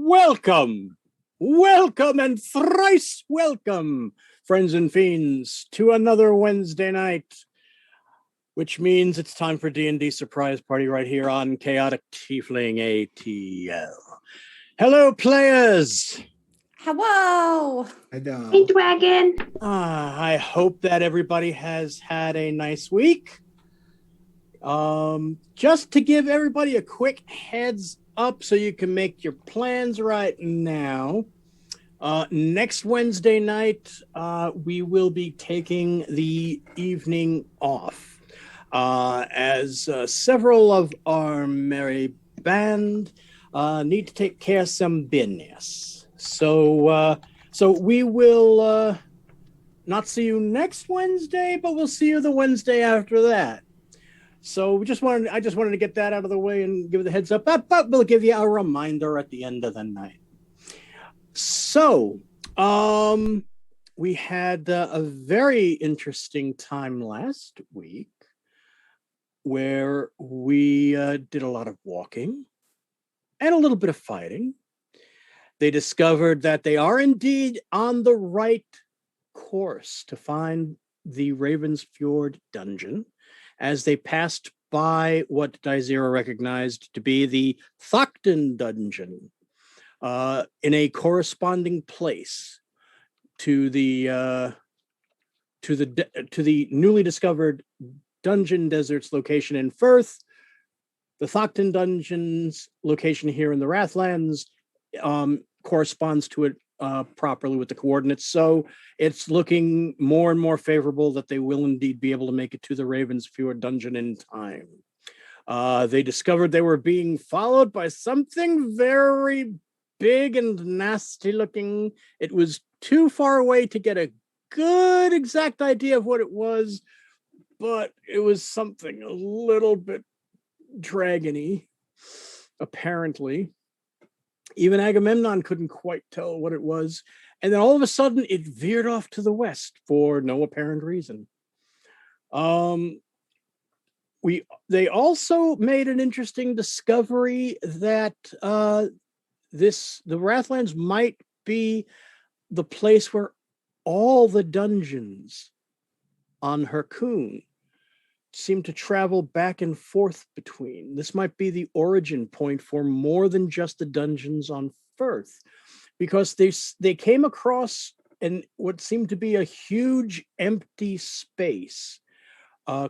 Welcome, welcome, and thrice welcome, friends and fiends, to another Wednesday night, which means it's time for D&D Surprise Party right here on Chaotic Tiefling ATL. Hello, players! Hello! Hey, Dragon! I hope that everybody has had a nice week. Just to give everybody a quick heads up so you can make your plans right now. Next Wednesday night, we will be taking the evening off as several of our merry band need to take care of some business. So we will not see you next Wednesday, but we'll see you the Wednesday after that. So I just wanted to get that out of the way and give the heads up, but we'll give you a reminder at the end of the night. So, we had a very interesting time last week where we did a lot of walking and a little bit of fighting. They discovered that they are indeed on the right course to find the Ravensfjord Dungeon, as they passed by what Dizera recognized to be the Thakton Dungeon, in a corresponding place to the newly discovered Dungeon Desert's location in Firth. The Thakton Dungeon's location here in the Wrathlands corresponds to it properly with the coordinates, so it's looking more and more favorable that they will indeed be able to make it to the Ravensfjord Dungeon in time. They discovered they were being followed by something very big and nasty looking. It was too far away to get a good exact idea of what it was, but it was something a little bit dragony, apparently. Even Agamemnon couldn't quite tell what it was. And then all of a sudden, it veered off to the west for no apparent reason. They also made an interesting discovery that the Wrathlands might be the place where all the dungeons on Hercune seem to travel back and forth between. This might be the origin point for more than just the dungeons on Firth, because they came across what seemed to be a huge empty space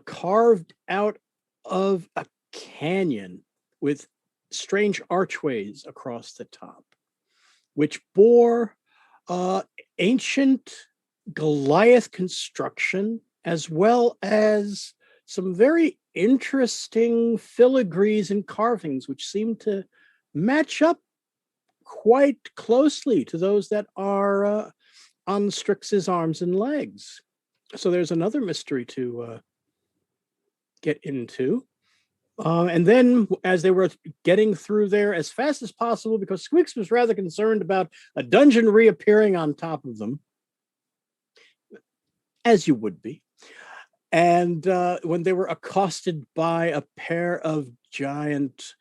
carved out of a canyon with strange archways across the top, which bore ancient Goliath construction, as well as some very interesting filigrees and carvings, which seem to match up quite closely to those that are on Strix's arms and legs. So there's another mystery to get into. And then as they were getting through there as fast as possible, because Squeaks was rather concerned about a dungeon reappearing on top of them, as you would be. And when they were accosted by a pair of giant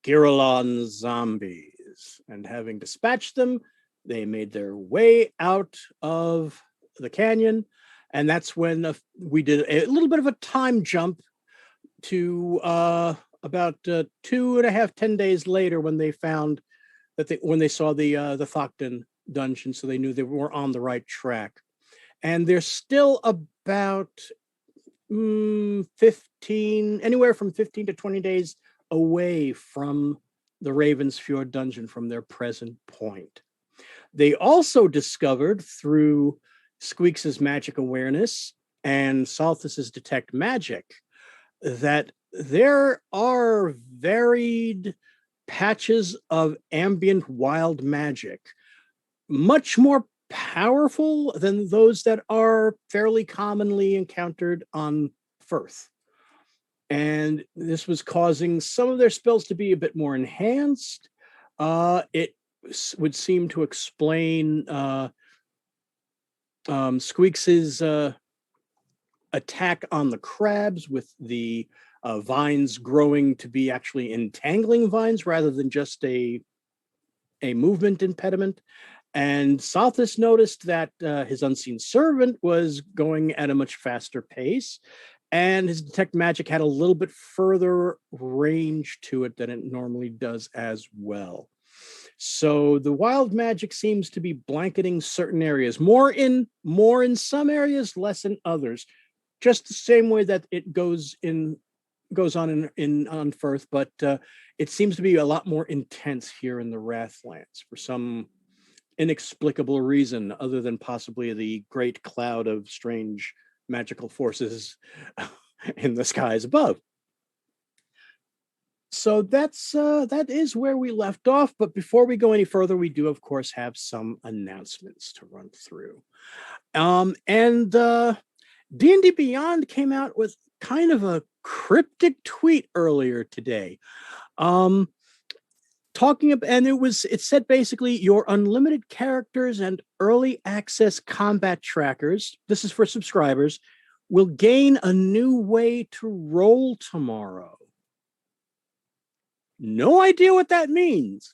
Girolon zombies, and having dispatched them, they made their way out of the canyon. And that's when we did a little bit of a time jump to about 10 days later, when they found that when they saw the Thakton Dungeon, so they knew they were on the right track. And they're still about anywhere from 15 to 20 days away from the Ravensfjord Dungeon from their present point. They also discovered through Squeaks's magic awareness and Salthus's detect magic that there are varied patches of ambient wild magic, much more powerful than those that are fairly commonly encountered on Firth. And this was causing some of their spells to be a bit more enhanced. It would seem to explain Squeaks's attack on the crabs, with the vines growing to be actually entangling vines rather than just a a movement impediment. And Salthus noticed that his unseen servant was going at a much faster pace, and his detect magic had a little bit further range to it than it normally does as well. So the wild magic seems to be blanketing certain areas, more in some areas, less in others. Just the same way that it goes on on Firth, but it seems to be a lot more intense here in the Wrathlands for some inexplicable reason, other than possibly the great cloud of strange magical forces in the skies above. So that is where we left off. But before we go any further, we do, of course, have some announcements to run through. And D&D Beyond came out with kind of a cryptic tweet earlier today. Talking about, and it said basically your unlimited characters and early access combat trackers, this is for subscribers, will gain a new way to roll tomorrow. No idea what that means,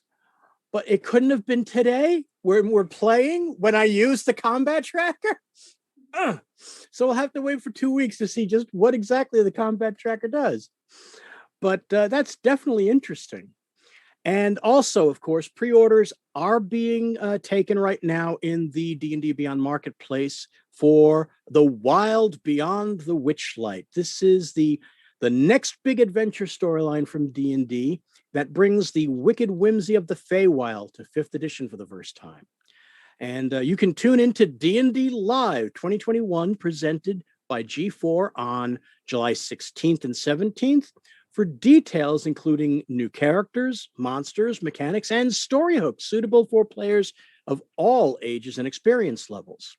but it couldn't have been today when we're playing, when I use the combat tracker. So we'll have to wait for 2 weeks to see just what exactly the combat tracker does. But that's definitely interesting. And also, of course, pre-orders are being taken right now in the D&D Beyond Marketplace for The Wild Beyond the Witchlight. This is the next big adventure storyline from D&D that brings the wicked whimsy of the Feywild to 5th edition for the first time. And you can tune into D&D Live 2021, presented by G4 on July 16th and 17th, for details including new characters, monsters, mechanics, and story hooks suitable for players of all ages and experience levels.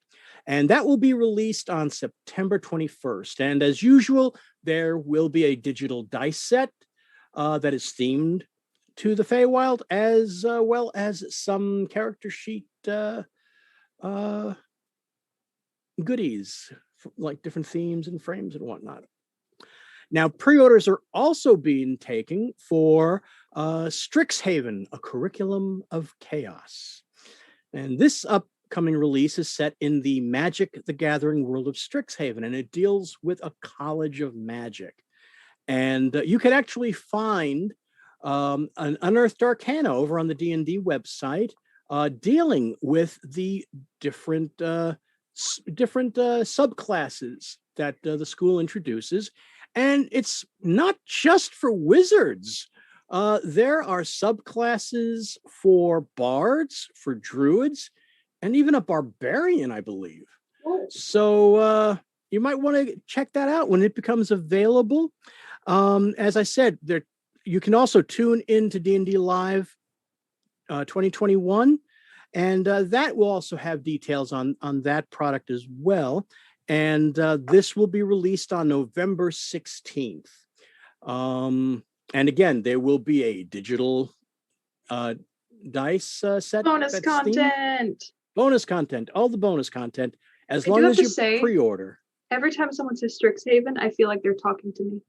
And that will be released on September 21st. And as usual, there will be a digital dice set that is themed to the Feywild, as well as some character sheet goodies, like different themes and frames and whatnot. Now, pre-orders are also being taken for Strixhaven, a Curriculum of Chaos. And this upcoming release is set in the Magic the Gathering world of Strixhaven, and it deals with a college of magic. And you can actually find an Unearthed Arcana over on the D&D website, dealing with the different subclasses that the school introduces. And it's not just for wizards. There are subclasses for bards, for druids, and even a barbarian, I believe. Oh. So you might want to check that out when it becomes available. As I said, you can also tune into D&D Live 2021, and that will also have details on that product as well. And this will be released on November 16th. And again, there will be a digital dice set. Bonus content. Bonus content. All the bonus content, as long as you pre-order. Every time someone says Strixhaven, I feel like they're talking to me.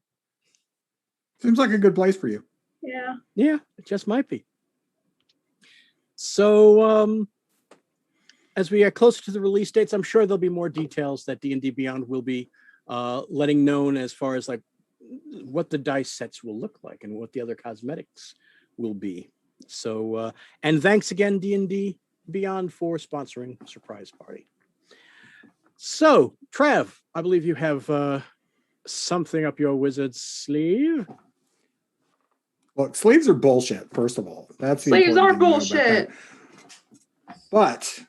Seems like a good place for you. Yeah. Yeah, it just might be. So, as we get closer to the release dates, I'm sure there'll be more details that D&D Beyond will be letting known as far as like what the dice sets will look like and what the other cosmetics will be. So, and thanks again, D&D Beyond, for sponsoring Surprise Party. So, Trav, I believe you have something up your wizard's sleeve. Look, sleeves are bullshit, first of all. Sleeves are bullshit. But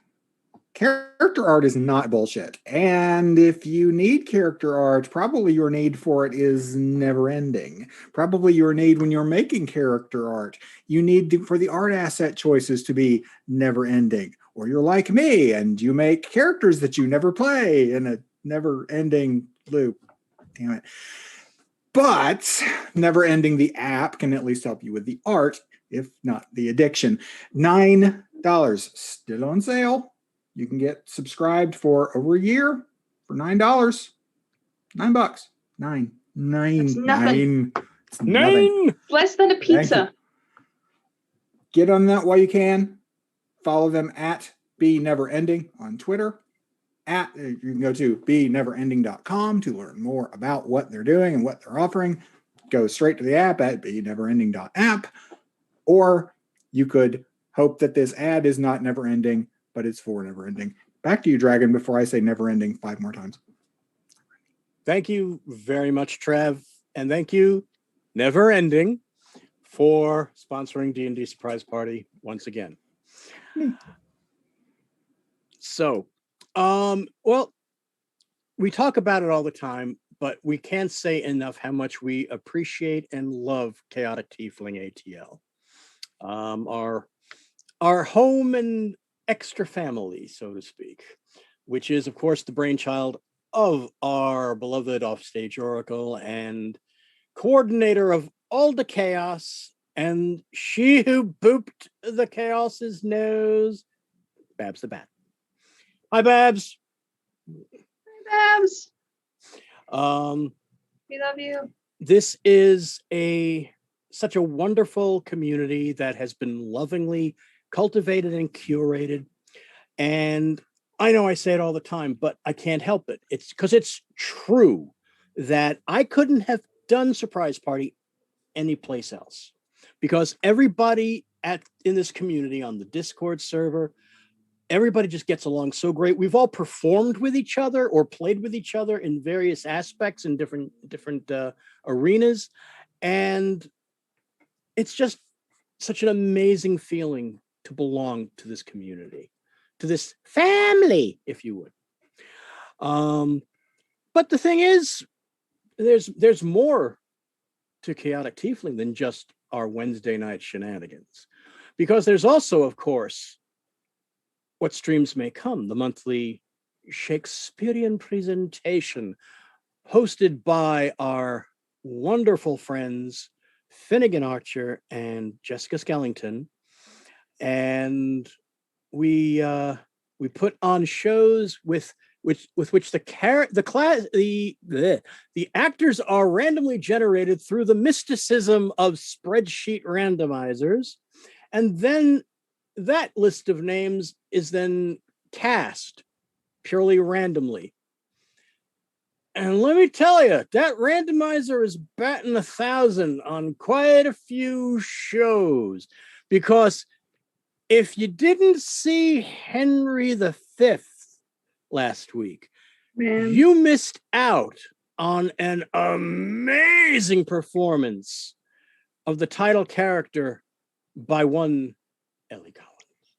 character art is not bullshit. And if you need character art, probably your need for it is never ending. Probably your need when you're making character art, you need for the art asset choices to be never ending. Or you're like me and you make characters that you never play in a never ending loop. Damn it. But never ending the app can at least help you with the art, if not the addiction. $9 still on sale. You can get subscribed for over a year for $9. $9. That's nothing. It's nothing. Less than a pizza. Get on that while you can. follow them at Be Never Ending on Twitter. You can go to BeNeverEnding.com to learn more about what they're doing and what they're offering. Go straight to the app at BeNeverEnding.app, or you could hope that this ad is not never ending, but it's for never ending. Back to you, Dragon, before I say never ending 5 more times. Thank you very much, Trev. And thank you, Never Ending, for sponsoring D&D Surprise Party once again. So, well, we talk about it all the time, but we can't say enough how much we appreciate and love Chaotic Tiefling ATL. Our home and extra family, so to speak, which is, of course, the brainchild of our beloved Offstage Oracle and coordinator of all the chaos, and she who booped the chaos's nose, Babs the Bat. Hi, Babs. Hi, Babs. Um, We love you. this is such a wonderful community that has been lovingly cultivated and curated. And I know I say it all the time, but I can't help it. It's because it's true that I couldn't have done Surprise Party anyplace else, because everybody in this community on the Discord server, everybody just gets along so great. We've all performed with each other or played with each other in various aspects in different arenas, and it's just such an amazing feeling to belong to this community, to this family, if you would. But the thing is, there's more to Chaotic Tiefling than just our Wednesday night shenanigans, because there's also, of course, What Streams May Come, the monthly Shakespearean presentation hosted by our wonderful friends Finnegan Archer and Jessica Skellington, and we put on shows with which the actors are randomly generated through the mysticism of spreadsheet randomizers, and then that list of names is then cast purely randomly. And let me tell you, that randomizer is batting 1,000 on quite a few shows, because if you didn't see Henry V last week, Man. you missed out on an amazing performance of the title character by one Ellie Collins.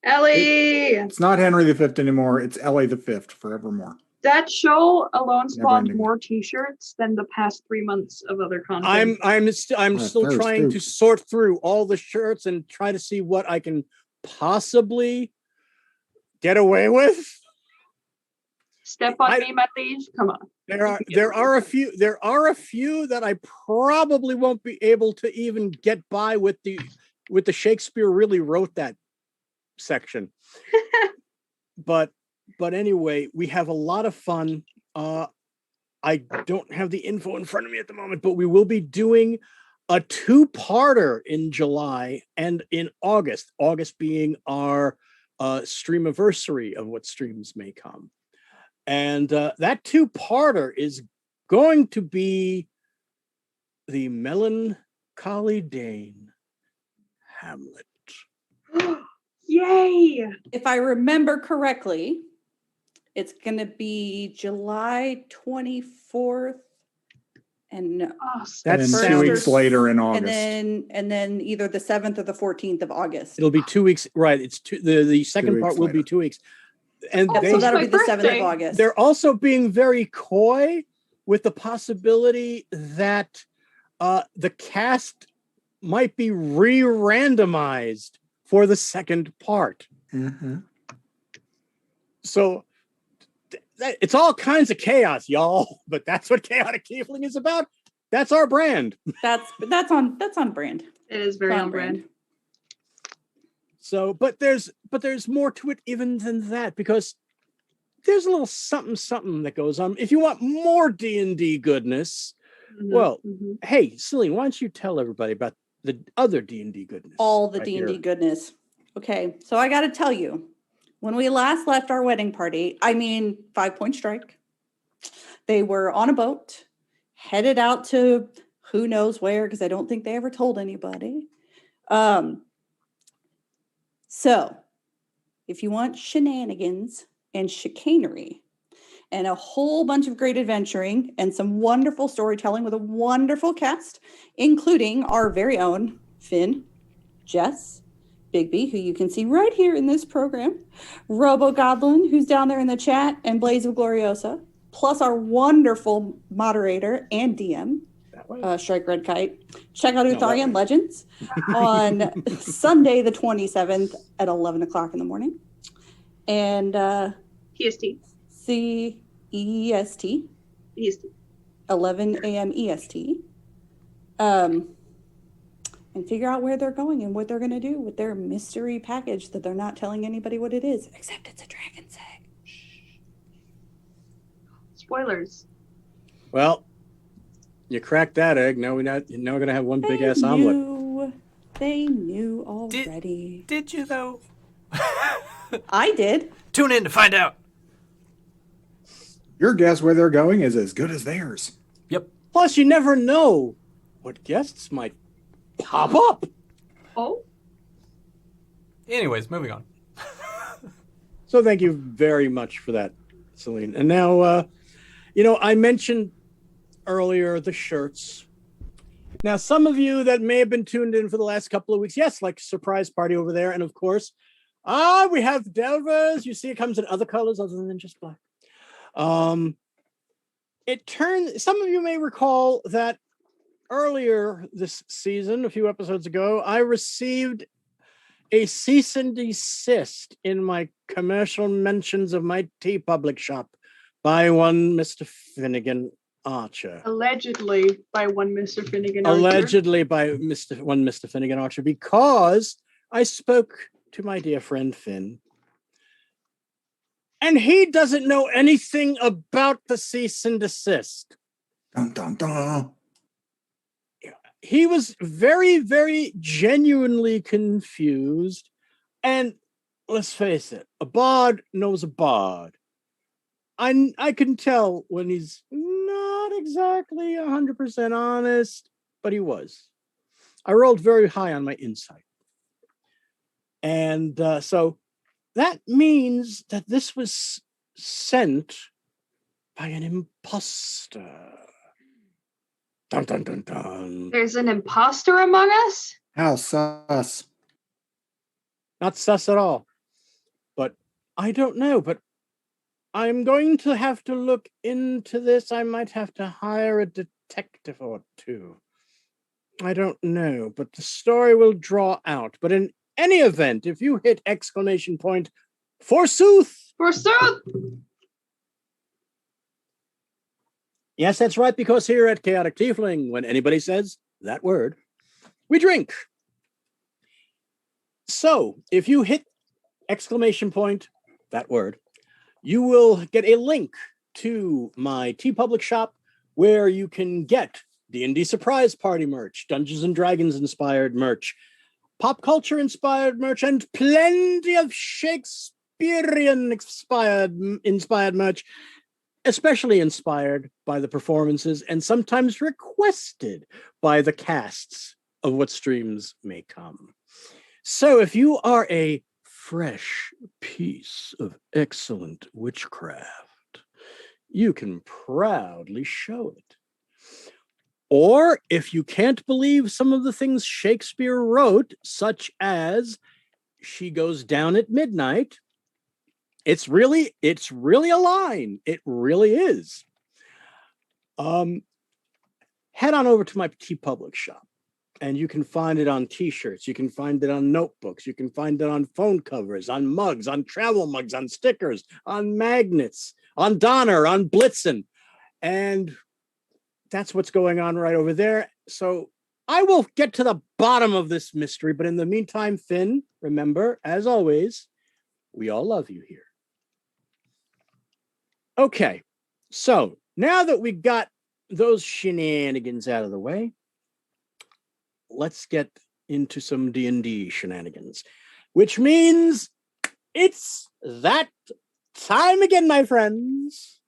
Ellie! It's not Henry V anymore. It's Ellie V forevermore. That show alone spawned Never-ending. more t-shirts than the past 3 months of other content. I'm still there's trying food. to sort through all the shirts and try to see what I can possibly get away with. Step on me, my liege. Come on. There are a few that I probably won't be able to even get by with the Shakespeare really wrote that section. But anyway, we have a lot of fun. I don't have the info in front of me at the moment, but we will be doing a 2-parter in July and in August. August being our streamiversary of What Streams May Come. And that 2-parter is going to be the Melancholy Dane Hamlet. Yay! If I remember correctly, it's going to be July 24th, and Awesome. And That's then 2 sounds- weeks later in August. and then either the 7th or the 14th of August. It'll be 2 weeks, right? It's the second 2 part weeks will be later. 2 weeks, and Oh, So It's that'll my be the 7th birthday. of August. they're also being very coy with the possibility that the cast might be re-randomized for the second part. Mhm. So it's all kinds of chaos, y'all. But that's what Chaotic Tiefling is about. That's our brand. That's on brand. It is very It's on brand. So, but there's more to it even than that, because there's a little something that goes on. If you want more D&D goodness, Mhm, well, mhm. hey, Celine, why don't you tell everybody about the other D&D goodness? All the right D&D here? goodness. Okay, so I got to tell you, when we last left our wedding party, 5-point strike, they were on a boat, headed out to who knows where, because I don't think they ever told anybody. So if you want shenanigans and chicanery and a whole bunch of great adventuring and some wonderful storytelling with a wonderful cast, including our very own Finn, Jess, Bigby, who you can see right here in this program, Robo Goblin, who's down there in the chat, and Blaze of Gloriosa, plus our wonderful moderator and DM, Strike Red Kite. Check out Utharian Legends on Sunday the 27th at 11 o'clock in the morning. And PST. CEST. EST. 11 a.m. EST. And figure out where they're going and what they're going to do with their mystery package that they're not telling anybody what it is, except it's a dragon's egg. Spoilers. Well, you cracked that egg. Now we're going to have one big ass omelet. They knew already. Did you, though? I did. Tune in to find out. Your guess where they're going is as good as theirs. Yep. Plus, you never know what guests might pop up. Oh? Anyways, moving on. So thank you very much for that, Celine. And now, I mentioned earlier the shirts. Now, some of you that may have been tuned in for the last couple of weeks, yes, like Surprise Party over there. And of course, we have Delvers. You see it comes in other colors other than just black. Some of you may recall that earlier this season, a few episodes ago, I received a cease and desist in my commercial mentions of my tea public shop by one Mr. Finnegan Archer. Allegedly by one Mr. Finnegan Archer. Allegedly by Mr. Finnegan Archer, because I spoke to my dear friend Finn, and he doesn't know anything about the cease and desist. Dun, dun, dun. He was very, very genuinely confused. And let's face it, a bard knows a bard. I can tell when he's not exactly 100% honest, but he was. I rolled very high on my insight. And so that means that this was sent by an imposter. Dun, dun, dun, dun. There's an imposter among us? How sus. Not sus at all. But I don't know. But I'm going to have to look into this. I might have to hire a detective or two. I don't know. But the story will draw out. But in any event, if you hit ! Forsooth! Forsooth! Yes, that's right, because here at Chaotic Tiefling, when anybody says that word, we drink. So, if you hit ! that word, you will get a link to my TeePublic shop where you can get D&D Surprise Party merch, Dungeons & Dragons inspired merch, pop culture inspired merch, and plenty of Shakespearean inspired merch, especially inspired by the performances and sometimes requested by the casts of what streams may come. So if you are a fresh piece of excellent witchcraft, you can proudly show it. Or if you can't believe some of the things Shakespeare wrote, such as she goes down at midnight, it's really a line. It really is. Head on over to my TeePublic shop, and you can find it on T-shirts. You can find it on notebooks. You can find it on phone covers, on mugs, on travel mugs, on stickers, on magnets, on Donner, on Blitzen, and that's what's going on right over there. So I will get to the bottom of this mystery, but in the meantime, Finn, remember, as always, we all love you here. Okay, so now that we got those shenanigans out of the way, let's get into some D&D shenanigans. which means it's that time again, my friends.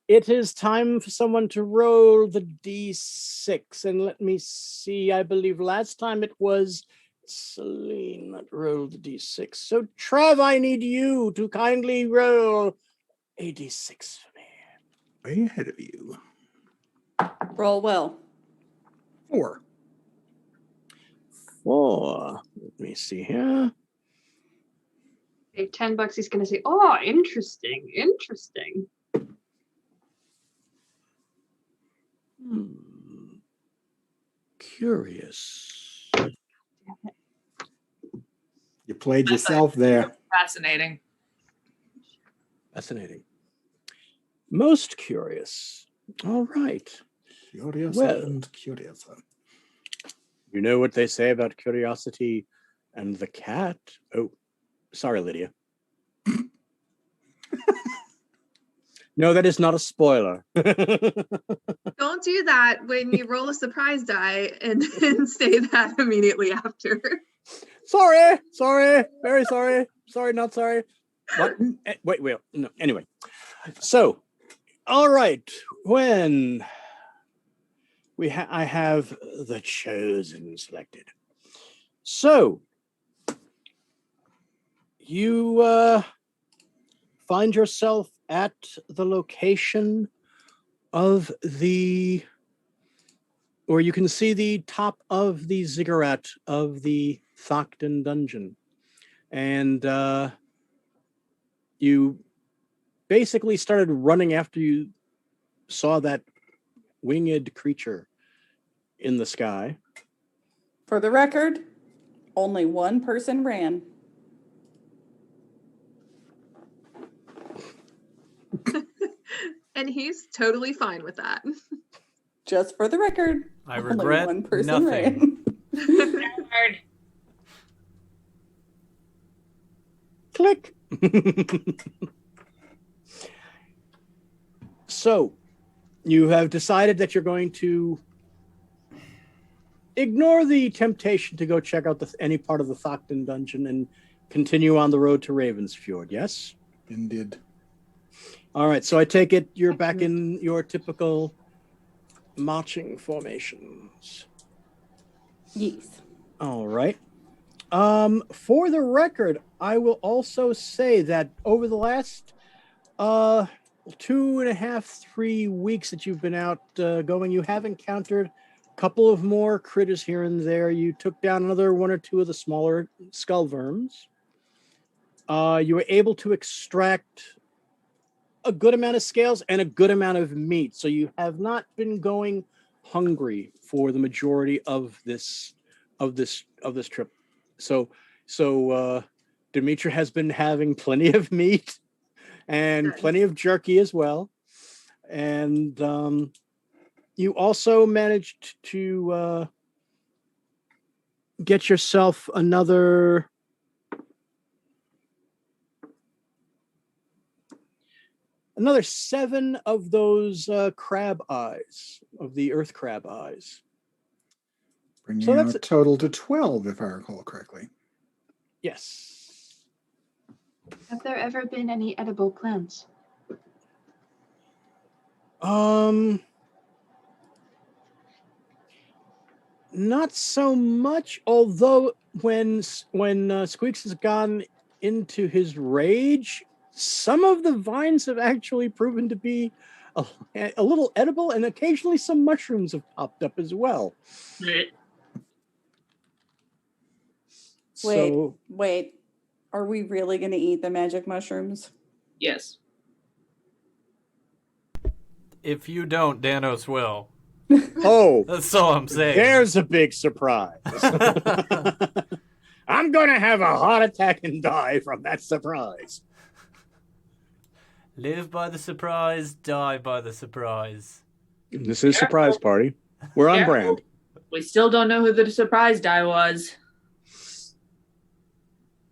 It is time for someone to roll the D6. And let me see, I believe last time it was Celine that rolled the D6. So, Trev, I need you to kindly roll a D6 for me. Way ahead of you. Roll well. 4. 4. Let me see here. Okay, $10, he's gonna say, oh, interesting. Curious. You played yourself there. Fascinating. Most curious. All right. Curious Well. and curious. You know what they say about curiosity and the cat? Oh, sorry, Lydia. No, that is not a spoiler. Don't do that when you roll a surprise die and then say that immediately after. Sorry, very sorry. Sorry, not sorry. What? Wait, no, anyway. So, all right, when I have the chosen selected. So, you find yourself at the location of or you can see the top of the ziggurat of the Thakton Dungeon. And you basically started running after you saw that winged creature in the sky. For the record, only one person ran. And he's totally fine with that. Just for the record, I only regret one person nothing. ran. Click. So, you have decided that you're going to ignore the temptation to go check out any part of the Thakton Dungeon and continue on the road to Ravensfjord, yes? Indeed. All right, so I take it you're back in your typical marching formations. Yes. All right. For the record, I will also say that over the last 2.5, 3 weeks that you've been out going, you have encountered a couple of more critters here and there. You took down another 1 or 2 of the smaller skull worms. You were able to extract a good amount of scales and a good amount of meat, so you have not been going hungry for the majority of this trip. So Demetra has been having plenty of meat and plenty of jerky as well, and you also managed to get yourself another 7 of those crab eyes, of the earth crab eyes. Bringing So out that's a total to 12, if I recall correctly. Yes. Have there ever been any edible plants? Not so much, although when Squeaks has gone into his rage, some of the vines have actually proven to be a little edible, and occasionally some mushrooms have popped up as well. Wait. Are we really going to eat the magic mushrooms? Yes. If you don't, Danos will. Oh, That's all I'm saying. there's a big surprise. I'm going to have a heart attack and die from that surprise. Live by the surprise, die by the surprise. This is Surprise Party. We're on brand. We still don't know who the surprise die was.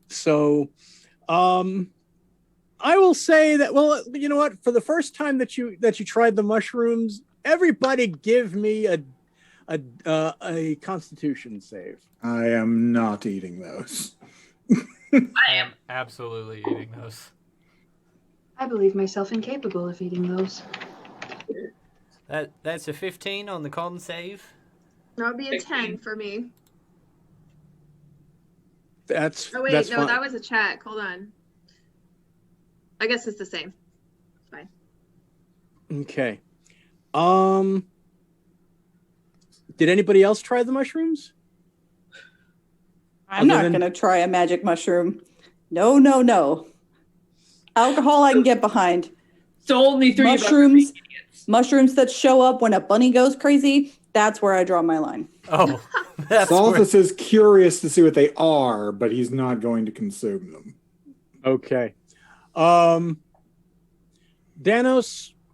So, I will say that, well, you know what? For the first time that you tried the mushrooms, everybody give me a Constitution save. I am not eating those. I am absolutely eating those. I believe myself incapable of eating those. That's a 15 on the con save. That would be a 10 16. for me. That's Oh wait, that's no, fine. that was a check. Hold on. I guess it's the same. It's fine. Okay. Did anybody else try the mushrooms? I'm Other not than- going to try a magic mushroom. No, no, no. Alcohol I can get behind. So only 3 Mushrooms, of us are idiots. mushrooms that show up when a bunny goes crazy, that's where I draw my line. Oh, that's Salthus is curious to see what they are, but he's not going to consume them. Okay. Danos,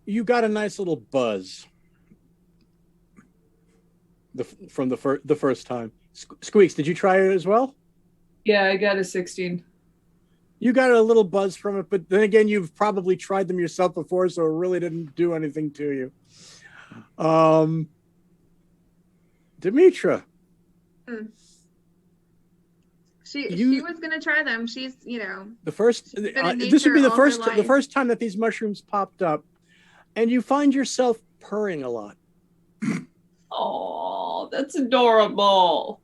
you got a nice little buzz. From the first time. Squeaks, did you try it as well? Yeah, I got a 16. You got a little buzz from it, but then again, you've probably tried them yourself before, so it really didn't do anything to you. Demetra. She was gonna try them. She's The first She's been in this would be nature the all her first the life. first time that these mushrooms popped up, and you find yourself purring a lot. Oh, that's adorable.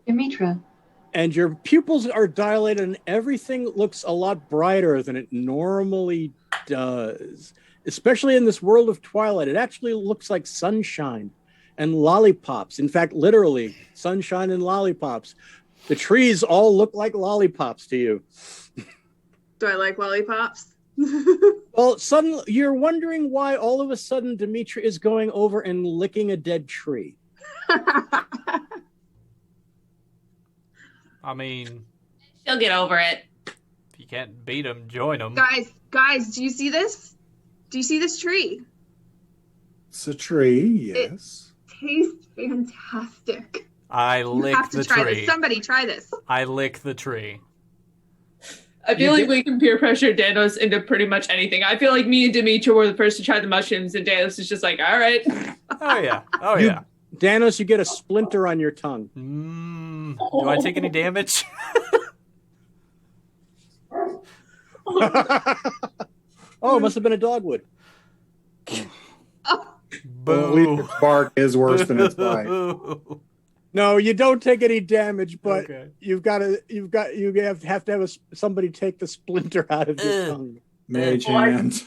Demetra, And your pupils are dilated, and everything looks a lot brighter than it normally does. Especially in this world of Twilight, it actually looks like sunshine and lollipops. In fact, literally, sunshine and lollipops. The trees all look like lollipops to you. Do I like lollipops? Well, suddenly you're wondering why all of a sudden Demetra is going over and licking a dead tree. I mean, She'll get over it. if you can't beat them, join them. Guys, do you see this? Do you see this tree? It's a tree, yes. Tastes fantastic. I You lick have to the try tree. this. Somebody try this. I lick the tree. I feel You like we can peer pressure Danos into pretty much anything. I feel like me and Demetra were the first to try the mushrooms, and Danos is just like, all right. Oh yeah. Oh You- yeah. Danos, you get a splinter on your tongue. Do I take any damage? Oh, it must have been a dogwood. Oh, Well, at least Boo. its bark is worse than its bite. Boo. No, you don't take any damage, but Okay. you have to have somebody take the splinter out of your Ugh. tongue. Mage Oh, I- hand.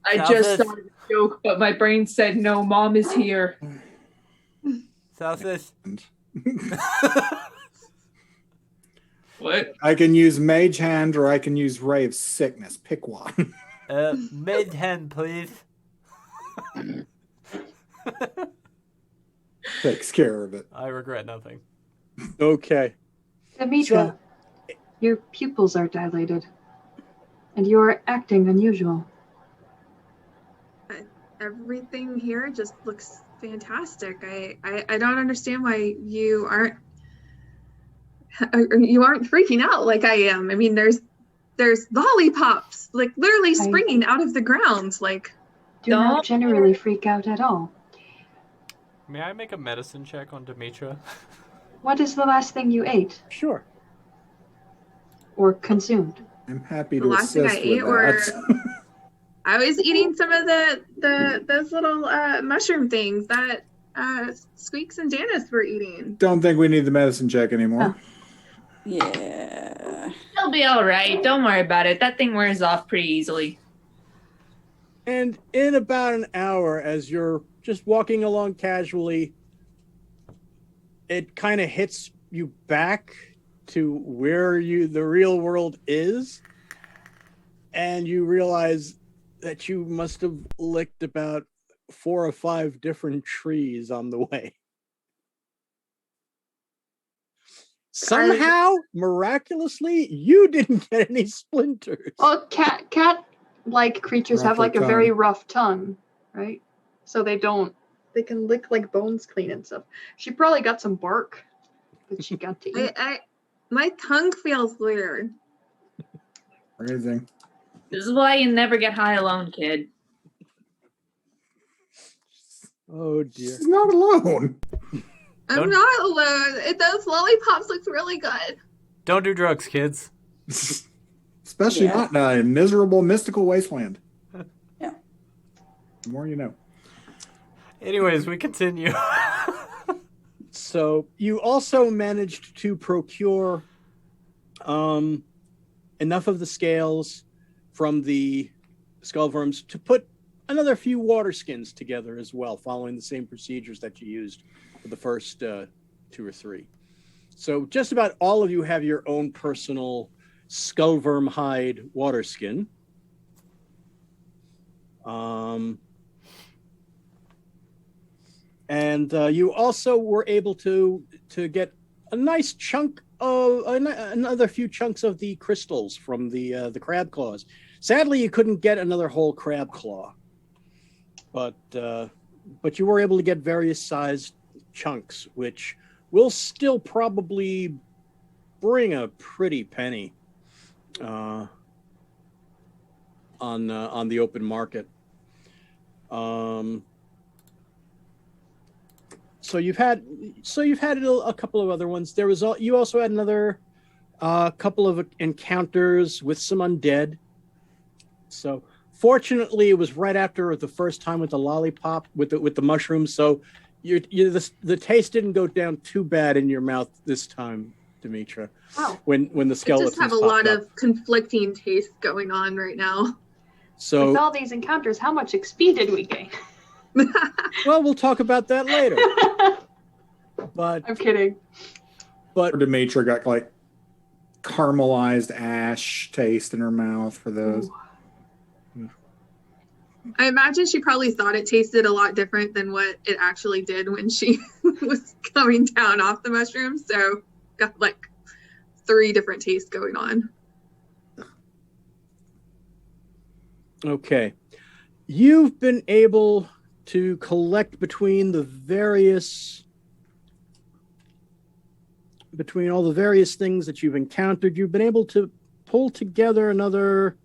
I South just is- thought of a joke, but my brain said, no, Mom is here. Southwest. What? I can use mage hand or I can use ray of sickness. Pick one. Mid hand, please. Takes care of it. I regret nothing. Okay. Demetra, your pupils are dilated, and you are acting unusual. everything here just looks fantastic. I don't understand why you aren't freaking out like I am. I mean, there's lollipops like literally springing out of the ground. Like, Do not generally freak out at all. May I make a medicine check on Demetra? What is the last thing you ate Sure. or consumed? I'm happy The to last thing I assist ate with were- that. I was eating some of those little mushroom things that Squeaks and Janice were eating. Don't think we need the medicine check anymore. Yeah. It'll be all right. Don't worry about it. That thing wears off pretty easily. And in about an hour, as you're just walking along casually, it kind of hits you back to where the real world is. And you realize that you must have licked about 4 or 5 different trees on the way. Somehow, miraculously, you didn't get any splinters. Well, cat-like creatures have like a Rougher very tongue. rough tongue, right? So they can lick like bones clean and stuff. She probably got some bark that she got to eat. My tongue feels weird. Amazing. This is why you never get high alone, kid. Oh dear. She's not alone. I'm Don't- not alone. Those lollipops looks really good. Don't do drugs, kids. Especially Yeah. not in a miserable, mystical wasteland. Yeah. The more you know. Anyways, we continue. So you also managed to procure enough of the scales from the skullworms to put another few water skins together as well, following the same procedures that you used for the first 2 or 3. So just about all of you have your own personal skullworm hide water skin. And you also were able to get a nice chunk of another few chunks of the crystals from the crab claws. Sadly, you couldn't get another whole crab claw, but you were able to get various sized chunks, which will still probably bring a pretty penny on the open market. So you've had a couple of other ones. You also had another couple of encounters with some undead. So fortunately, it was right after the first time with the lollipop with the mushrooms. So the taste didn't go down too bad in your mouth this time, Demetra. Wow. When the I skeletons just have a popped lot up. of conflicting tastes going on right now. So With all these encounters, how much XP did we gain? well, we'll talk about that later. But I'm kidding. but Or Demetra got like caramelized ash taste in her mouth for those. Ooh. I imagine she probably thought it tasted a lot different than what it actually did when she was coming down off the mushrooms. So got like 3 different tastes going on. okay, you've been able to collect between all the various things that you've encountered. You've been able to pull together another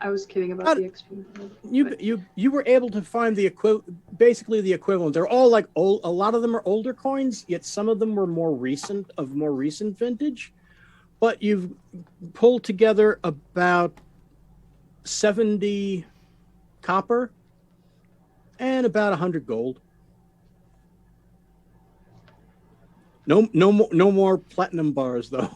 I was kidding about the XP. you were able to find basically the equivalent. They're all like old. A lot of them are older coins, yet some of them were more recent vintage. But you've pulled together about 70 copper and about 100 gold. No more platinum bars though.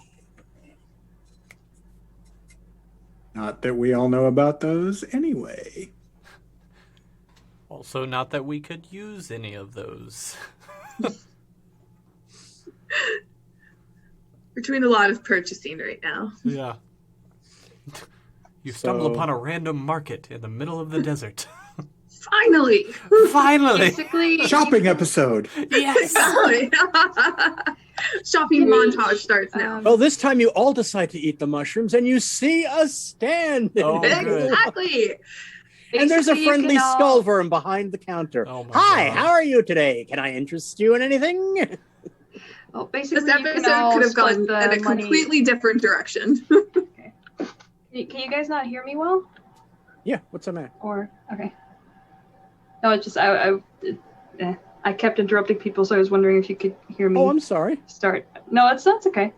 Not that we all know about those anyway. Also, not that we could use any of those. We're doing a lot of purchasing right now. Yeah. You stumble upon a random market in the middle of the desert. Finally! Finally! Basically, Shopping episode. Yes! Shopping montage starts now. Well, this time you all decide to eat the mushrooms, and you see a stand. Oh, good. Exactly! And there's a basically you friendly can all- skullworm behind the counter. Oh my Hi, God. how are you today? Can I interest you in anything? Well, This basically, you can episode all could have split gone the in a money. completely different direction. Can you guys not hear me well? Yeah, what's the matter? Or okay. No, it's just I kept interrupting people, so I was wondering if you could hear me. Oh, I'm sorry. Start. No, that's okay.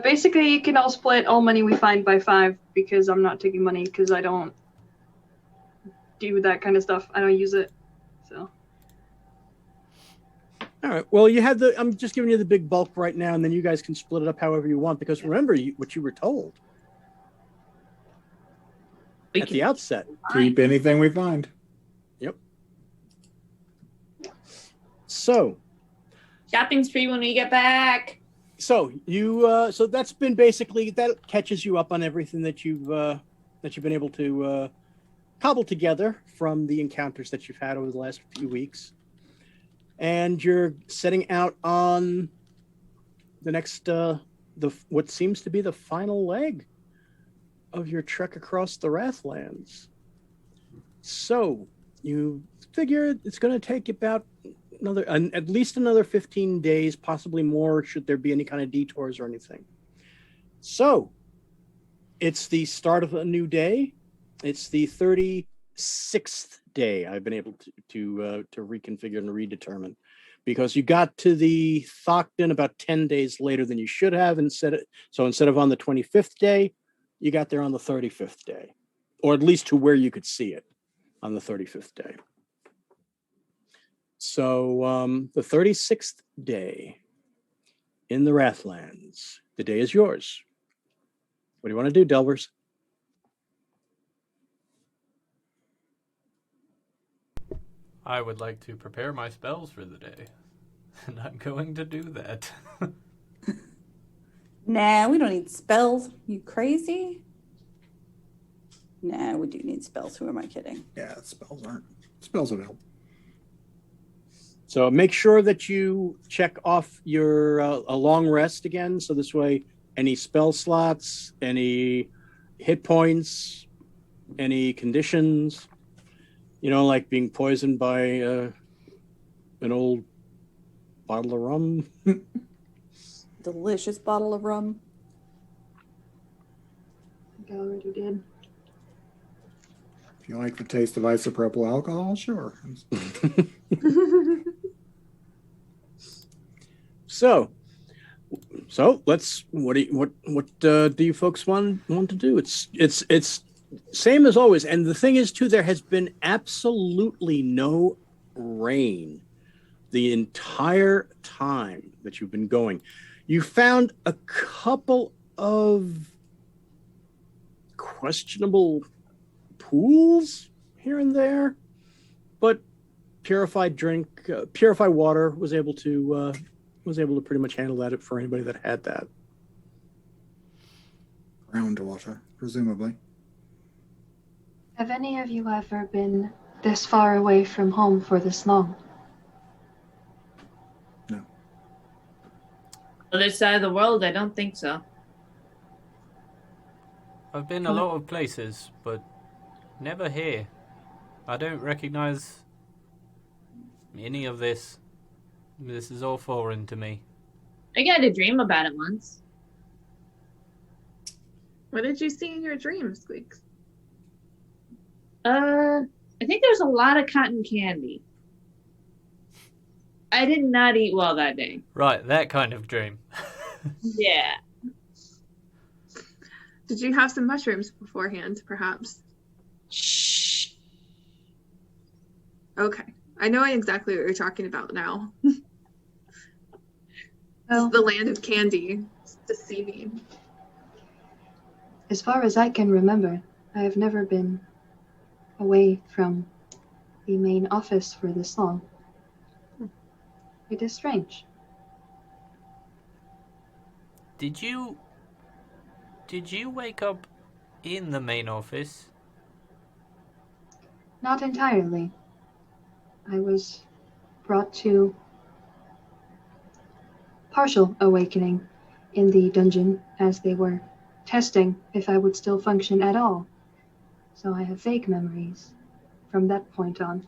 Basically, you can all split all money we find by 5 because I'm not taking money because I don't do that kind of stuff. I don't use it. So All right. Well, I'm just giving you the big bulk right now, and then you guys can split it up however you want. Because remember what you were told at the outset. Keep anything we find. Yep. So Shopping's free when we get back. So so that's been basically that catches you up on everything that you've been able to cobble together from the encounters that you've had over the last few weeks, and you're setting out on the next what seems to be the final leg of your trek across the Wrathlands. So you figure it's going to take about at least another 15 days, possibly more, should there be any kind of detours or anything. So it's the start of a new day. It's the 32nd 36th day I've been able to reconfigure and redetermine, because you got to the Thokton about 10 days later than you should have. Instead of on the 25th day, you got there on the 35th day, or at least to where you could see it on the 35th day. So the 36th day in the Wrathlands, the day is yours. What do you want to do, Delvers? I would like to prepare my spells for the day, and I'm going to do that. Nah, we don't need spells. You crazy? Nah, we do need spells. Who am I kidding? Yeah, spells would help. So make sure that you check off your a long rest again. So this way, any spell slots, any hit points, any conditions, like being poisoned by an old bottle of rum. Delicious bottle of rum. I think I already did. If you like the taste of isopropyl alcohol, sure. So let's. What do you folks want to do? It's same as always. And the thing is, too, there has been absolutely no rain the entire time that you've been going. You found a couple of questionable pools here and there, but purified water was able to pretty much handle that for anybody that had that. Groundwater, presumably. Have any of you ever been this far away from home for this long? No. Other side of the world, I don't think so. I've been a lot of places, but never here. I don't recognize any of this. This is all foreign to me. I got a dream about it once. What did you see in your dreams, Squeaks? I think there's a lot of cotton candy. I did not eat well that day. Right, that kind of dream. Yeah. Did you have some mushrooms beforehand, perhaps? Shh. Okay. I know exactly what you're talking about now. Well, The land of candy. It's deceiving. as far as I can remember, I have never been away from the main office for this long. It is strange. Did you wake up in the main office? Not entirely. I was brought to partial awakening in the dungeon as they were testing if I would still function at all. So I have vague memories from that point on.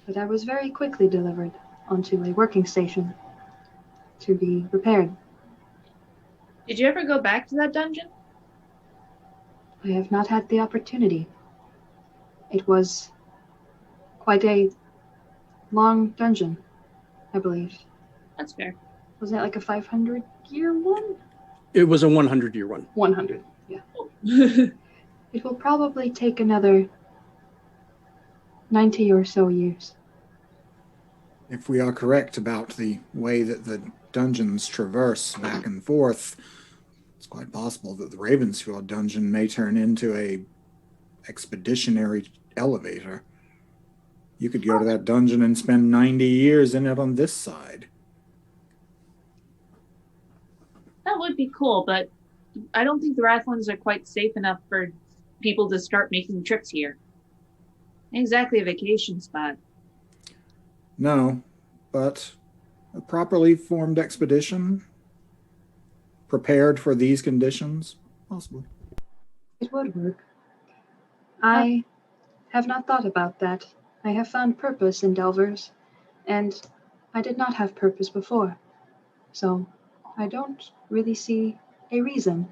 But I was very quickly delivered onto a working station to be repaired. Did you ever go back to that dungeon? I have not had the opportunity. It was quite a long dungeon, I believe. That's fair. Was that like a 500-year one? It was a 100-year one. 100, yeah. It will probably take another 90 or so years. If we are correct about the way that the dungeons traverse back and forth, it's quite possible that the Ravensfjord Dungeon may turn into a expeditionary elevator. You could go to that dungeon and spend 90 years in it on this side. That would be cool, but I don't think the Wrathlands are quite safe enough for people to start making trips here. Ain't exactly a vacation spot. No, but a properly formed expedition, prepared for these conditions, possibly. It would work. I have not thought about that. I have found purpose in Delvers, and I did not have purpose before. So I don't really see a reason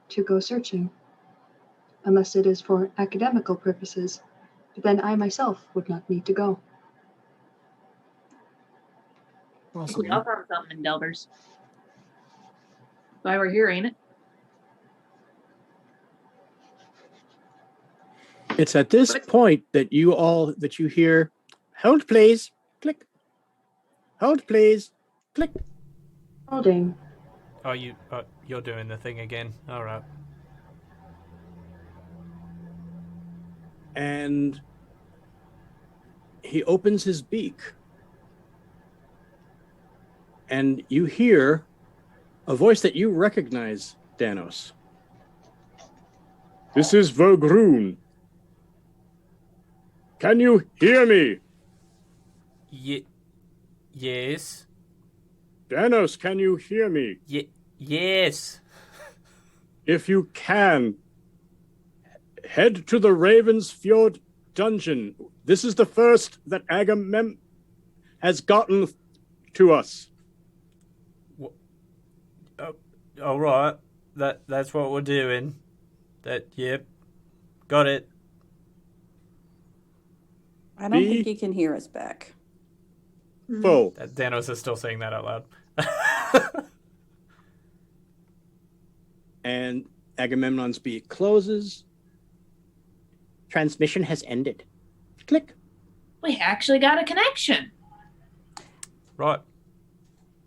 to go searching, unless it is for academical purposes, But then I myself would not need to go. I think we all found something in Delvers. Why we're here, ain't it? It's at this point that you hear, hold please, click. Hold please, click. Holding. Oh, you're doing the thing again. All right. And he opens his beak. And you hear a voice that you recognize, Danos. This is Vogrun. Can you hear me? Yes. Danos, can you hear me? Yes. If you can, head to the Ravensfjord Dungeon. This is the first that Agamemnon has gotten to us. All right. That's what we're doing. Yep. Got it. I don't think he can hear us back. Full. Danos is still saying that out loud. And Agamemnon's beak closes. Transmission has ended. Click. We actually got a connection. Right.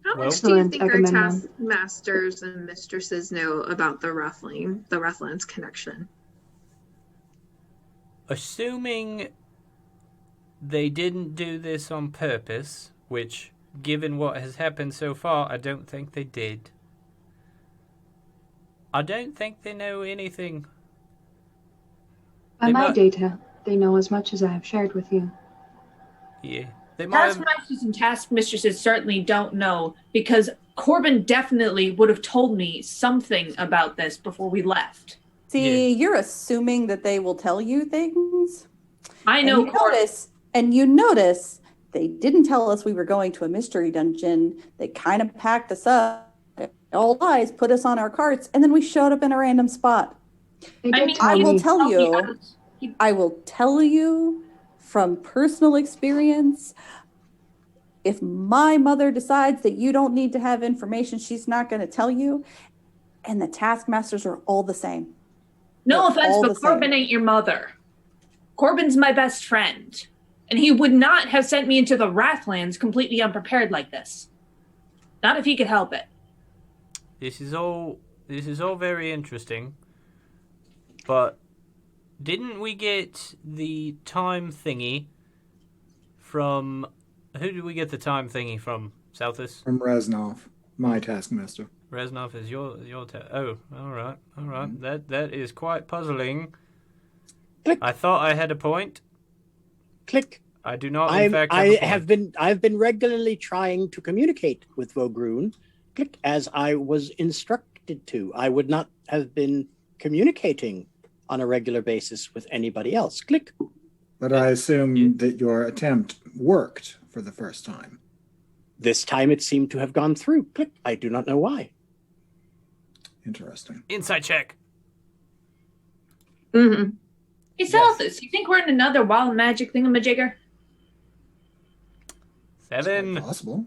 How Well- much do you Excellent, think our Agamemnon. taskmasters and mistresses know about the Wrathlands connection? Assuming they didn't do this on purpose, which, given what has happened so far, I don't think they did. I don't think they know anything. By They my might- data, they know as much as I have shared with you. Yeah. They might have... Taskmasters and taskmistresses certainly don't know, because Corbin definitely would have told me something about this before we left. See, you're assuming that they will tell you things. I know Corbin. And you notice they didn't tell us we were going to a mystery dungeon. They kind of packed us up, all lies, put us on our carts, and then we showed up in a random spot. They did tell I will me. tell you, I will tell you from personal experience, if my mother decides that you don't need to have information, she's not going to tell you. And the taskmasters are all the same. No They're offense, all but the same. Corbin ain't your mother. Corbin's my best friend. And he would not have sent me into the Wrathlands completely unprepared like this. Not if he could help it. This is all very interesting. But didn't we get the time thingy from... Who did we get the time thingy from? Southus? From Reznov, my taskmaster. Reznov is your oh, all right. That is quite puzzling. Click. I thought I had a point. Click. I do not, in fact, have a point. I've been regularly trying to communicate with Vogrun, click, as I was instructed to. I would not have been communicating on a regular basis with anybody else. Click. But I assume that your attempt worked for the first time. This time it seemed to have gone through. Click. I do not know why. Interesting. Insight check. Mm-hmm. Hey, Celsus, you think we're in another wild magic thingamajigger? 7. Quite possible.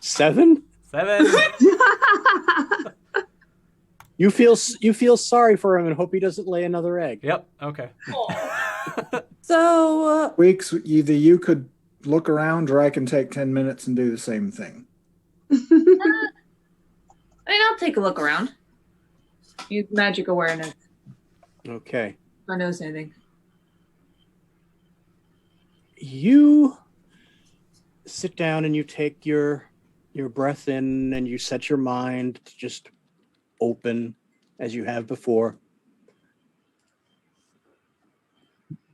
7? 7. You feel sorry for him and hope he doesn't lay another egg. Yep. Okay. So, Weeks, either you could look around or I can take 10 minutes and do the same thing. I mean, I'll take a look around. Use magic awareness. Okay. If I notice anything. You sit down and you take your breath in and you set your mind to just open as you have before.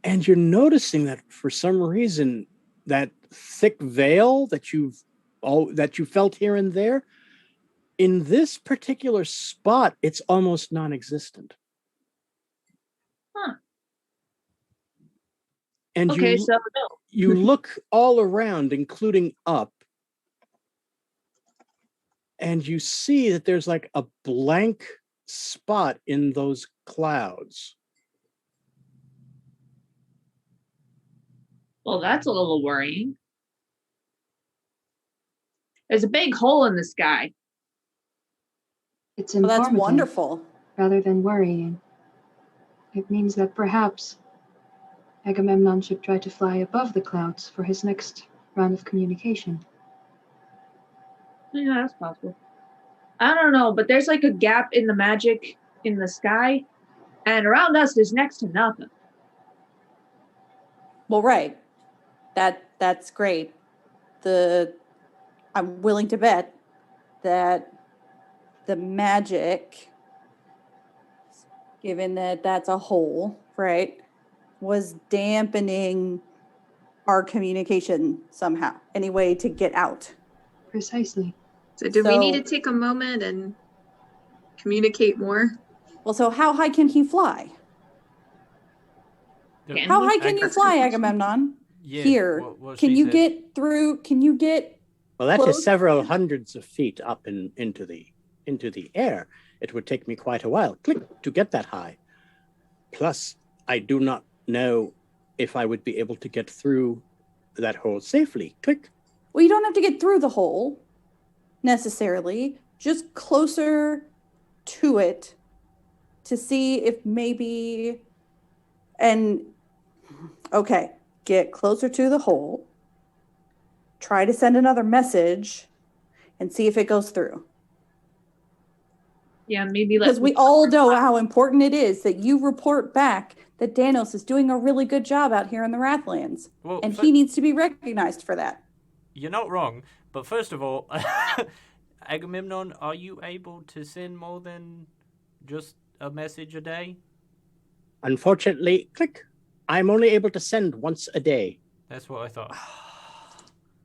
And you're noticing that for some reason that thick veil that you felt here and there, in this particular spot, it's almost non-existent. Huh. And Okay, so you look all around, including up, and you see that there's like a blank spot in those clouds. Well, that's a little worrying. There's a big hole in the sky. It's Well, informative that's wonderful. rather than worrying. It means that perhaps Agamemnon should try to fly above the clouds for his next round of communication. Yeah, that's possible. I don't know, but there's like a gap in the magic in the sky, and around us there's next to nothing. Well, right. That's great. I'm willing to bet that the magic, given that that's a hole, right, was dampening our communication somehow. Any way to get out. Precisely. So do we need So- to take a moment and communicate more? Well, so how high can he fly? The- How high can Ag- you fly, Agamemnon? Yeah, Here. what Can she you said. get through? Can you get Well, that close? is several hundreds of feet up into the air. It would take me quite a while, to get that high. Plus, I do not know if I would be able to get through that hole safely. Well, you don't have to get through the hole necessarily, just closer to it to see if maybe. And okay, get closer to the hole, try to send another message, and see if it goes through. Yeah, maybe Because we all know how important it is that you report back that Danos is doing a really good job out here in the Wrathlands. Well, And he needs to be recognized for that. You're not wrong, but first of all, Agamemnon, are you able to send more than just a message a day? Unfortunately, I'm only able to send once a day, That's what I thought.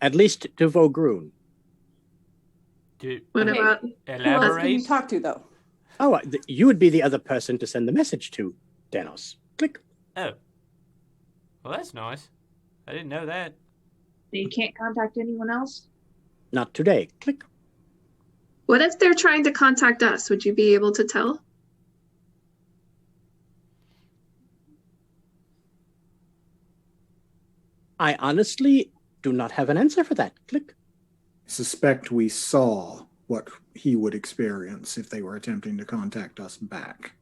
at least to Vogrun. What Okay. about Who else can you Elaborate? talk to, though? Oh, you would be the other person to send the message to, Danos. Oh. Well, that's nice. I didn't know that. you can't contact anyone else? Not today. what if they're trying to contact us? Would you be able to tell? I honestly do not have an answer for that. Suspect we saw what he would experience if they were attempting to contact us back.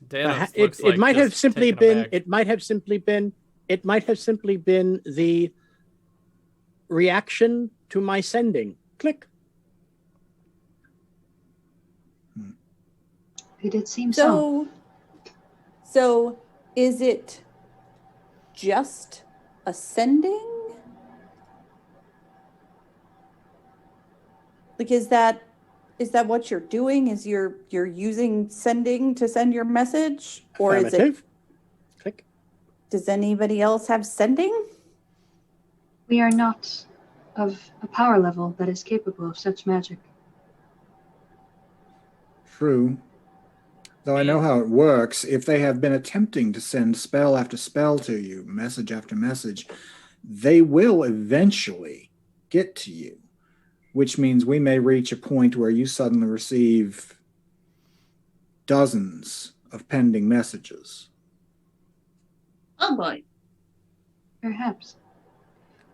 Danos looks It like might have just simply taken been. aback. It might have simply been the reaction to my sending. It did seem so. So is it just a sending? Like, is that what you're doing? Is you're using sending to send your message? Or is it, Affirmative. does anybody else have sending? We are not of a power level that is capable of such magic. True. Though I know how it works, if they have been attempting to send spell after spell to you, message after message, they will eventually get to you, which means we may reach a point where you suddenly receive dozens of pending messages. Oh boy. Perhaps.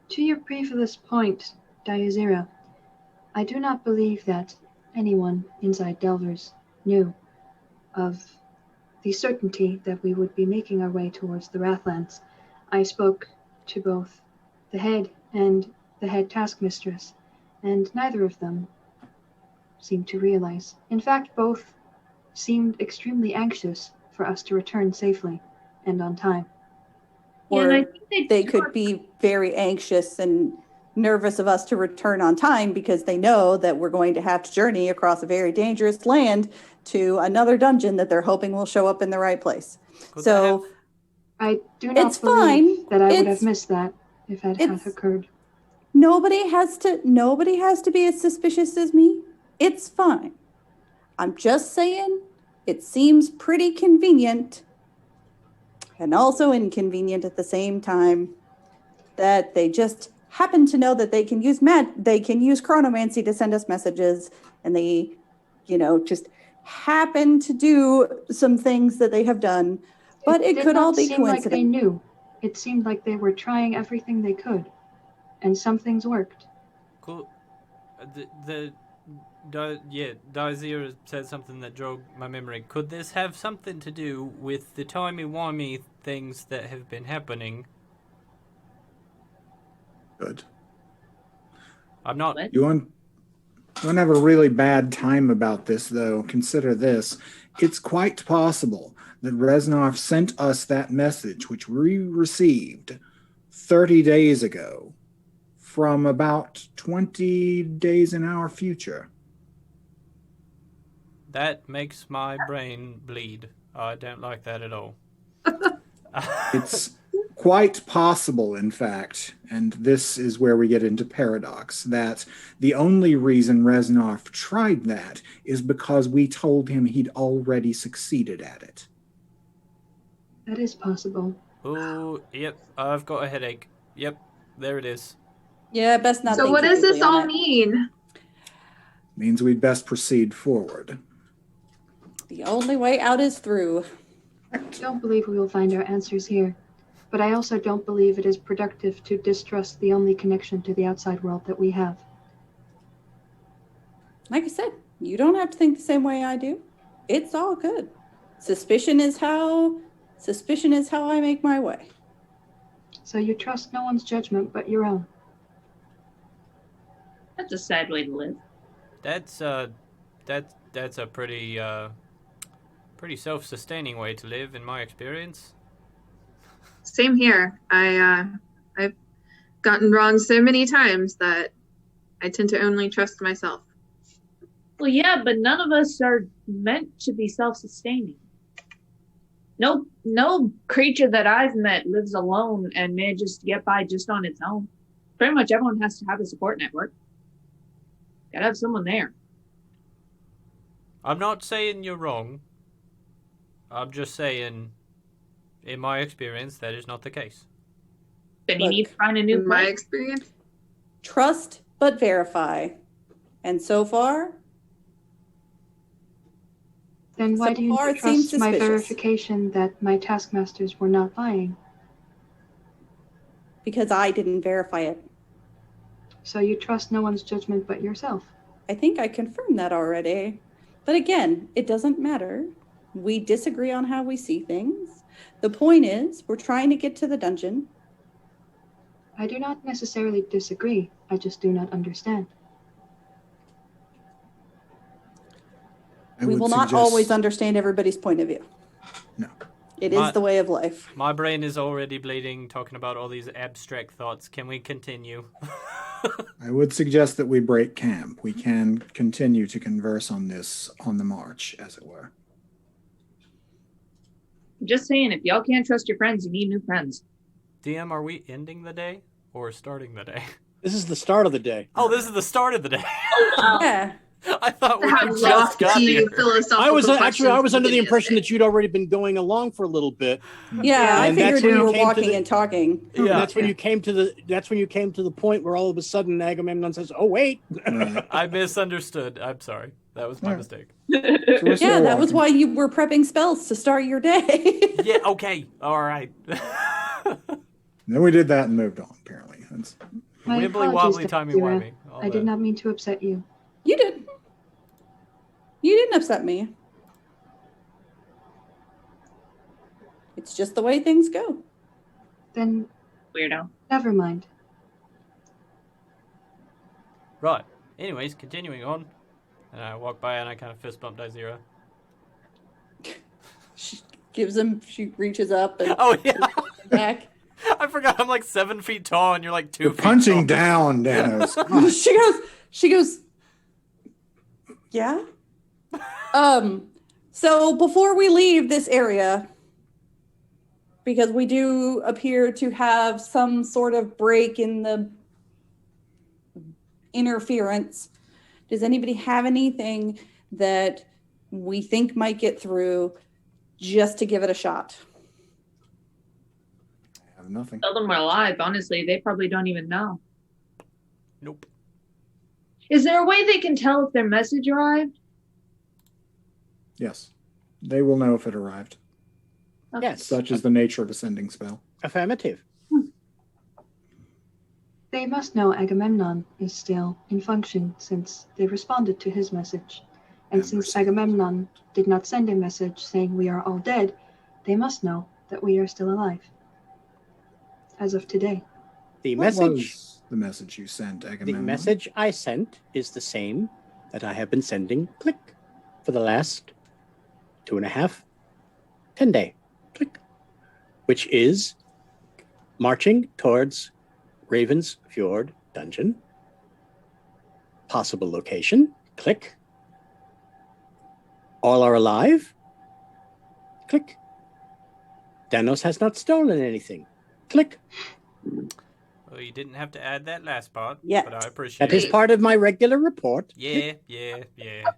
To your previous point, Diazira, I do not believe that anyone inside Delvers knew of the certainty that we would be making our way towards the Wrathlands. I spoke to both the head and the head taskmistress, and neither of them seemed to realize. In fact, both seemed extremely anxious for us to return safely and on time. Or and I think they could be very anxious and nervous of us to return on time because they know that we're going to have to journey across a very dangerous land to another dungeon that they're hoping will show up in the right place. Could So I do not It's believe fine. that I would It's- have missed that if it had it's- occurred. nobody has to be as suspicious as me. It's fine. I'm just saying it seems pretty convenient and also inconvenient at the same time that they just happen to know that they can use chronomancy to send us messages, and they just happen to do some things that they have done, but it did could not all be seem like they coincidence. knew. It seemed like they were trying everything they could, and some things worked. Cool. Dazir said something that jogged my memory. Could this have something to do with the timey-wimey things that have been happening? Good. I'm not... What? You want to have a really bad time about this, though. Consider this. It's quite possible that Reznov sent us that message, which we received 30 days ago, from about 20 days in our future. That makes my brain bleed. I don't like that at all. It's quite possible, in fact, and this is where we get into paradox, that the only reason Reznov tried that is because we told him he'd already succeeded at it. That is possible. Oh, yep, I've got a headache. Yep, there it is. Yeah, best not So think what too does this deeply on all it. mean? Means we'd best proceed forward. The only way out is through. I don't believe we will find our answers here, but I also don't believe it is productive to distrust the only connection to the outside world that we have. Like I said, you don't have to think the same way I do. It's all good. Suspicion is how I make my way. So you trust no one's judgment but your own. That's a sad way to live. That's a pretty self-sustaining way to live, in my experience. Same here. I've gotten wrong so many times that I tend to only trust myself. Well, yeah, but none of us are meant to be self-sustaining. No creature that I've met lives alone and manages to get by just on its own. Pretty much everyone has to have a support network. Gotta have someone there. I'm not saying you're wrong. I'm just saying, in my experience, that is not the case. Then you Look, need to find a new In my place. experience, Trust but verify. And so far, Then why So do you far, it seems trust my suspicious. verification that my taskmasters were not lying? because I didn't verify it. So you trust no one's judgment but yourself. I think I confirmed that already. But again, it doesn't matter. We disagree on how we see things. The point is, we're trying to get to the dungeon. I do not necessarily disagree. I just do not understand. We will not always understand everybody's point of view. No. It is the way of life. My brain is already bleeding talking about all these abstract thoughts. Can we continue? I would suggest that we break camp. We can continue to converse on this on the march, as it were. I'm just saying, if y'all can't trust your friends, you need new friends. DM, are we ending the day or starting the day? This is the start of the day. Oh, this is the start of the day. Yeah. I thought we How just got lofty here. philosophical I was questions under the beginning of impression day. that you'd already been going along for a little bit. Yeah, I And that's figured when we you were came to walking the- and talking. And Yeah, that's when you came to the point where all of a sudden Agamemnon says, "Oh wait." Right. I misunderstood. I'm sorry. That was my Yeah. mistake. So we're Yeah, still that was walking. why you were prepping spells to start your day. Yeah, okay. All right. Then we did that and moved on, apparently. That's, My Wibbly apologies, wobbly, Dr. timey Zira. wimey. I did not mean to upset you. You did. You didn't upset me. It's just the way things go. Then Weirdo. never mind. Right. Anyways, continuing on. And I walk by and I kind of fist bump Dazira. She reaches up and Oh, yeah. back. I forgot I'm like 7 feet tall and you're like 2 you're feet punching tall. down, Danos. Come on. She goes, yeah? So before we leave this area, because we do appear to have some sort of break in the interference, does anybody have anything that we think might get through just to give it a shot? I have nothing. Tell them we're alive. Honestly, they probably don't even know. Nope. Is there a way they can tell if their message arrived? Yes. They will know if it arrived. Okay. Yes. Such is the nature of a sending spell. Affirmative. They must know Agamemnon is still in function since they responded to his message. And since Understand. Agamemnon did not send a message saying we are all dead, they must know that we are still alive. As of today. The What message was the message you sent, Agamemnon? The message I sent is the same that I have been sending, click, for the last 2.5, 10 day, click, which is marching towards Ravensfjord Dungeon. Possible location, click. All are alive, click. Danos has not stolen anything, click. Well, you didn't have to add that last part, Yet. but I appreciate That is it. part of my regular report. Yeah.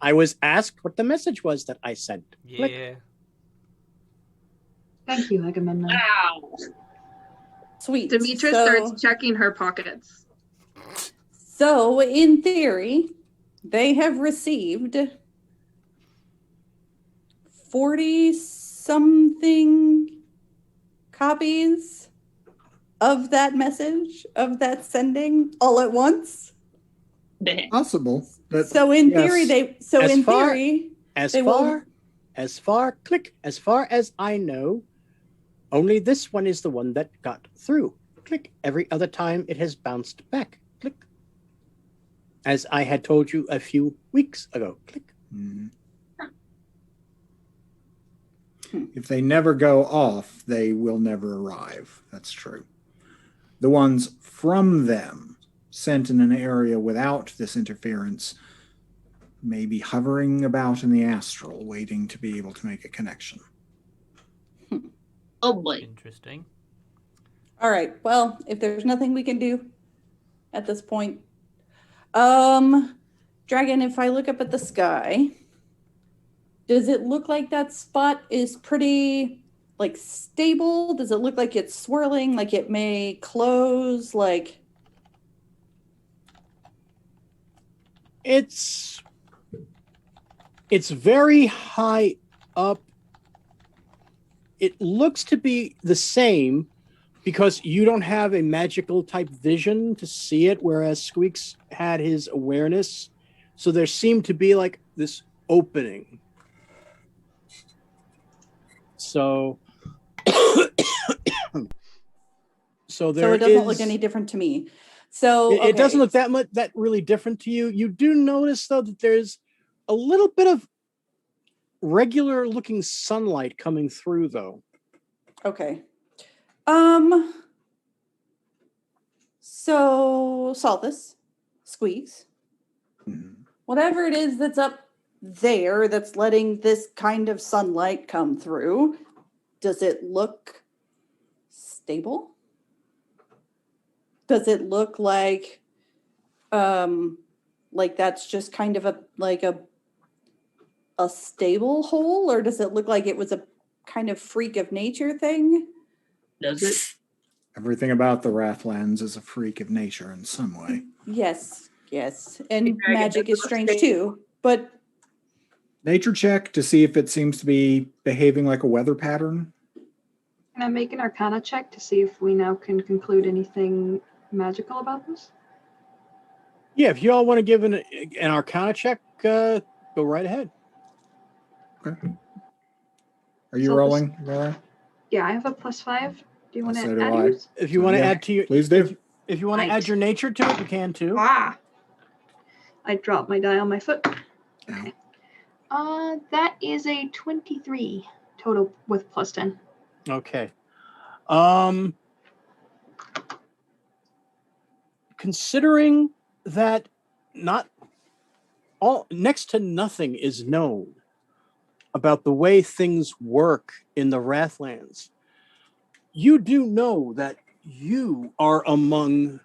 I was asked what the message was that I sent. Click. Yeah. Thank you, Agamemnon. Wow. Sweet. Demetra starts checking her pockets. So, in theory, they have received 40-something copies of that message, of that sending, all at once. Possible. But So, in yes. theory, As They far as I know, only this one is the one that got through. Click. Every other time it has bounced back. Click. As I had told you a few weeks ago. Click. Mhm. If they never go off, they will never arrive. That's true. The ones from them sent in an area without this interference may be hovering about in the astral, waiting to be able to make a connection. Oh boy. Interesting. All right. Well, if there's nothing we can do at this point, Dragon, if I look up at the sky, does it look like that spot is pretty like stable? Does it look like it's swirling, like it may close, like It's very high up. It looks to be the same because you don't have a magical type vision to see it, whereas Squeaks had his awareness. So there seemed to be like this opening. So so it doesn't look any different to me. So it doesn't okay. look that really different to you. You do notice though that there's a little bit of regular looking sunlight coming through though. Okay. So Salthus, Squeaks, whatever it is that's up there that's letting this kind of sunlight come through, does it look stable? Does it look like that's just kind of a stable hole, or does it look like it was a kind of freak of nature thing? Does it? Everything about the Wrathlands is a freak of nature in some way. Yes. And Dragon magic does is not strange say- too. But Nature check to see if it seems to be behaving like a weather pattern. Can I make an Arcana check to see if we now can conclude anything magical about this? Yeah, if you all want to give an Arcana check, go right ahead. Okay. Are you So rolling, Laura? Yeah, I have a +5. Do you want So to do add I. yours? If you want to Yeah, add to your, please do. if you want to Right. add your nature to it, you can too. Ah! I dropped my die on my foot. Okay. That is a 23 total with +10. Okay. Considering that next to nothing is known about the way things work in the Wrathlands, you do know that you are among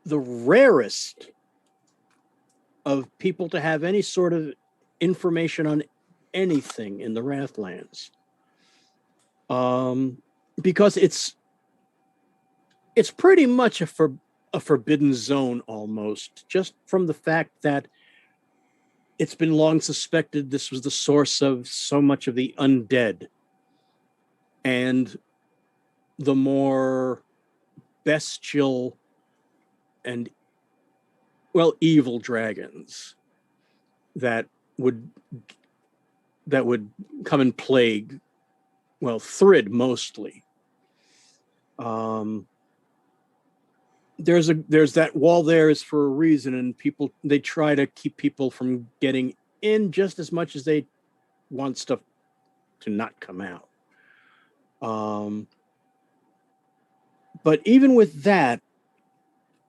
the rarest of people to have any sort of information on anything in the Wrathlands. Because it's pretty much a forbidden zone almost, just from the fact that it's been long suspected this was the source of so much of the undead. And the more bestial and, well, evil dragons that would come and plague, well, Thrid mostly. There's that wall there is for a reason, and they try to keep people from getting in just as much as they want stuff to not come out. But even with that,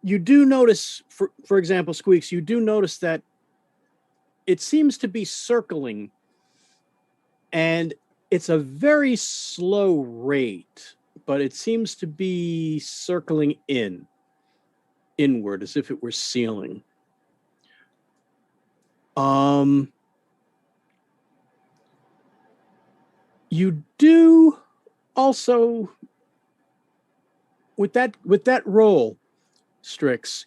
you do notice, for example, Squeaks, you do notice that it seems to be circling, and it's a very slow rate, but it seems to be circling inward as if it were sealing. You do also, with that roll, Strix,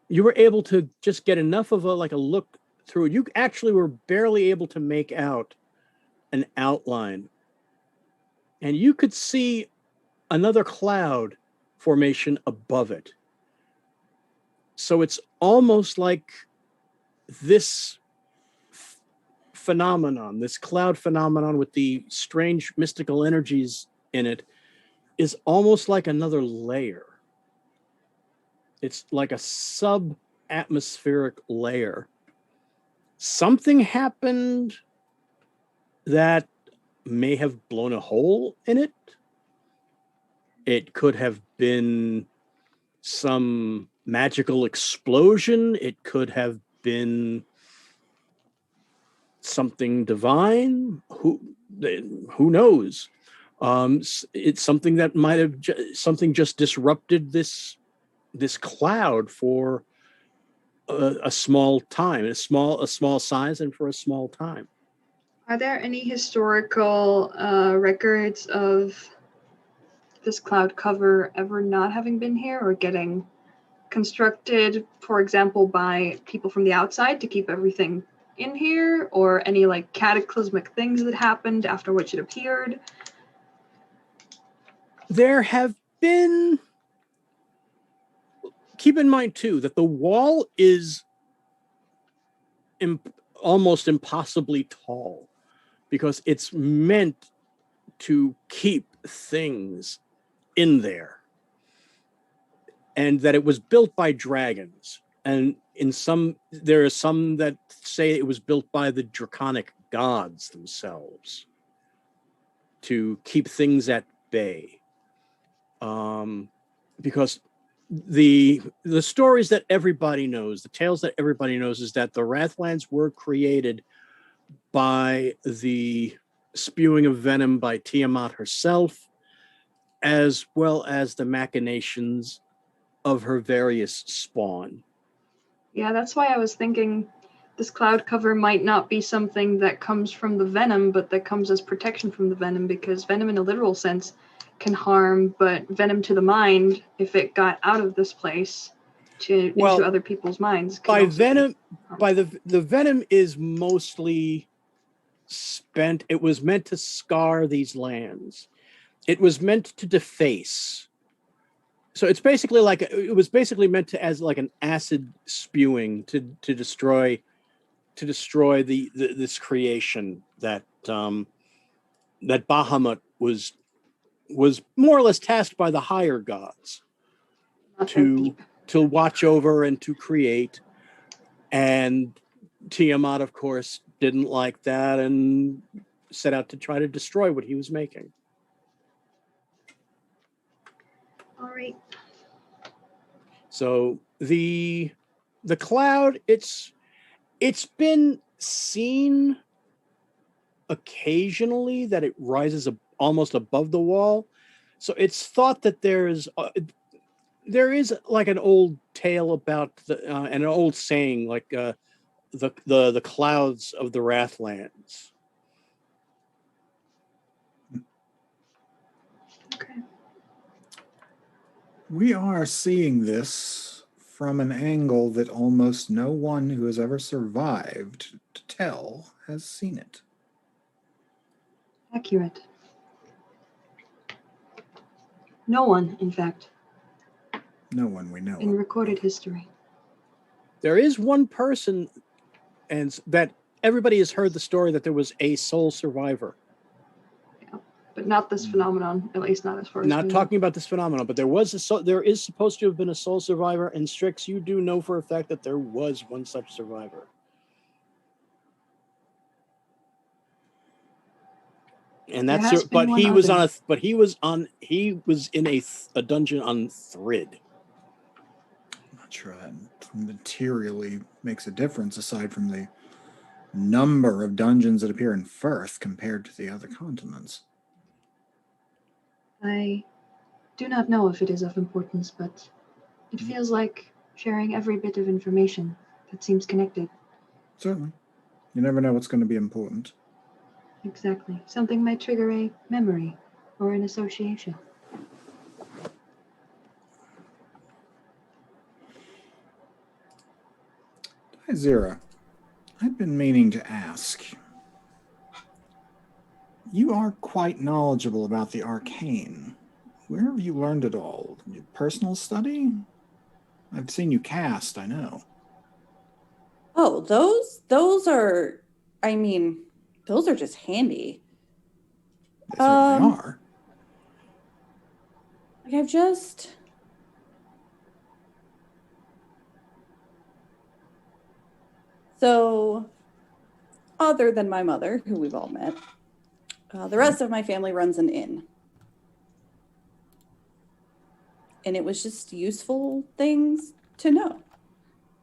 you were able to just get enough of a look through it. You actually were barely able to make out an outline, and you could see another cloud formation above it. So it's almost like this phenomenon, this cloud phenomenon with the strange mystical energies in it, is almost like another layer. It's like a sub-atmospheric layer. Something happened that may have blown a hole in it. It could have been some magical explosion. It could have been something divine. Who knows? It's something that might have something just disrupted this cloud for a small time, a small size, and for a small time. Are there any historical records of this cloud cover ever not having been here or getting constructed, for example, by people from the outside to keep everything in here, or any like cataclysmic things that happened after which it appeared? There have been, keep in mind too, that the wall is almost impossibly tall because it's meant to keep things in there, and that it was built by dragons. And there are some that say it was built by the draconic gods themselves to keep things at bay. Because the stories that everybody knows, the tales that everybody knows, is that the Wrathlands were created by the spewing of venom by Tiamat herself, as well as the machinations of her various spawn. Yeah, that's why I was thinking this cloud cover might not be something that comes from the venom, but that comes as protection from the venom, because venom in a literal sense can harm, but venom to the mind, if it got out of this place into other people's minds, by venom, the venom is mostly spent. It was meant to scar these lands. It was meant to deface. So it was basically meant to as like an acid spewing to destroy this creation that that Bahamut was more or less tasked by the higher gods to watch over and to create. And Tiamat, of course, didn't like that and set out to try to destroy what he was making. All right. So the cloud, it's been seen occasionally that it rises almost above the wall. So it's thought that there is like an old tale about and an old saying like the clouds of the Wrathlands. Okay. We are seeing this from an angle that almost no one who has ever survived to tell has seen it. Accurate. No one, in fact, No one we know in of. recorded history. There is one person, and that everybody has heard the story that there was a sole survivor. But not this phenomenon, at least not as far as Not we talking about this phenomenon, but there is supposed to have been a sole survivor, and Strix, you do know for a fact that there was one such survivor. And There that's has been one he was other. he was in a dungeon on Thrid. I'm not sure that materially makes a difference aside from the number of dungeons that appear in Firth compared to the other continents. I do not know if it is of importance, but it feels like sharing every bit of information that seems connected. Certainly. You never know what's going to be important. Exactly. Something might trigger a memory or an association. Hi, Zira. I've been meaning to ask. You are quite knowledgeable about the arcane. Where have you learned it all? Your personal study? I've seen you cast, I know. Oh, those are, I mean, those are just handy. They certainly are. Like I've just so other than my mother, who we've all met, the rest of my family runs an inn. And it was just useful things to know.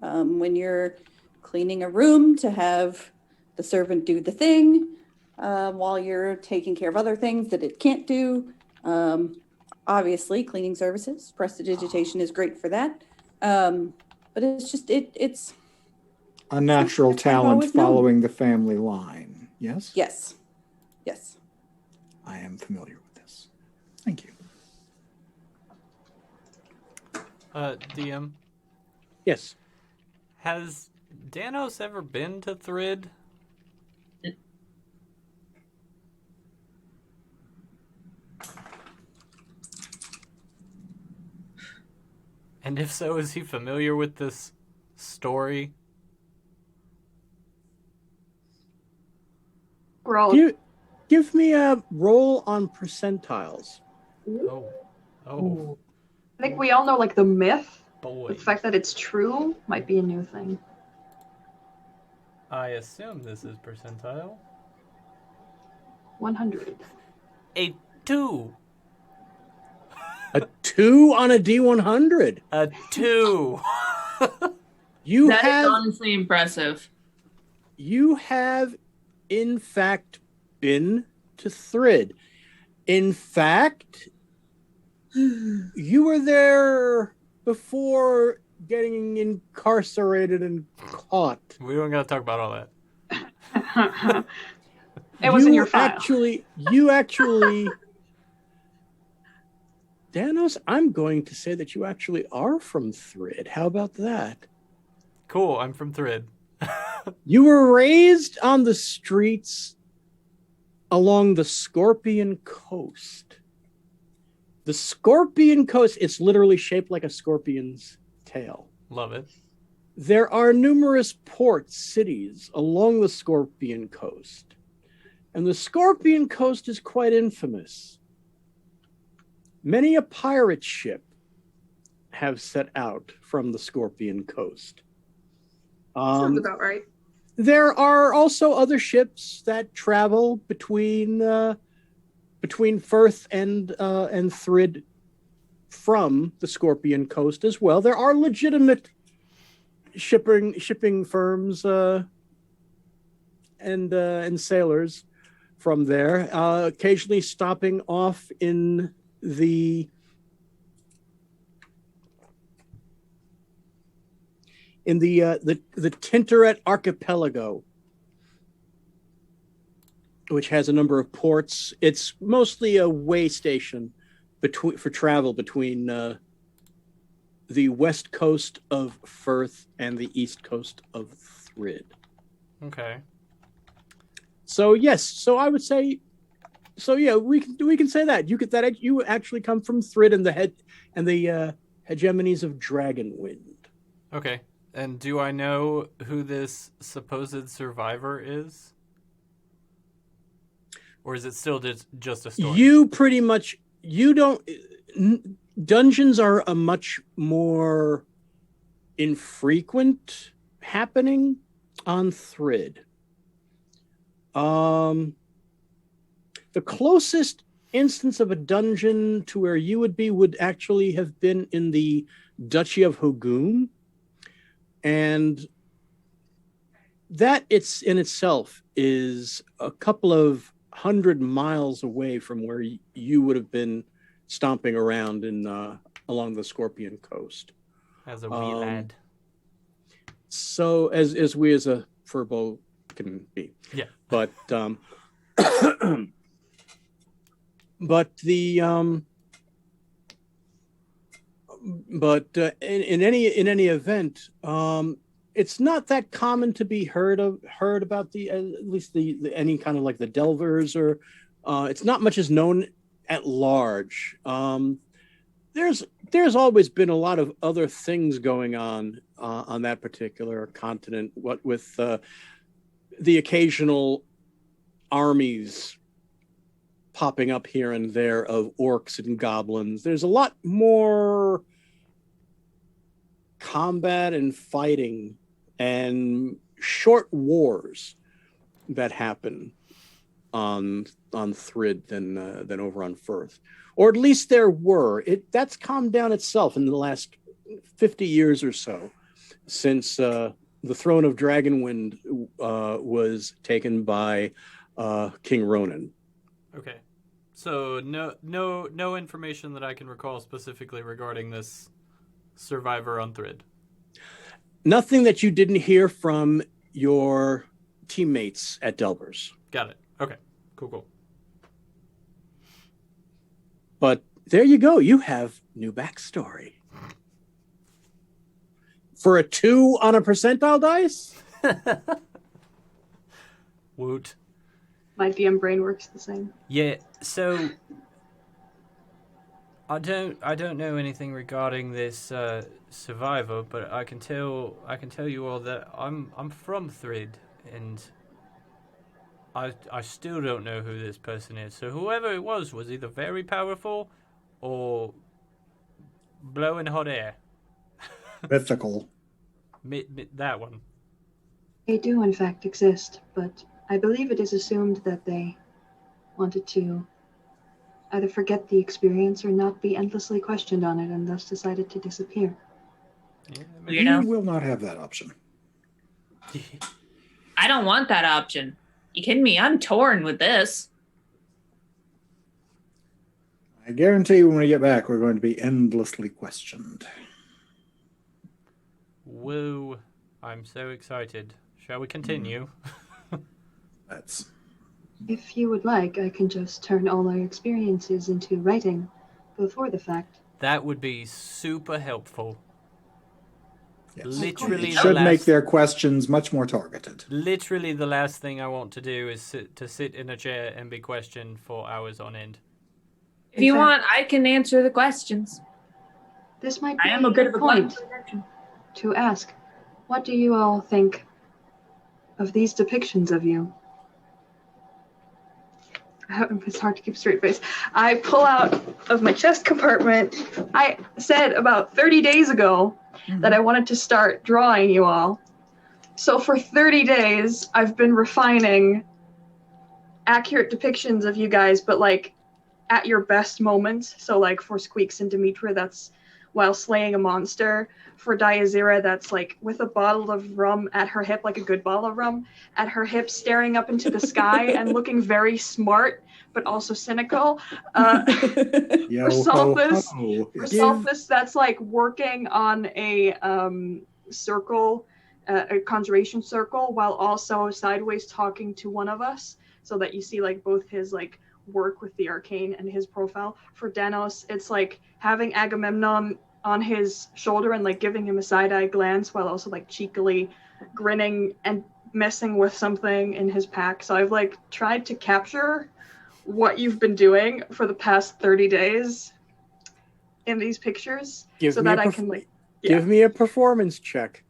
When you're cleaning a room, to have the servant do the thing while you're taking care of other things that it can't do. Obviously, cleaning services, prestidigitation is great for that. But it's just, it's A natural talent always known. following the family line. Yes? Yes. Yes. I am familiar with this. Thank you. DM, Yes. has Danos ever been to Thrid? And if so, is he familiar with this story? Growl. Give me a roll on percentiles. Oh, I think we all know, like, the myth. boy. The fact that it's true might be a new thing. I assume this is percentile. 100. A 2. A 2 on a D100. A 2. That is honestly impressive. You have, in fact, been to Thrid. In fact, you were there before getting incarcerated and caught. We don't gotta talk about all that. It was in your file. You actually, Danos, I'm going to say that you actually are from Thrid. How about that? Cool, I'm from Thrid. You were raised on the streets along the Scorpion Coast. The Scorpion Coast, it's literally shaped like a scorpion's tail. Love it. There are numerous ports, cities along the Scorpion Coast. And the Scorpion Coast is quite infamous. Many a pirate ship have set out from the Scorpion Coast. Sounds about right. There are also other ships that travel between Firth and Thrid from the Scorpion Coast as well. There are legitimate shipping firms and sailors from there, occasionally stopping off in the Tinteret Archipelago, which has a number of ports. It's mostly a way station for travel between the west coast of Firth and the east coast of Thrid. Okay. So yes, so I would say So yeah, we can say that you actually come from Thrid and the hegemonies of Dragonwind. Okay. And do I know who this supposed survivor is? Or is it still just a story? You pretty much you don't. Dungeons are a much more infrequent happening on Thrid. The closest instance of a dungeon to where you would actually have been in the Duchy of Hogoon, and that in itself is a couple of 100 miles away from where you would have been stomping around along the Scorpion Coast. As a wee lad. So as we as a furbo can be. Yeah. But but the in any event, it's not that common to be heard about at least the any kind of like the Delvers, or it's not much is known at large. There's always been a lot of other things going on that particular continent. What with the occasional armies popping up here and there of orcs and goblins. There's a lot more combat and fighting and short wars that happen on Thrid than over on Firth, or at least there were. That's calmed down itself in the last 50 years or so, since the throne of Dragonwind was taken by King Ronan. Okay. So no information that I can recall specifically regarding this survivor on Thrid. Nothing that you didn't hear from your teammates at Delvers. Got it. Okay. Cool. But there you go. You have new backstory. For a 2 on a percentile dice? Woot. My DM brain works the same. Yeah, so I don't know anything regarding this survivor, but I can tell you all that I'm from Thrid, and I still don't know who this person is. So whoever it was either very powerful or blowing hot air. Mythical. That one. They do, in fact, exist, but I believe it is assumed that they wanted to either forget the experience or not be endlessly questioned on it, and thus decided to disappear. Yeah, You will not have that option. I don't want that option. You kidding me? I'm torn with this. I guarantee when we get back, we're going to be endlessly questioned. Woo. I'm so excited. Shall we continue? That's... If you would like, I can just turn all our experiences into writing before the fact. That would be super helpful. Yes. Literally, It should make their questions much more targeted. Literally, the last thing I want to do is sit in a chair and be questioned for hours on end. If you want, I can answer the questions. This might be I am a bit of a point glutton. to ask. What do you all think of these depictions of you? It's hard to keep a straight face. I pull out of my chest compartment. I said about 30 days ago that I wanted to start drawing you all. So for 30 days, I've been refining accurate depictions of you guys, but like at your best moments. So like for Squeaks and Demetra, that's while slaying a monster. For Diazira, that's like with a bottle of rum at her hip, like a good bottle of rum at her hip, staring up into the sky and looking very smart, but also cynical. For Solphus, that's like working on a circle, a conjuration circle, while also sideways talking to one of us, so that you see like both his like work with the arcane and his profile. For Danos, it's like having Agamemnon on his shoulder and like giving him a side-eye glance while also like cheekily grinning and messing with something in his pack. So I've like tried to capture what you've been doing for the past 30 days in these pictures Give so me that a I perf- can like Give me a performance check.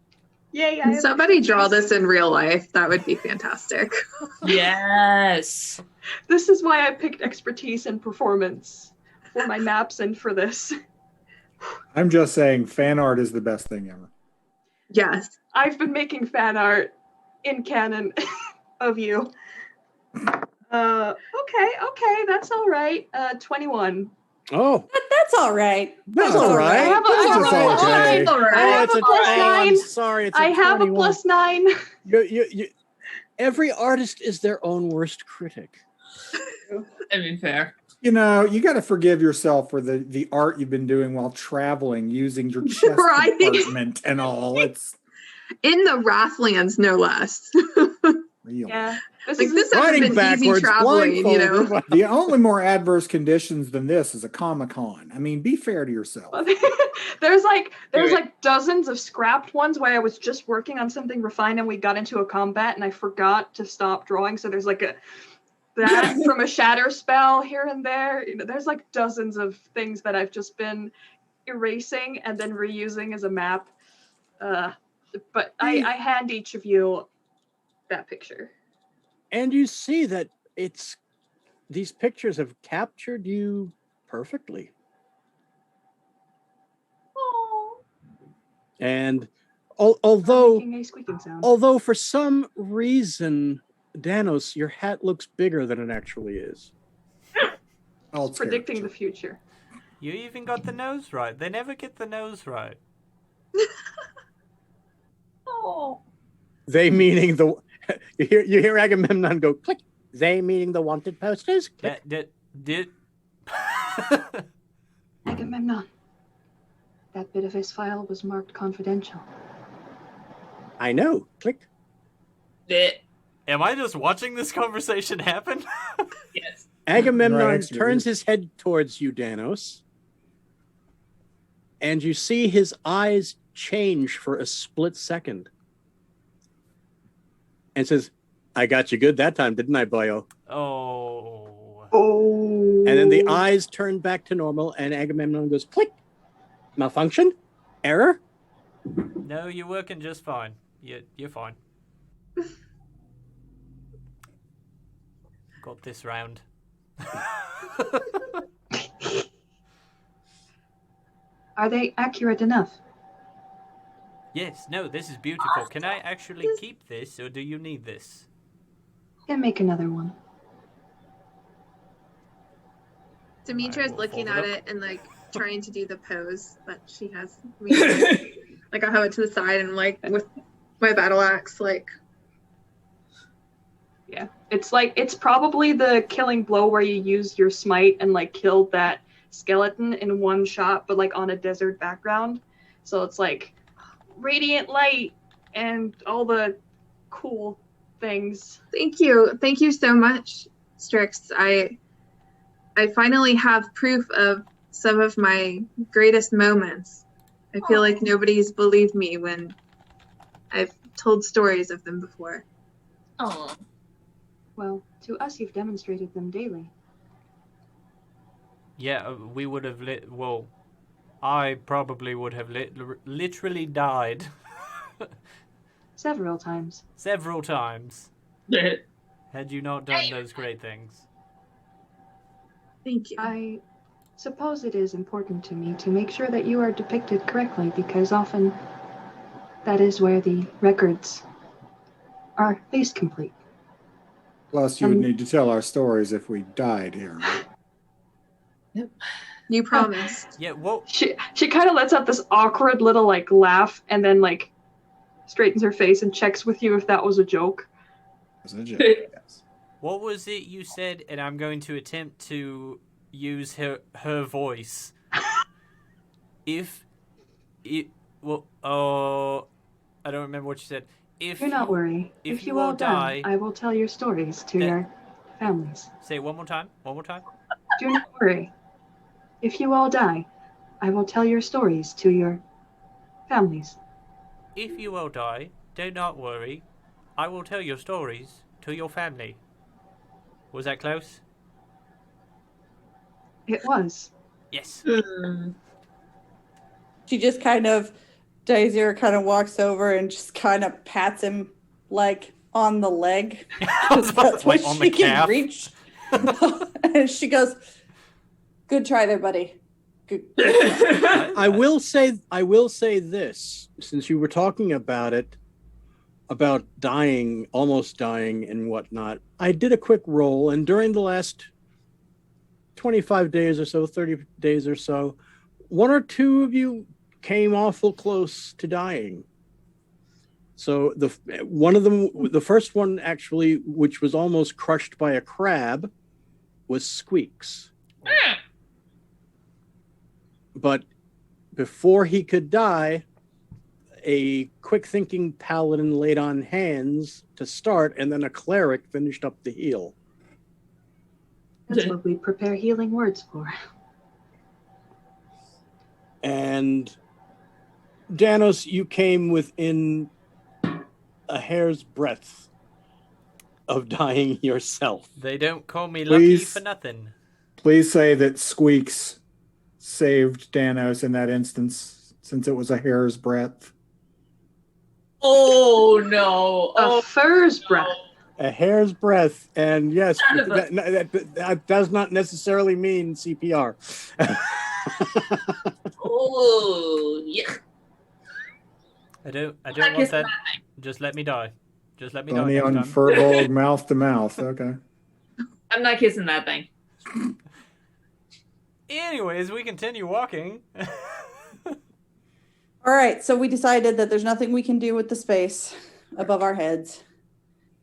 Yay, I Can have somebody draw expertise. this in real life? That would be fantastic. Yes. This is why I picked expertise and performance for my maps and for this. I'm just saying, fan art is the best thing ever. Yes. I've been making fan art in canon of you. Okay, that's all right. 21. Oh, That's all right. that's all all right. right. I have a That's plus all right. nine. All right. I have it's a plus I'm 9. sorry, it's a I have a 21. plus 9. You, every artist is their own worst critic. I mean, fair. You know, you got to forgive yourself for the art you've been doing while traveling, using your chest Right. compartment and all. It's In the Wrathlands, no less. real. Yeah. Like, this hasn't Riding been easy backwards, traveling, you know. blindfolded. The only more adverse conditions than this is a Comic-Con. I mean, be fair to yourself. there's like Good. dozens of scrapped ones where I was just working on something refined and we got into a combat and I forgot to stop drawing. So there's like that from a shatter spell here and there. You know, there's like dozens of things that I've just been erasing and then reusing as a map. But I hand each of you that picture. And you see that these pictures have captured you perfectly. Oh, And although making a squeaking sound. although for some reason, Danos, your hat looks bigger than it actually is. All it's Predicting the caricature. future. You even got the nose right. They never get the nose right. Oh. They meaning the you hear Agamemnon go click. They meaning the wanted posters. Click. Did Agamemnon. That bit of his file was marked confidential. I know. Click. Am I just watching this conversation happen? Yes. Agamemnon Right next to turns you. his head towards you, Danos, and you see his eyes change for a split second, and says, "I got you good that time, didn't I, boyo?" Oh. Oh. And then the eyes turn back to normal, and Agamemnon goes, "Click, malfunction, error." No, you're working just fine. You're fine. Got this round. Are they accurate enough? Yes, no, this is beautiful. Can I actually keep this, or do you need this? Then make another one. Demetra's we'll looking fold at it it and like trying to do the pose that she has. Like I have it to the side and like with my battle axe, like Yeah, it's probably the killing blow where you use your smite and like killed that skeleton in one shot, but like on a desert background. So it's like radiant light and all the cool things. thank you so much, Strix. I finally have proof of some of my greatest moments. I feel like nobody's believed me when I've told stories of them before. Oh. Well, to us, you've demonstrated them daily. Yeah, we would have well, I probably would have literally died Several times. several times had you not done those great things. Thank you. I suppose it is important to me to make sure that you are depicted correctly, because often that is where the records are least complete. Plus, you would need to tell our stories if we died here. Right? You promised. Yeah, well, She kind of lets out this awkward little like laugh and then like straightens her face and checks with you if that was a joke. It was a joke, yes. what was it you said? And I'm going to attempt to use her voice. I don't remember what you said. Do not worry. If you all die, I will tell your stories to your families. Say it one more time. One more time. Do not worry. If you all die, I will tell your stories to your families. If you all die, do not worry. I will tell your stories to your family. Was that close? It was. Yes. She just kind of, Daisy kind of walks over and just kind of pats him like on the leg. That's like what on she the can calf. reach. And she goes, "Good try there, buddy. Good." I will say this, since you were talking about it, about dying, almost dying and whatnot. I did a quick roll, and during the last 25 days or so, 30 days or so, one or two of you came awful close to dying. So one of them, the first one actually, which was almost crushed by a crab, was Squeaks. But before he could die, a quick-thinking paladin laid on hands to start, and then a cleric finished up the heal. That's what we prepare healing words for. And Danos, you came within a hair's breadth of dying yourself. They don't call me lucky for nothing. Please say that Squeaks saved Danos in that instance, since it was a hair's breadth. Oh no! A fur's breath. A hair's breadth, and yes, that does not necessarily mean CPR. Oh yeah. I don't want that. Just let me die. Just let me Bunny die on next time. Furbolg, mouth to mouth. Okay. I'm not kissing that thing. Anyways, we continue walking. All right, so we decided that there's nothing we can do with the space above our heads.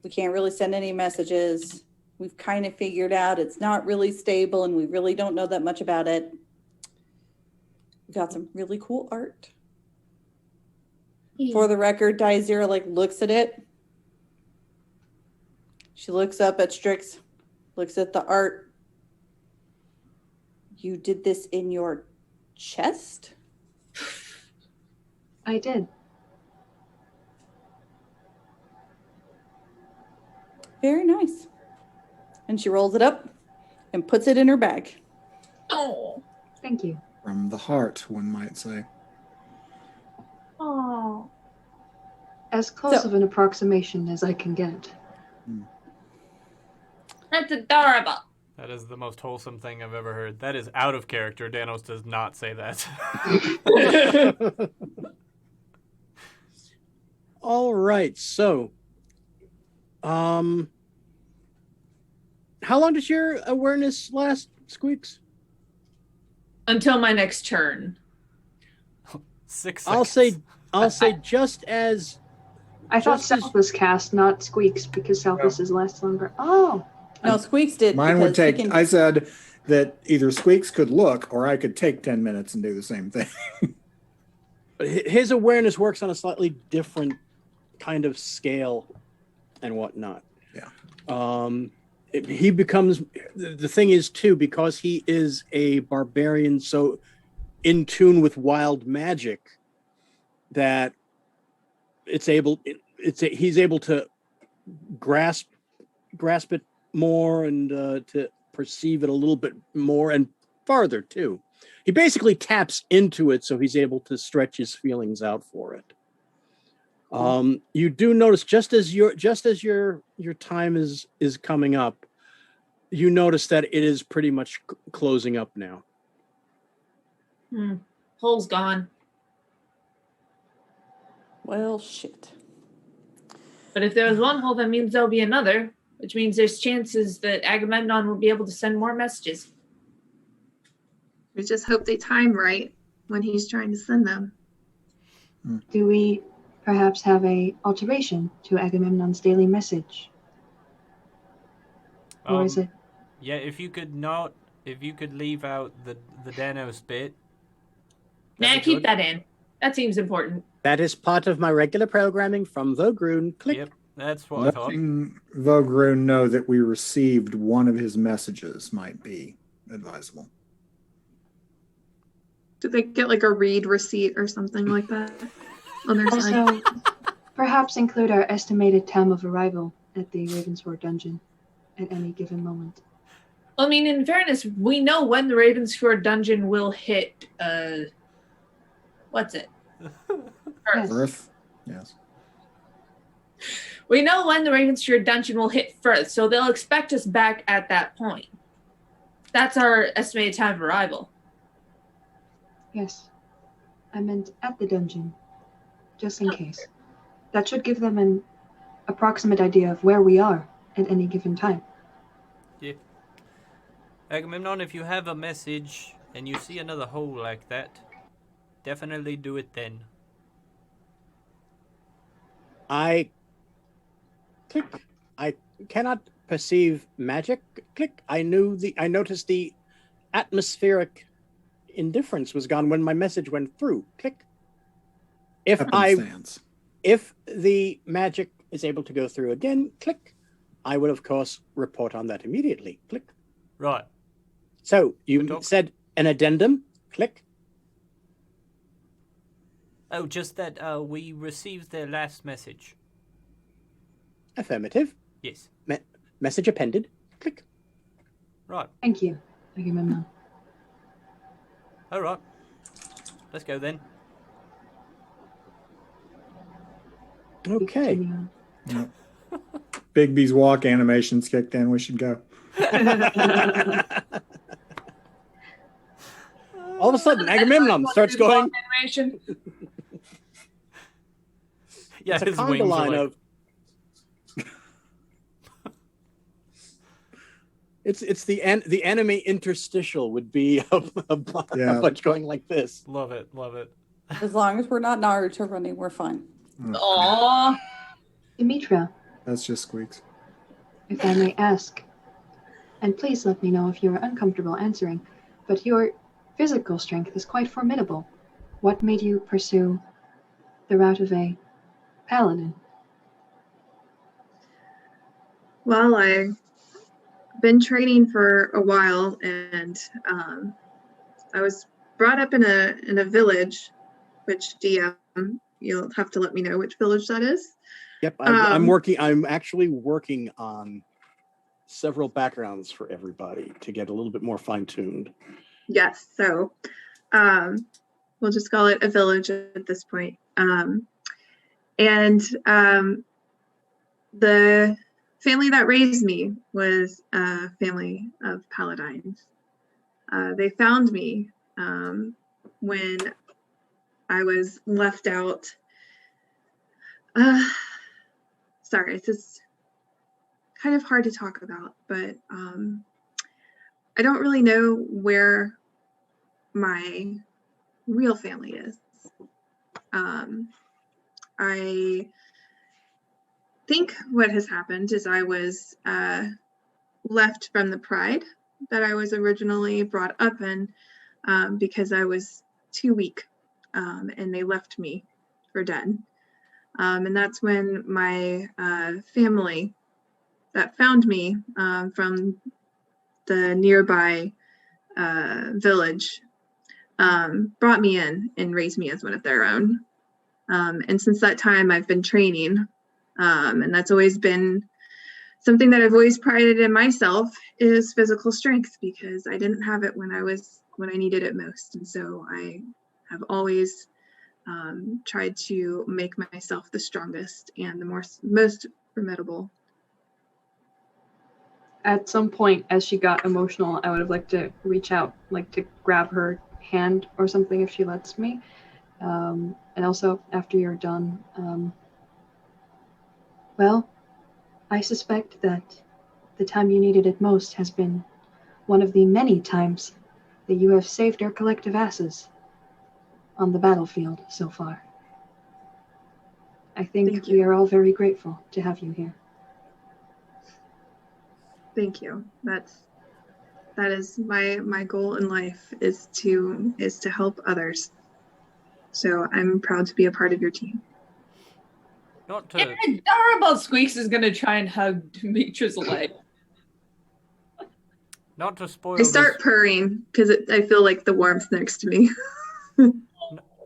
We can't really send any messages. We've kind of figured out it's not really stable, and we really don't know that much about it. We got some really cool art. For the record, Daizira looks at it. She looks up at Strix, looks at the art. You did this in your chest? I did. Very nice. And she rolls it up and puts it in her bag. Oh. Thank you. From the heart, one might say. Oh. As close of an approximation as I can get. That's adorable. That is the most wholesome thing I've ever heard. That is out of character. Danos does not say that. All right, so how long does your awareness last, Squeaks? Until my next turn. 6 seconds. I'll say just as I thought Just as- Selphus cast, not Squeaks, because Selphus lasts longer. Oh, No, Squeaks did. Mine would because he take, can- I said that either Squeaks could look or I could take 10 minutes and do the same thing. but his awareness works on a slightly different kind of scale and whatnot. Yeah. He becomes, the thing is too, because he is a barbarian, so in tune with wild magic, that he's able to grasp it more and to perceive it a little bit more and farther too. He basically taps into it, so he's able to stretch his feelings out for it. You do notice just as your time is coming up, you notice that it is pretty much closing up now. Hole's gone. Well, shit. But if there's one hole, that means there'll be another, which means there's chances that Agamemnon will be able to send more messages. We just hope they time right when he's trying to send them. do we perhaps have a alteration to Agamemnon's daily message? Or is it? Yeah, if you could leave out the Danos bit. Nah, that'd be keep good. that in. That seems important. That is part of my regular programming from Vogrun. Click. Yep, that's what I thought. Letting Vogrun know that we received one of his messages might be advisable. Did they get like a read receipt or something like that on their side? Also, perhaps include our estimated time of arrival at the Ravensfjord Dungeon at any given moment. I mean, in fairness, we know when the Ravensfjord Dungeon will hit, what's it? Yes. Earth. Yes. We know when the Ravensfjord Dungeon will hit first, so they'll expect us back at that point. That's our estimated time of arrival. Yes. I meant at the dungeon, just in case. That should give them an approximate idea of where we are at any given time. Yeah. Agamemnon, if you have a message and you see another hole like that, definitely do it then. I click. I cannot perceive magic. Click. I noticed the atmospheric indifference was gone when my message went through. Click. If Happenstance. if the magic is able to go through again, click. I will of course report on that immediately. Click. Right. So you talk. said an addendum. Click. Oh, just that we received their last message. Affirmative. Yes. Message appended. Click. Right. Thank you, Agamemnon. All right. Let's go then. Okay. Continue. Bigby's walk animations kicked in. We should go. All of a sudden, Agamemnon starts going. Animation. Yeah, It's a his conga wings are line like, of. It's the enemy interstitial would be a bunch going like this. love it, love it. As long as we're not Naruto running, we're fine. Aww. Dimitra, That's just squeaks. if I may ask, and please let me know if you are uncomfortable answering, but your physical strength is quite formidable. What made you pursue the route of a paladin? Well, I've been training for a while, and I was brought up in a village, which DM, you'll have to let me know which village that is. Yep, I'm actually working on several backgrounds for everybody to get a little bit more fine-tuned. Yes, so we'll just call it a village at this point. The family that raised me was a family of paladins. They found me when I was left out. Sorry, it's just kind of hard to talk about, but I don't really know where my real family is. I think what has happened is I was left from the pride that I was originally brought up in because I was too weak, and they left me for dead. And that's when my family that found me from the nearby village brought me in and raised me as one of their own. And since that time, I've been training, and that's always been something that I've always prided in myself is physical strength, because I didn't have it when I needed it most. And so I have always tried to make myself the strongest and the most formidable. At some point, as she got emotional, I would have liked to reach out, like to grab her hand or something if she lets me. And also, after you're done, well, I suspect that the time you needed it most has been one of the many times that you have saved our collective asses on the battlefield so far. I think we are all very grateful to have you here. Thank you. That is my goal in life is to help others. So I'm proud to be a part of your team. Not to Adorable. Squeaks is gonna try and hug Dimitra's leg. not to spoil I start purring because I feel like the warmth next to me.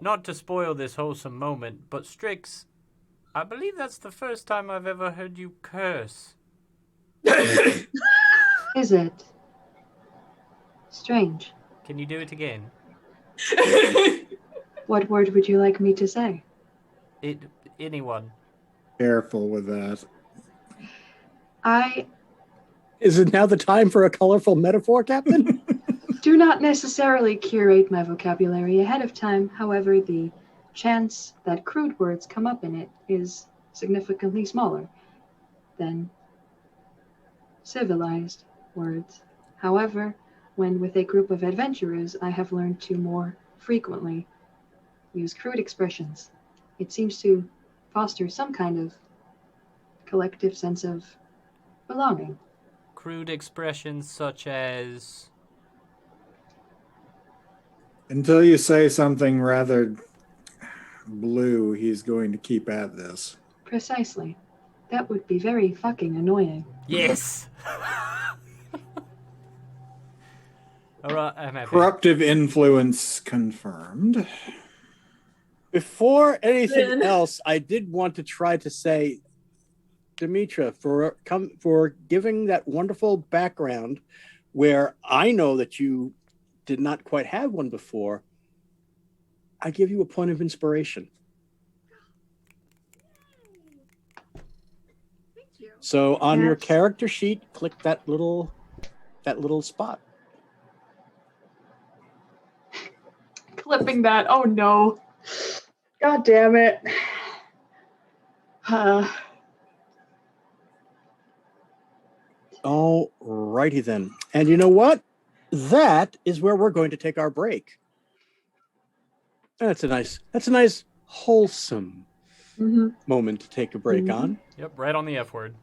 not to spoil this wholesome moment, but Strix, I believe that's the first time I've ever heard you curse. Is it? Strange. Can you do it again? What word would you like me to say? Anyone. Careful with that. I Is it now the time for a colorful metaphor, Captain? do not necessarily curate my vocabulary ahead of time. However, the chance that crude words come up in it is significantly smaller than civilized words. However, when with a group of adventurers, I have learned to more frequently use crude expressions. It seems to foster some kind of collective sense of belonging. Crude expressions such as... Until you say something rather blue, he's going to keep at this. Precisely. That would be very fucking annoying. Yes! Alright, I'm happy. Corruptive influence confirmed. Before anything else, I did want to try to say, Demetra, for giving that wonderful background where I know that you did not quite have one before, I give you a point of inspiration. Thank you. So on your Yes. character sheet, click that little spot. Clipping that. Oh no. God damn it. All righty then. And you know what? That is where we're going to take our break. That's a nice wholesome moment to take a break on. Yep, right on the F word.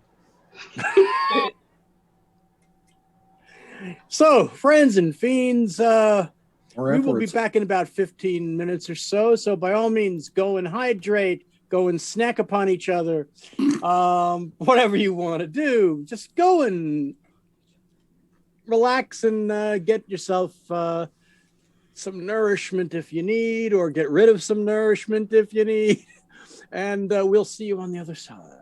So, friends and fiends, Or we will be efforts. back in about 15 minutes or so. So by all means, go and hydrate, go and snack upon each other. Whatever you want to do, just go and relax and get yourself some nourishment if you need, or get rid of some nourishment if you need. And we'll see you on the other side.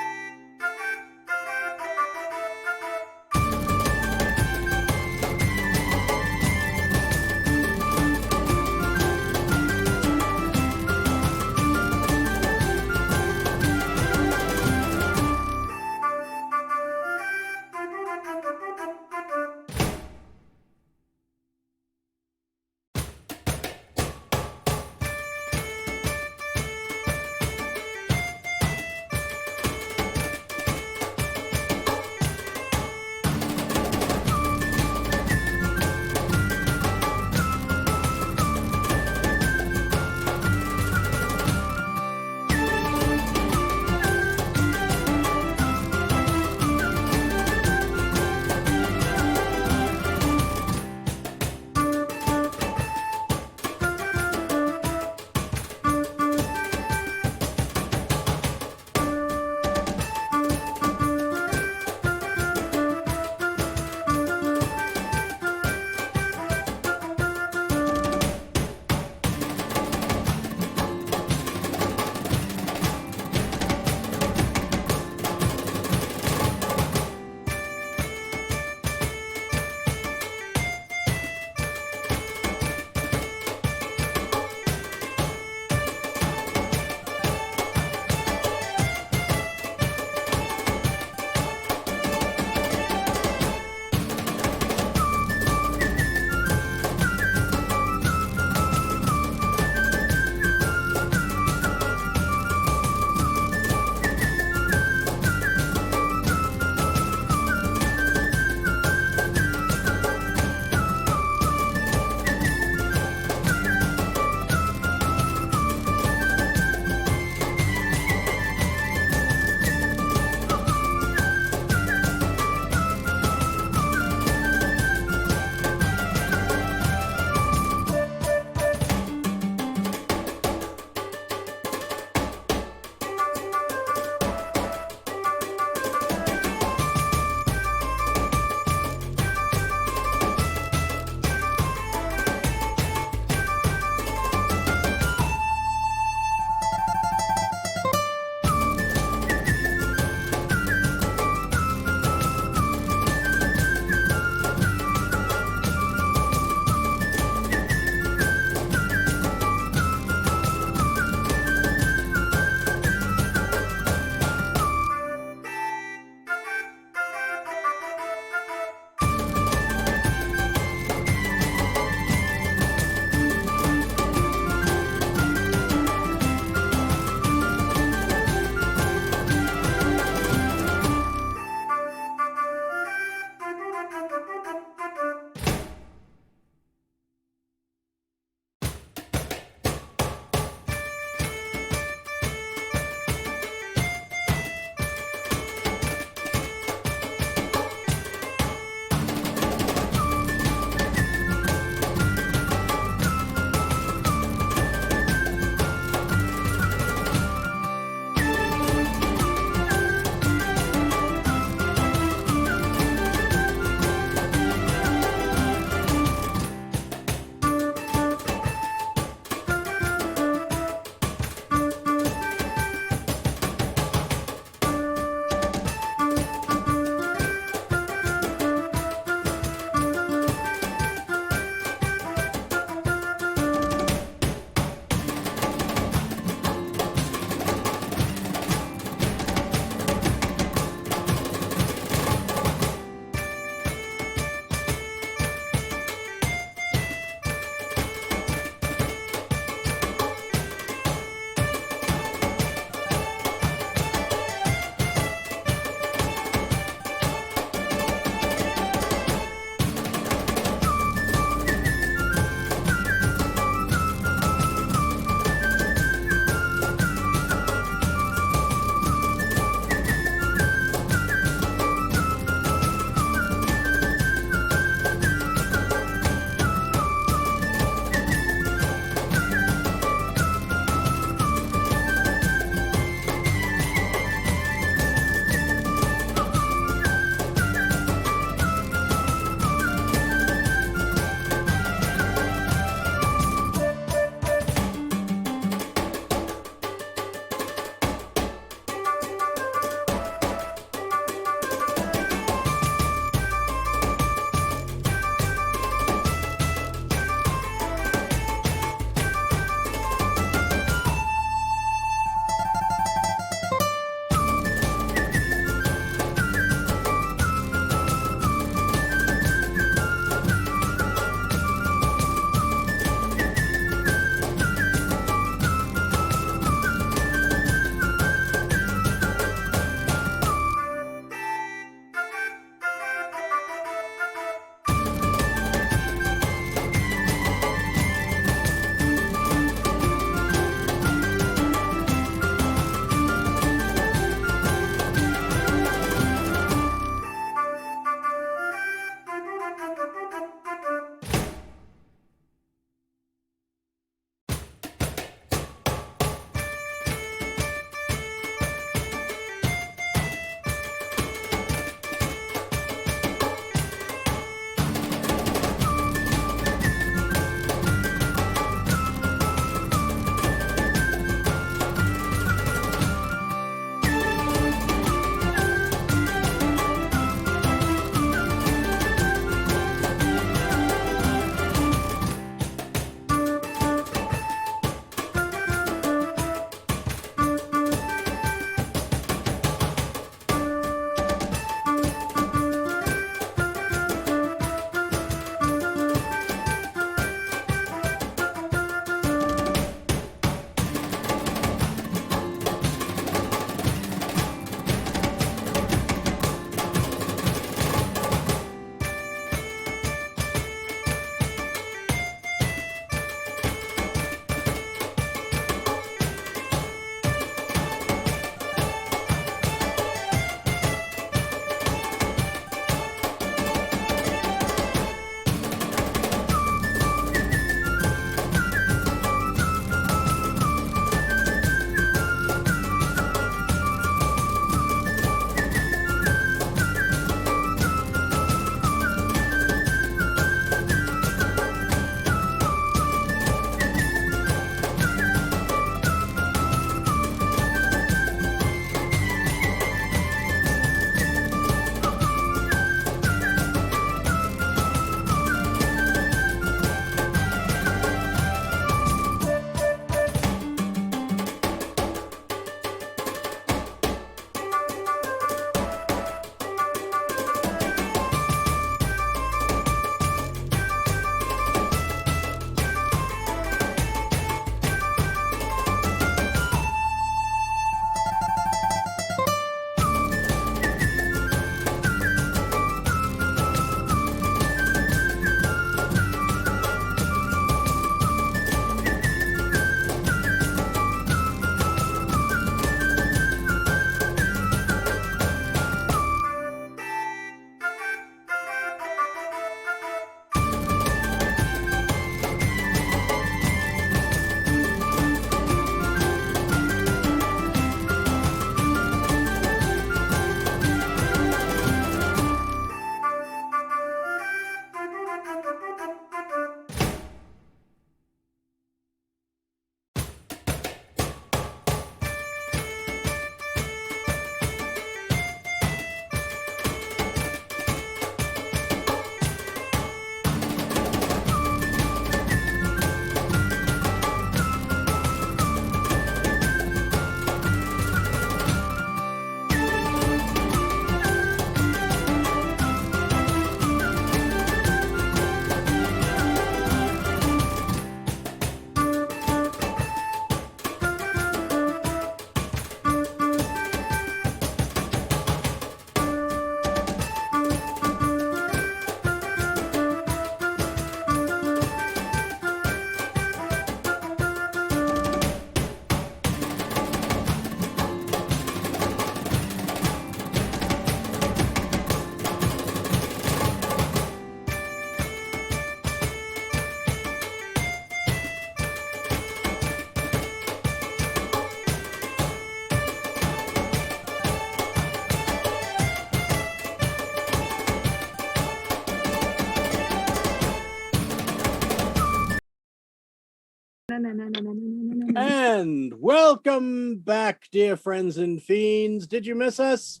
And welcome back, dear friends and fiends. Did you miss us?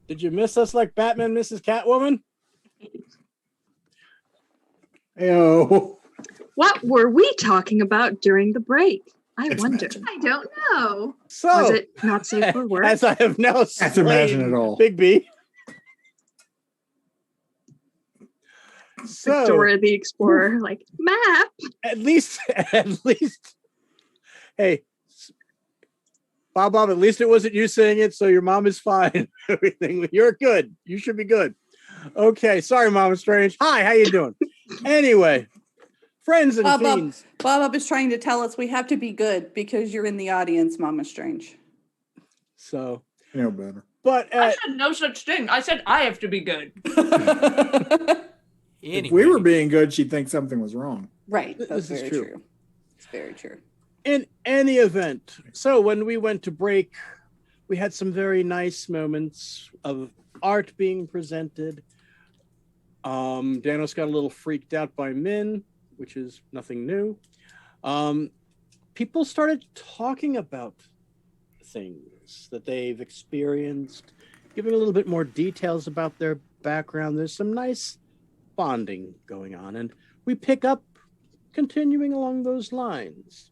Did you miss us like Batman misses Catwoman? Ayo. What were we talking about during the break? I Let's wonder. imagine. I don't know. So, Was it not safe for work? as I have now Let's imagine slain it all. Big B. So, Dora the Explorer, like, map. at least, hey, Bob, at least it wasn't you saying it, so your mom is fine. Everything, you're good. You should be good. Okay, sorry, Mama Strange. Hi, how you doing? Anyway, friends and fiends. Bob is trying to tell us we have to be good because you're in the audience, Mama Strange. So, You know better. but I said no such thing. I said I have to be good. If we were being good, she'd think something was wrong. Right. This That's is very true. true. It's very true. In any event, so when we went to break, we had some very nice moments of art being presented. Danos got a little freaked out by Min, which is nothing new. People started talking about things that they've experienced, giving a little bit more details about their background. There's some nice bonding going on, and we pick up continuing along those lines.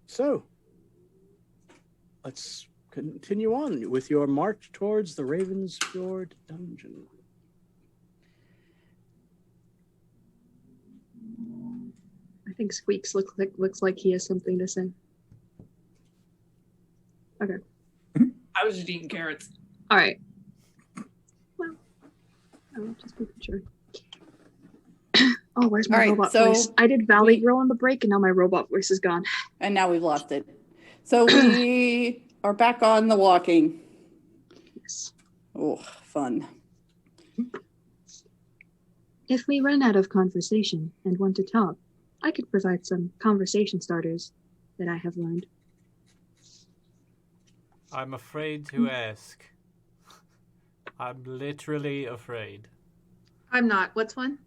So, let's continue on with your march towards the Ravensfjord Dungeon. I think Squeaks looks like he has something to say. Okay. I was just eating carrots. All right. Well, I'll just making sure. Oh, where's my robot voice? I did Valley Girl on the break, and now my robot voice is gone. And now we've lost it. So we are back on the walking. Yes. Oh, fun. If we run out of conversation and want to talk, I could provide some conversation starters that I have learned. I'm afraid to ask. I'm literally afraid. I'm not. What's one?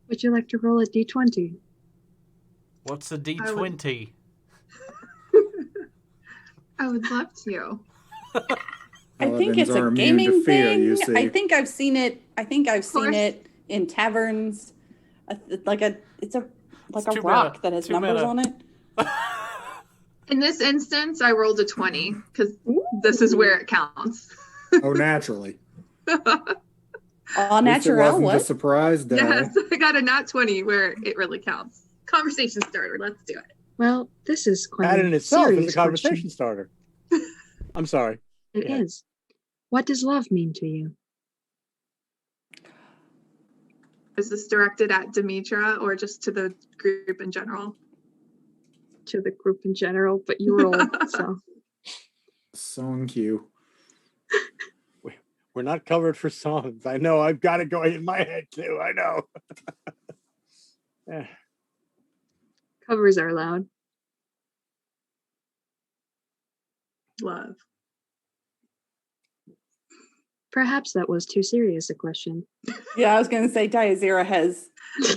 Would you like to roll a d20? What's a D20? I would love to. I think Paladins it's are a immune to gaming fear, thing. you see. I think I've seen it. I think I've seen course. it in taverns. It's like a too rock meta. that has Too numbers meta. on it. In this instance, I rolled a 20 because this is where it counts. Oh, naturally. All Oh, At least it natural. wasn't What? a surprise die. Yes, I got a nat 20 where it really counts. Conversation starter. Let's do it. Well, this is quite That a in itself is serious a conversation question. starter. I'm sorry. It Yeah. is. What does love mean to you? Is this directed at Demetra or just to the group in general? To the group in general, but you roll, so. Song cue. We're not covered for songs. I know. I've got it going in my head too. I know. Covers are allowed. Love. Perhaps that was too serious a question. Yeah, I was going to say Diazira has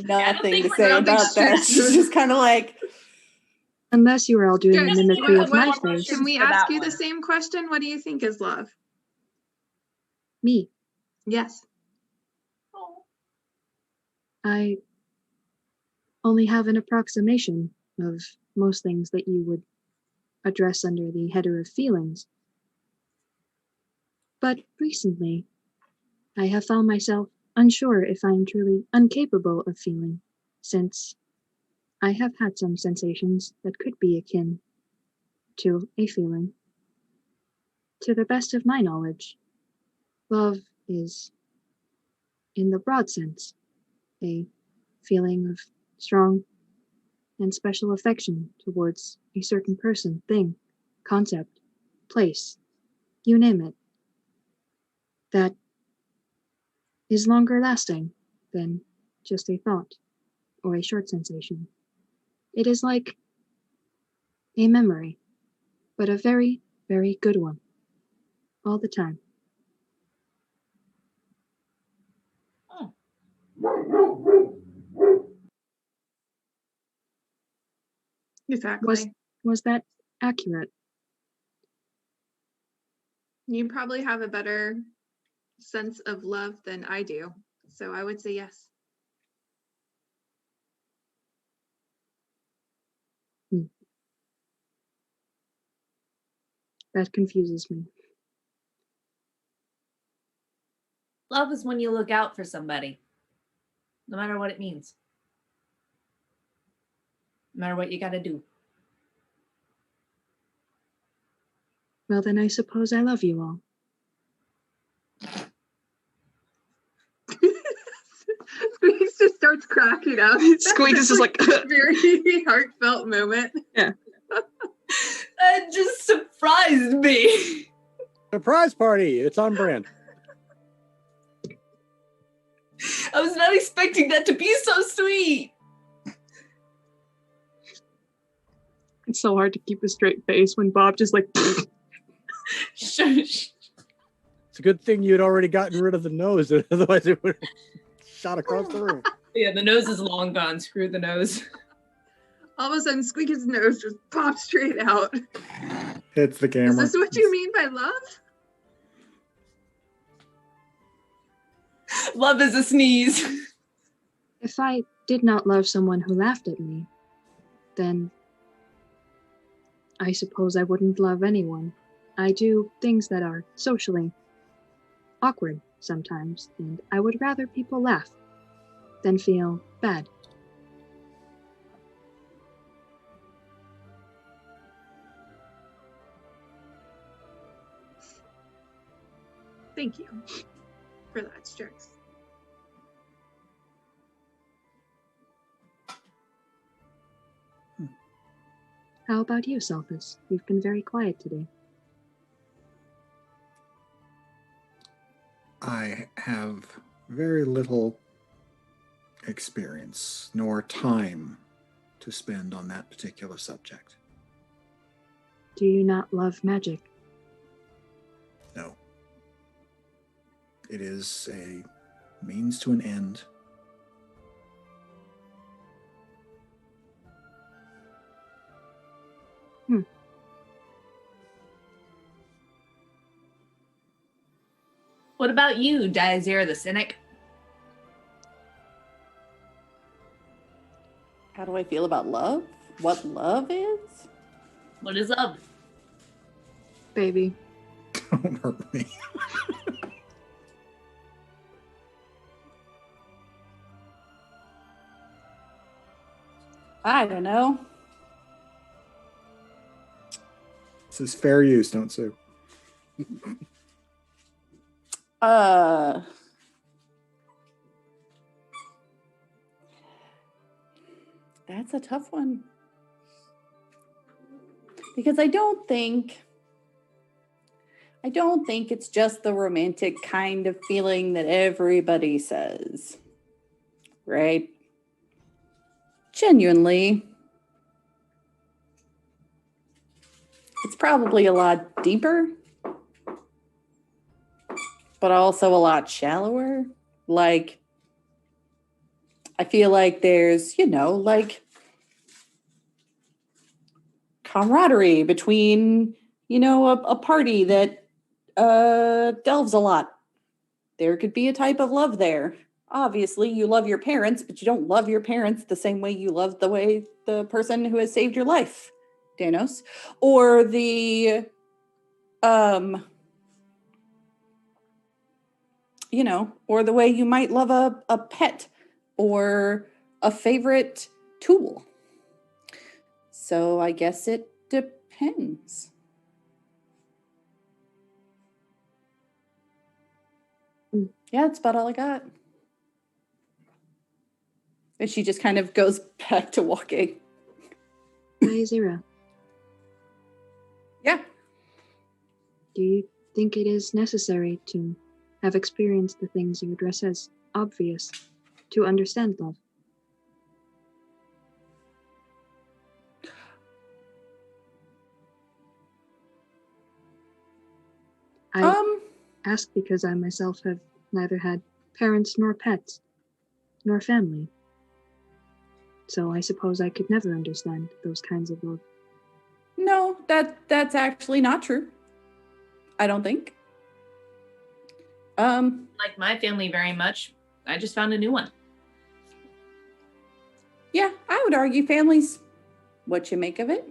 nothing think to we're say not about that. strict. She's just kind of like, Unless you were all doing Guys, a mimicry of my what- face. Can we For ask that you one. the same question? What do you think is love? Me. Yes. I only have an approximation of most things that you would address under the header of feelings. But recently, I have found myself unsure if I am truly incapable of feeling, since I have had some sensations that could be akin to a feeling. To the best of my knowledge, love is, in the broad sense, a feeling of strong and special affection towards a certain person, thing, concept, place, you name it, that is longer lasting than just a thought or a short sensation. It is like a memory, but a very, very good one, all the time. Exactly. Was that accurate? You probably have a better sense of love than I do. So I would say yes. That confuses me. Love is when you look out for somebody, no matter what it means, no matter what you got to do. Well, then I suppose I love you all. Squeaks just starts cracking up. Squeaks is just like very heartfelt moment. Yeah. That just surprised me. Surprise party! It's on brand. I was not expecting that to be so sweet. It's so hard to keep a straight face when Bob just like Shush. It's a good thing you'd already gotten rid of the nose, otherwise it would have shot across the room. Yeah, the nose is long gone. Screw the nose. All of a sudden, Squeaky's nose just pops straight out. Hits the camera. Is this what you mean by love? Love is a sneeze. If I did not love someone who laughed at me, then I suppose I wouldn't love anyone. I do things that are socially awkward sometimes, and I would rather people laugh than feel bad. Thank you for that, Strix. How about you, Sulfus? You've been very quiet today. I have very little experience nor time to spend on that particular subject. Do you not love magic? No. It is a means to an end. What about you, Diazira the Cynic? How do I feel about love? What love is? What is love? Baby. Don't hurt me. I don't know. This is fair use, don't sue. That's a tough one. Because I don't think it's just the romantic kind of feeling that everybody says. Right? Genuinely. It's probably a lot deeper, but also a lot shallower. Like, I feel like there's, like camaraderie between, a party that delves a lot. There could be a type of love there. Obviously, you love your parents, but you don't love your parents the same way you love the person who has saved your life, Danos. Or the, or the way you might love a pet or a favorite tool. So I guess it depends. Yeah, that's about all I got. And she just kind of goes back to walking. Diazira, Yeah. do you think it is necessary to have experienced the things you address as obvious to understand love? I ask because I myself have neither had parents nor pets, nor family. so I suppose I could never understand those kinds of love. No, that's actually not true. I don't think. Like my family very much. I just found a new one. Yeah, I would argue family's what you make of it.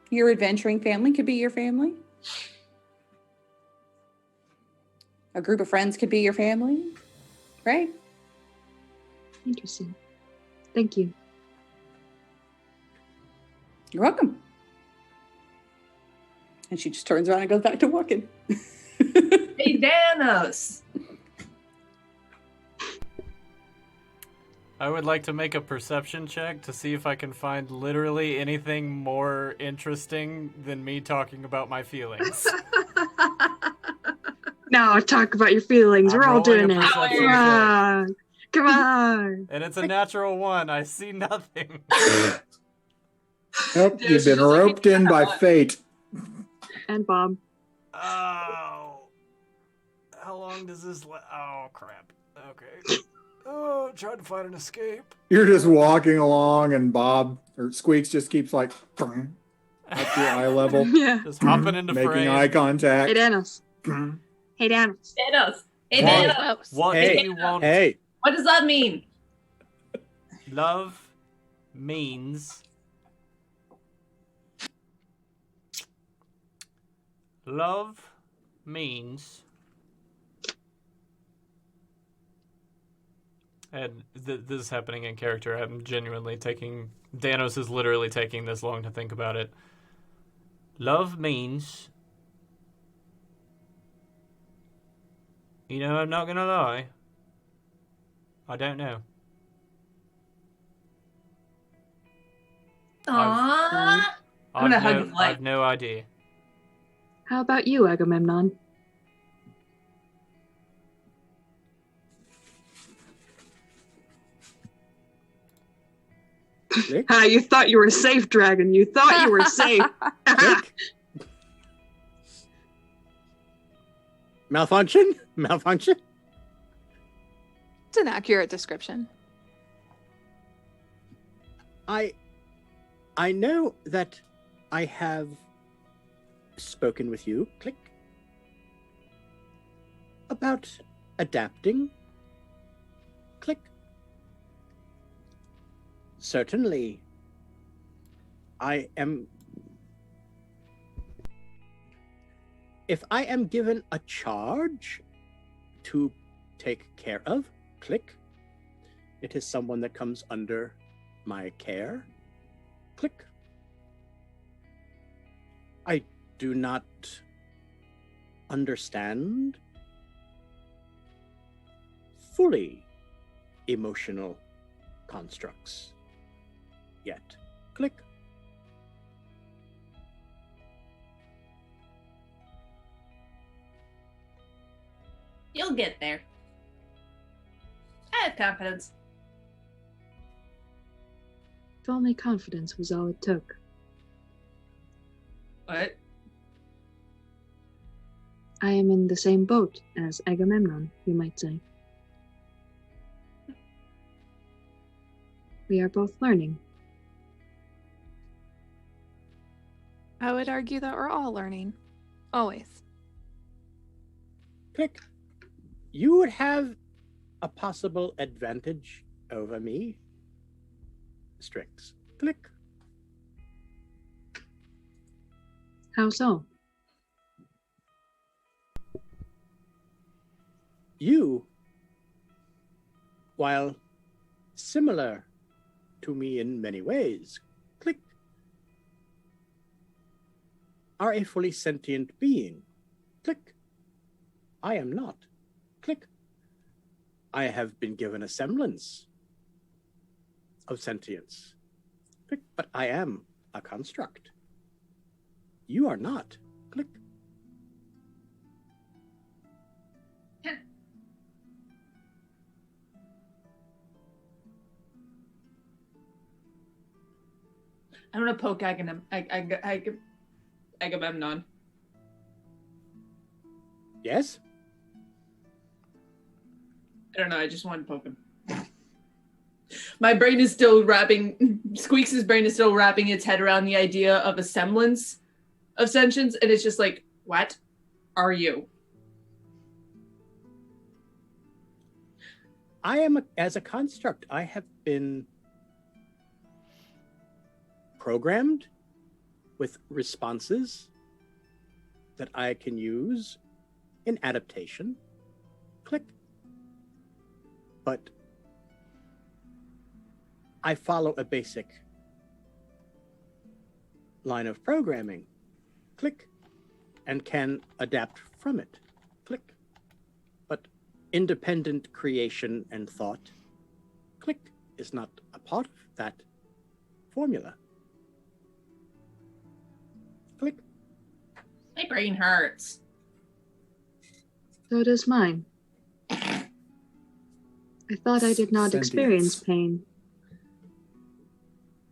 Your adventuring family could be your family. A group of friends could be your family, right? Interesting. Thank you. You're welcome. And she just turns around and goes back to walking. Hey, Danos! I would like to make a perception check to see if I can find literally anything more interesting than me talking about my feelings. Now talk about your feelings. I'm We're all rolling doing a it. perception Come on. Come on. And it's a natural one. I see nothing. Nope, Dude, you've she's been just like, roped in by fate. And Bob. Oh. How long does this oh, crap. Okay. Oh, trying to find an escape. You're just walking along, and Bob or Squeaks just keeps like up to your eye level, Yeah. Just hopping into making frame. eye contact. Hey, Danos. Hey, Danos. Danos! Hey, Hey. Danos! What Hey. do you want? Hey, What does that mean? Love means and this is happening in character. I'm genuinely taking Danos is literally taking this long to think about it. Love means, you know, I'm not gonna lie, I don't know. Aww. I'm gonna hug the flag. I've no idea. How about you, Agamemnon? Click. Ah, you thought you were safe, Dragon. You thought you were safe. Click. Malfunction? Malfunction? It's an accurate description. I know that I have spoken with you, click, about adapting, click. Certainly, if I am given a charge to take care of, click, it is someone that comes under my care, click. I do not understand fully emotional constructs yet, click. You'll get there. I have confidence. If only confidence was all it took. What? I am in the same boat as Agamemnon, you might say. We are both learning. I would argue that we're all learning. Always. Click. You would have a possible advantage over me. Strix. Click. How so? You, while similar to me in many ways, click, are a fully sentient being. Click. I am not. Click. I have been given a semblance of sentience. Click. But I am a construct. You are not. Click. I'm gonna poke Agamemnon. Yes? I don't know, I just wanted to poke him. My brain is still wrapping, Squeaks' brain is still wrapping its head around the idea of a semblance of sentience, and it's just like, what are you? I am, as a construct, I have been programmed with responses that I can use in adaptation. Click. But I follow a basic line of programming. Click. And can adapt from it. Click. But independent creation and thought, click, is not a part of that formula. Click. My brain hurts. So does mine. I thought I did not experience pain.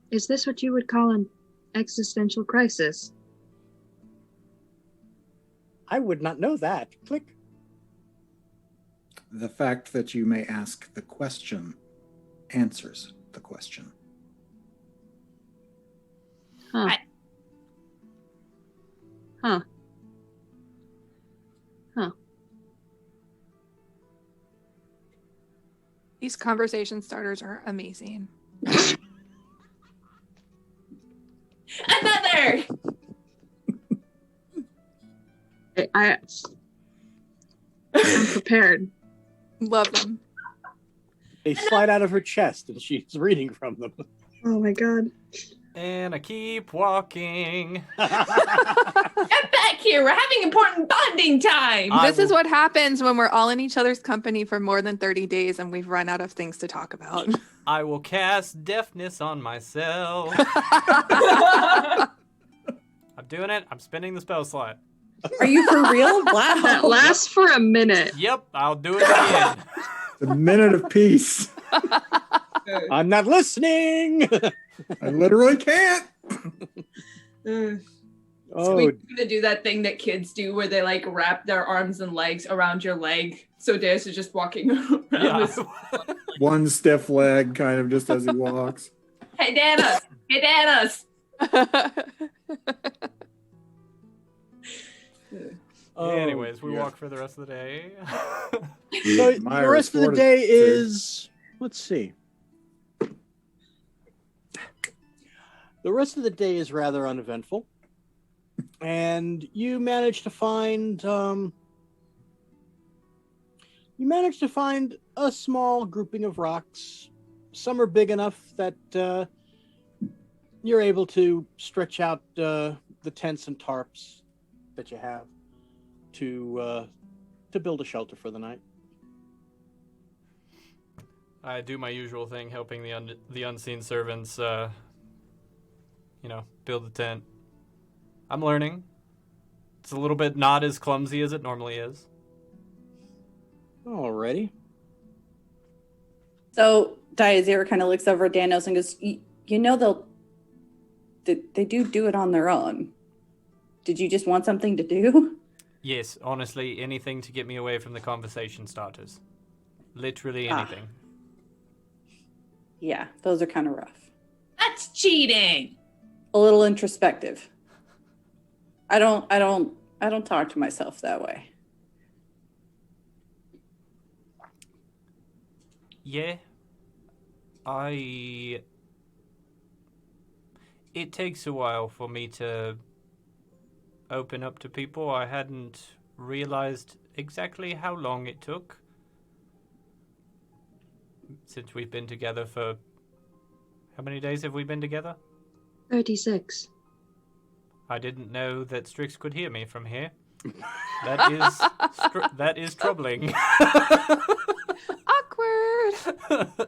Is this what you would call an existential crisis? I would not know that. Click. The fact that you may ask the question answers the question. Huh. Huh. Huh. These conversation starters are amazing. Another! I'm prepared. Love them. They slide out of her chest and she's reading from them. Oh my god. And I keep walking. Get back here! We're having important bonding time! This is what happens when we're all in each other's company for more than 30 days and we've run out of things to talk about. I will cast deafness on myself. I'm doing it. I'm spinning the spell slot. Are you for real? Wow. That lasts for a minute. Yep, I'll do it again. The minute of peace. I'm not listening. I literally can't. So Oh, we're gonna do that thing that kids do where they like wrap their arms and legs around your leg. So Deus is just walking around. Yeah. One stiff leg, kind of just as he walks. Hey, Danos! Hey, Danos! Anyways, we yeah. walk for the rest of the day. So the rest of the day is, let's see. The rest of the day is rather uneventful. And you manage to find a small grouping of rocks. Some are big enough that you're able to stretch out the tents and tarps that you have to build a shelter for the night. I do my usual thing, helping the unseen servants, build the tent. I'm learning. It's a little bit not as clumsy as it normally is. Alrighty. So Diazira kind of looks over at Danos and goes, you know they do it on their own. Did you just want something to do? Yes, honestly, anything to get me away from the conversation starters. Literally anything. Yeah, those are kind of rough. That's cheating! A little introspective. I don't talk to myself that way. Yeah. It takes a while for me to open up to people. I hadn't realized exactly how long it took. Since we've been together for... How many days have we been together? 36. I didn't know that Strix could hear me from here. That is troubling. Awkward.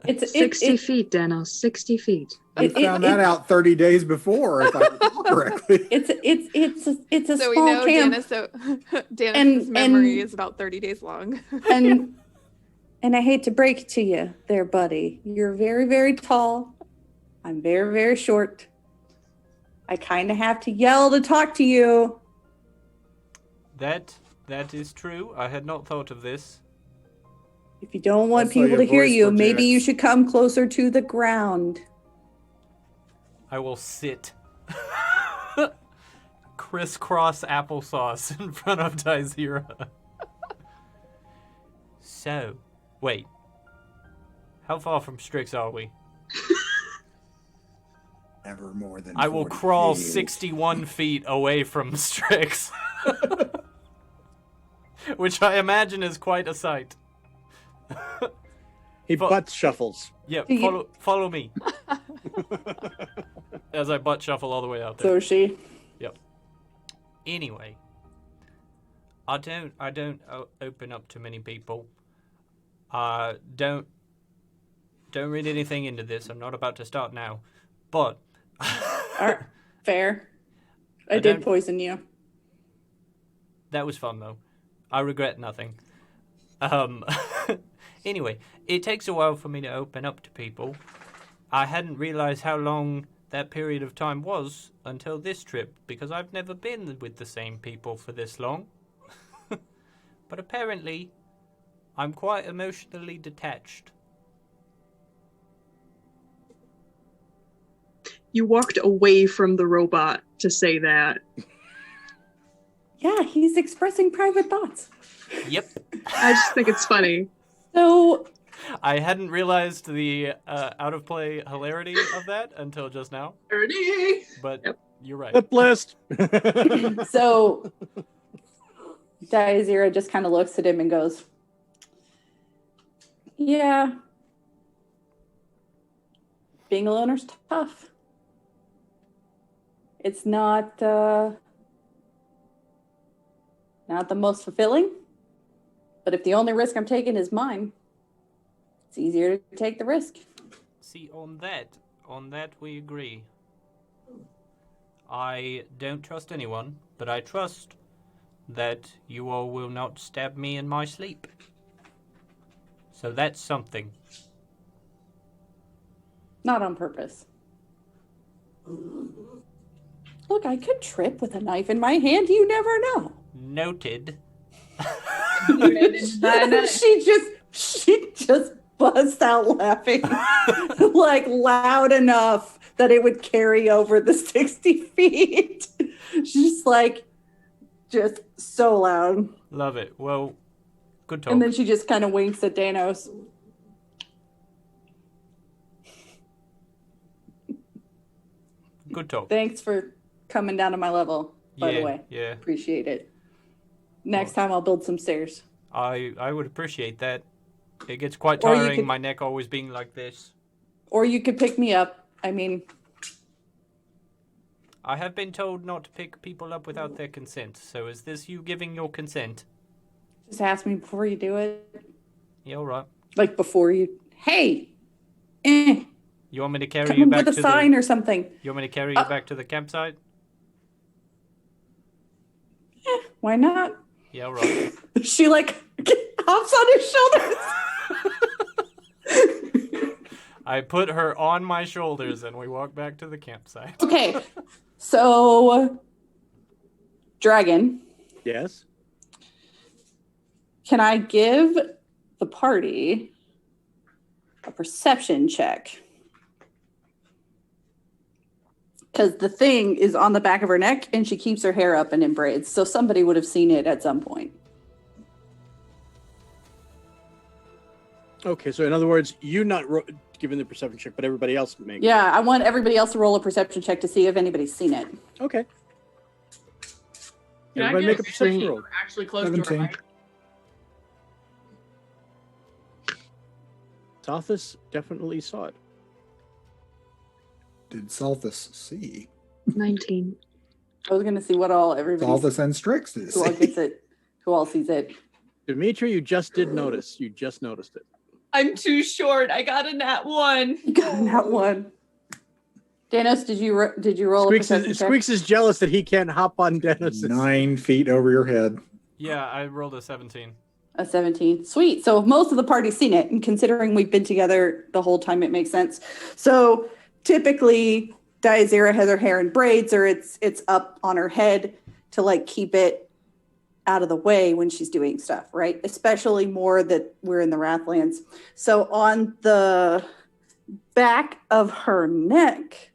It's 60 feet, Danos. 60 feet. I found that out 30 days before, if I recall correctly. It's a So we small know camp. Danis' memory is about 30 days long. And I hate to break it to you there, buddy. You're very, very tall. I'm very, very short. I kind of have to yell to talk to you. That is true. I had not thought of this. If you don't want Also, people your to hear voice you, maybe you projects. should come closer to the ground. I will sit crisscross applesauce in front of Daizira. So, wait. How far from Strix are we? Never more than I will 40 crawl feet. 61 feet away from Strix. Which I imagine is quite a sight. He butt shuffles. Yeah, Do you- follow me. As I butt shuffle all the way out there. So she. Yep. Anyway, I don't open up to many people. Don't read anything into this. I'm not about to start now. But Fair. I I did don't- poison you. that was fun though. I regret nothing. Anyway, it takes a while for me to open up to people. I hadn't realized how long that period of time was until this trip, because I've never been with the same people for this long. But apparently, I'm quite emotionally detached. You walked away from the robot to say that. Yeah, he's expressing private thoughts. Yep. I just think it's funny. So, I hadn't realized the out of play hilarity of that until just now, Ernie! but Yep. you're right. Flip list. so Daizira just kind of looks at him and goes, yeah, being a loner's tough. It's not the most fulfilling, but if the only risk I'm taking is mine, it's easier to take the risk. See, on that we agree. I don't trust anyone, but I trust that you all will not stab me in my sleep. So that's something. Not on purpose. Look, I could trip with a knife in my hand. You never know. Noted. she just busts out laughing like loud enough that it would carry over the 60 feet. She's like, just so loud. Love it. Well, good talk. And then she just kind of winks at Danos. Good talk. Thanks for coming down to my level, by the way. Yeah. Appreciate it. Next time I'll build some stairs. I would appreciate that. It gets quite Or you tiring, could- my neck always being like this. Or you could pick me up. I mean, I have been told not to pick people up without their consent, so is this you giving your consent? just ask me before you do it. Yeah, alright. Like before you, hey, You want me to carry come you back with to a sign the... or something. You want me to carry you back to the campsite? Why not? Yeah, alright. She like hops on his shoulders. I put her on my shoulders and we walk back to the campsite. Okay, so Dragon, Yes. can I give the party a perception check? Because the thing is on the back of her neck and she keeps her hair up and in braids. So somebody would have seen it at some point. Okay, so in other words, you not giving the perception check, but everybody else make. Yeah, I want everybody else to roll a perception check to see if anybody's seen it. Okay. Can I Everybody get make a perception see roll. we're actually close to 17. our mic? Tothus definitely saw it. Did Salthus see? 19. I was going to see what all everybody Salthus and Strix did who all see. gets it, who all sees it. Dimitri, you just did notice. You just noticed it. I'm too short. I got a nat 1. You got that one. Danos, did you roll Squeaks a perception is, check? Squeaks is jealous that he can't hop on Dennis. 9 feet over your head. Yeah, I rolled a 17. A 17. Sweet. So most of the party's seen it, and considering we've been together the whole time, it makes sense. So typically, Daizira has her hair in braids, or it's up on her head to like keep it out of the way when she's doing stuff, right? Especially more that we're in the Wrathlands. So on the back of her neck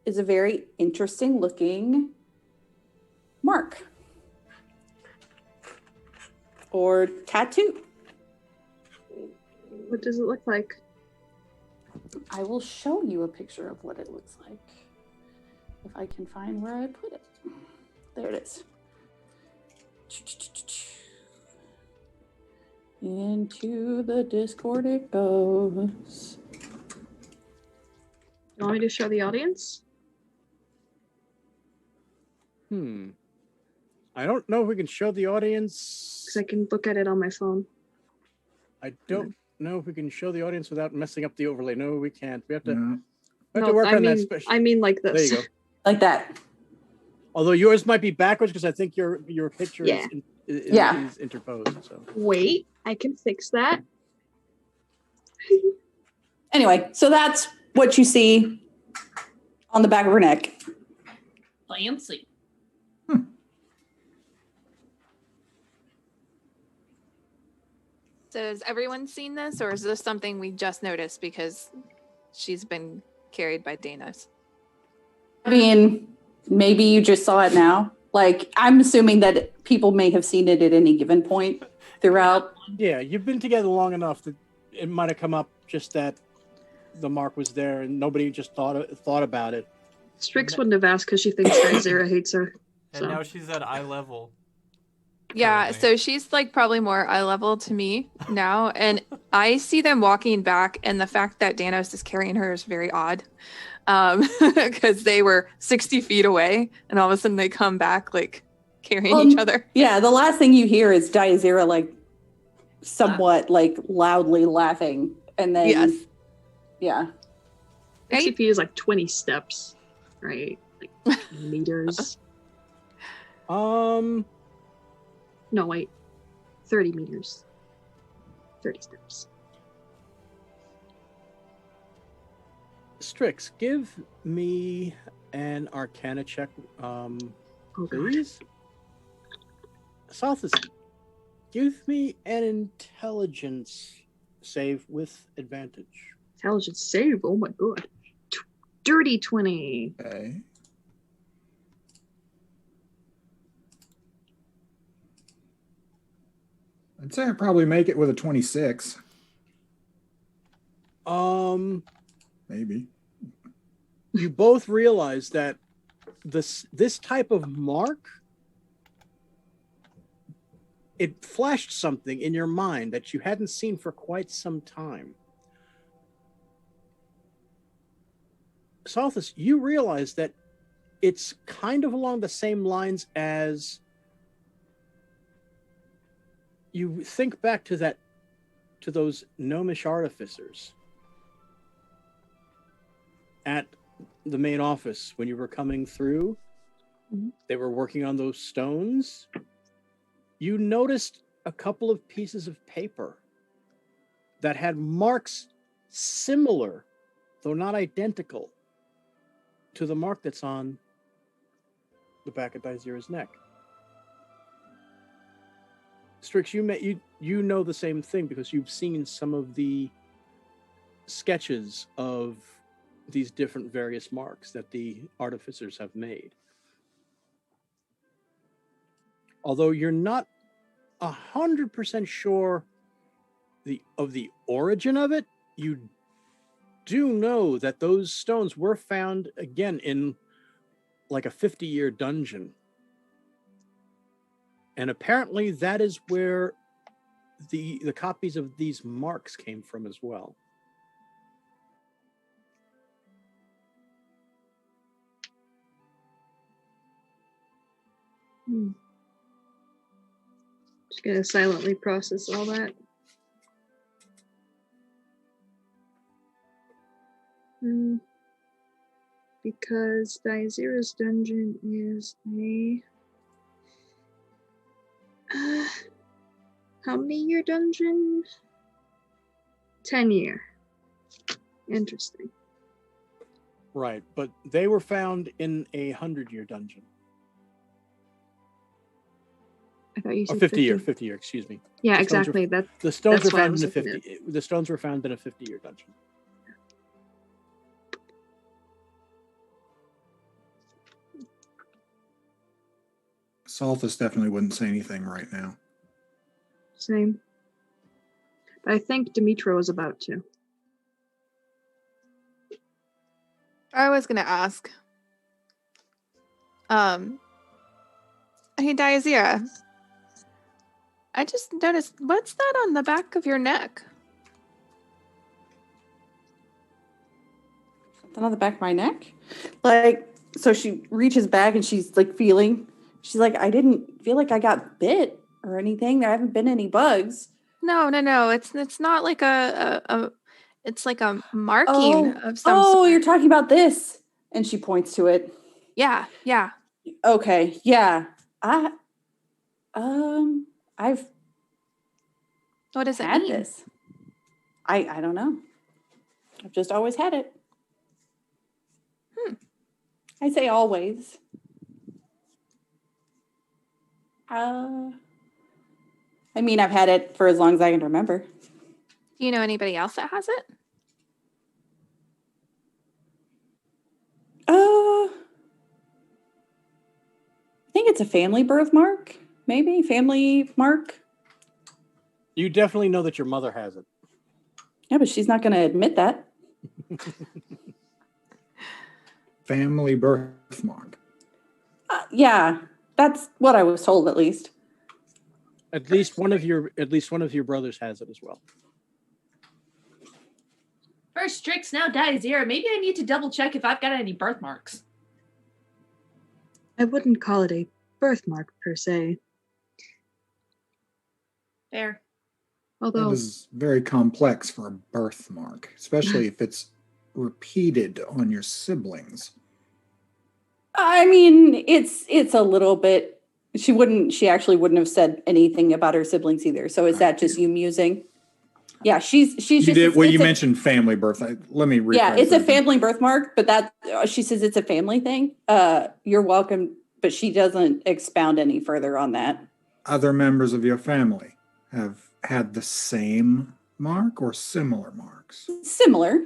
is a very interesting looking mark or tattoo. What does it look like? I will show you a picture of what it looks like if I can find where I put it. There it is. Into the Discord it goes. You want me to show the audience? I don't know if we can show the audience. Because I can look at it on my phone. I don't know if we can show the audience without messing up the overlay. No, we can't. We have to, No. we have to work on that. I mean like this. There you go. Like that. Although yours might be backwards because I think your picture Yeah. is interposed. So Wait, I can fix that. Anyway, so that's what you see on the back of her neck. Fancy. So has everyone seen this, or is this something we just noticed because she's been carried by Danos? I mean, maybe you just saw it now. Like, I'm assuming that people may have seen it at any given point throughout. yeah, you've been together long enough that it might have come up just that the mark was there and nobody just thought about it. Strix wouldn't have asked because she thinks Zera hates her. And So. now she's at eye level. Yeah, Currently. so she's like probably more eye level to me now. And I see them walking back, and the fact that Danos is carrying her is very odd. Because they were 60 feet away, and all of a sudden they come back like carrying each other. Yeah, the last thing you hear is Diazira like somewhat like loudly laughing. And then Yes. Yeah. 60 feet is like 20 steps, right? Like meters. No, wait. 30 meters. 30 steps. Strix, give me an Arcana check, please. Southis, give me an Intelligence save with advantage. Intelligence save. Oh my god. Dirty 20. Okay. I'd say I probably make it with a 26. Maybe. You both realize that this type of mark, it flashed something in your mind that you hadn't seen for quite some time. Southis, you realize that it's kind of along the same lines as you think back to those gnomish artificers at the main office when you were coming through. Mm-hmm. They were working on those stones. You noticed a couple of pieces of paper that had marks similar, though not identical, to the mark that's on the back of Daizira's neck. Strix, you know the same thing because you've seen some of the sketches of these different various marks that the artificers have made. Although you're not 100% sure of the origin of it, you do know that those stones were found again in like a 50-year dungeon. And apparently that is where the copies of these marks came from as well. Just gonna silently process all that. Because Daizira's dungeon is a how many year dungeon? 10 year. Interesting. Right, but they were found in a 100-year dungeon. I thought you Or said 50 year, excuse me. Yeah, The stones exactly. The stones that's were why I found was in a looking 50. The stones were found in a 50-year dungeon. Salthus definitely wouldn't say anything right now. Same. But I think Dimitro is about to. I was gonna ask. Hey Diazira. I just noticed, what's that on the back of your neck? Something on the back of my neck? Like, so she reaches back and she's like feeling. She's like, I didn't feel like I got bit or anything. There haven't been any bugs. No. It's not like it's like a marking of some Oh, sort. you're talking about this. And she points to it. Yeah. Okay, yeah. I've What does it had mean? this. I don't know. I've just always had it. I say always. I mean, I've had it for as long as I can remember. Do you know anybody else that has it? I think it's a family birthmark, maybe family mark. You definitely know that your mother has it. Yeah, but she's not going to admit that. Family birthmark. Yeah, that's what I was told, at least. At least one of your brothers has it as well. First Strix, now Diazira. Maybe I need to double check if I've got any birthmarks. I wouldn't call it a birthmark per se. Fair. Although That is very complex for a birthmark, especially if it's repeated on your siblings. I mean, it's a little bit. She actually wouldn't have said anything about her siblings either. So is that just you musing? Yeah, she's You just. did well. You mentioned family birth. Let me rephrase. Yeah, it's a that. family birthmark, but that she says it's a family thing. You're welcome, but she doesn't expound any further on that. Other members of your family have had the same mark or similar marks? Similar,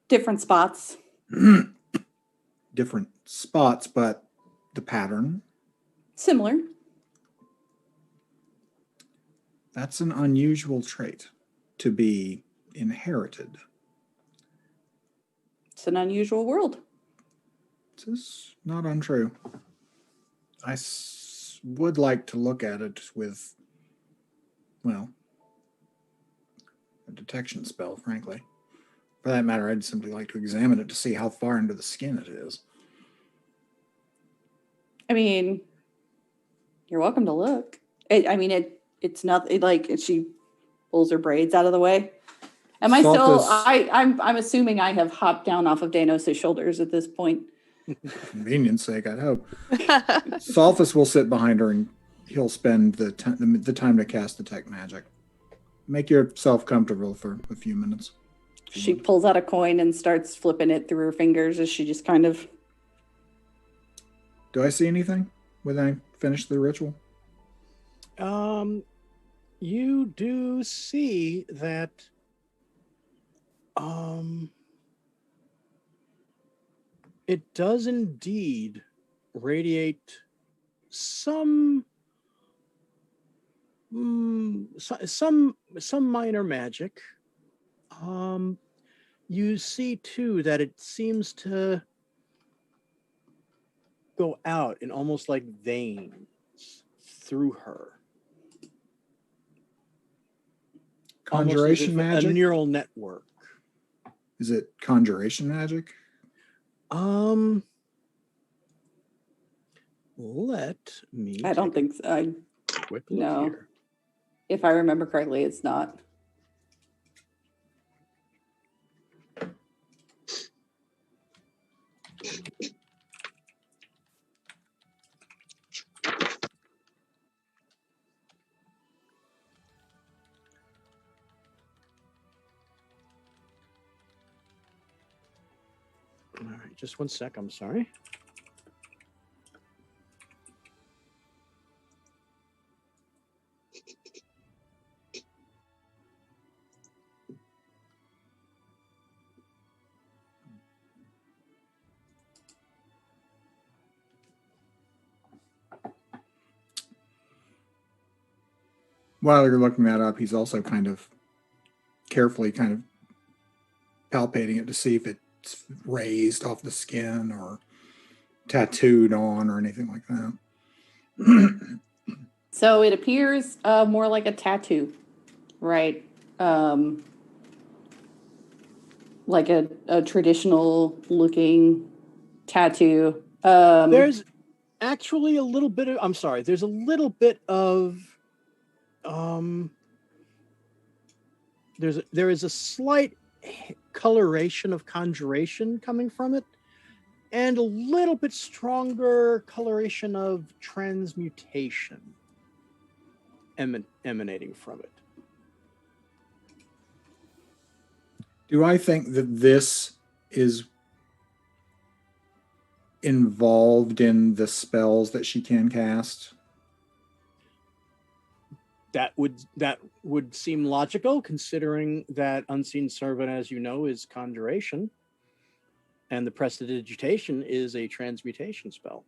different spots. Different spots, but the pattern? Similar. That's an unusual trait to be inherited. It's an unusual world. This is not untrue. I would like to look at it with, well, a detection spell, frankly. For that matter, I'd simply like to examine it to see how far into the skin it is. I mean, you're welcome to look. It's not like she pulls her braids out of the way. Am I still? I'm assuming I have hopped down off of Danos' shoulders at this point. Convenience sake, I'd hope. Salthus will sit behind her and he'll spend the time to cast detect magic. Make yourself comfortable for a few minutes. She pulls out a coin and starts flipping it through her fingers as she just kind of. Do I see anything when I finish the ritual? You do see that. It does indeed radiate some minor magic. You see too that it seems to go out in almost like veins through her. Conjuration magic? A neural network. Is it conjuration magic? Let me. I don't think so. Quick look No. here. If I remember correctly, it's not. All right, just 1 sec. I'm sorry. While you're looking that up, he's also kind of carefully kind of palpating it to see if it's raised off the skin or tattooed on or anything like that. So it appears more like a tattoo, right? Like a traditional looking tattoo. There's actually a little bit of, I'm sorry, there's a little bit of, there is a slight coloration of conjuration coming from it, and a little bit stronger coloration of transmutation emanating from it. Do I think that this is involved in the spells that she can cast? That would seem logical, considering that Unseen Servant, as you know, is conjuration, and the Prestidigitation is a transmutation spell.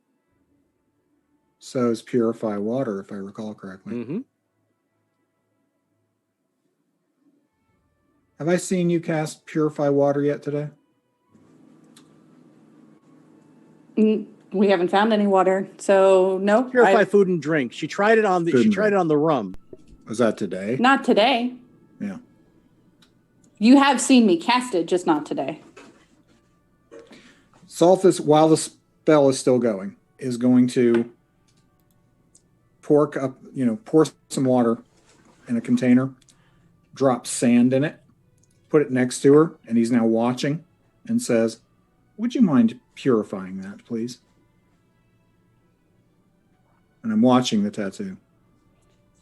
So is Purify Water, if I recall correctly. Mm-hmm. Have I seen you cast Purify Water yet today? We haven't found any water, so no. Purify food and drink. She tried it on the rum. Was that today? Not today. Yeah. You have seen me cast it, just not today. Salthus, while the spell is still going, is going to pour some water in a container, drop sand in it, put it next to her, and he's now watching and says, "Would you mind purifying that, please?" And I'm watching the tattoo.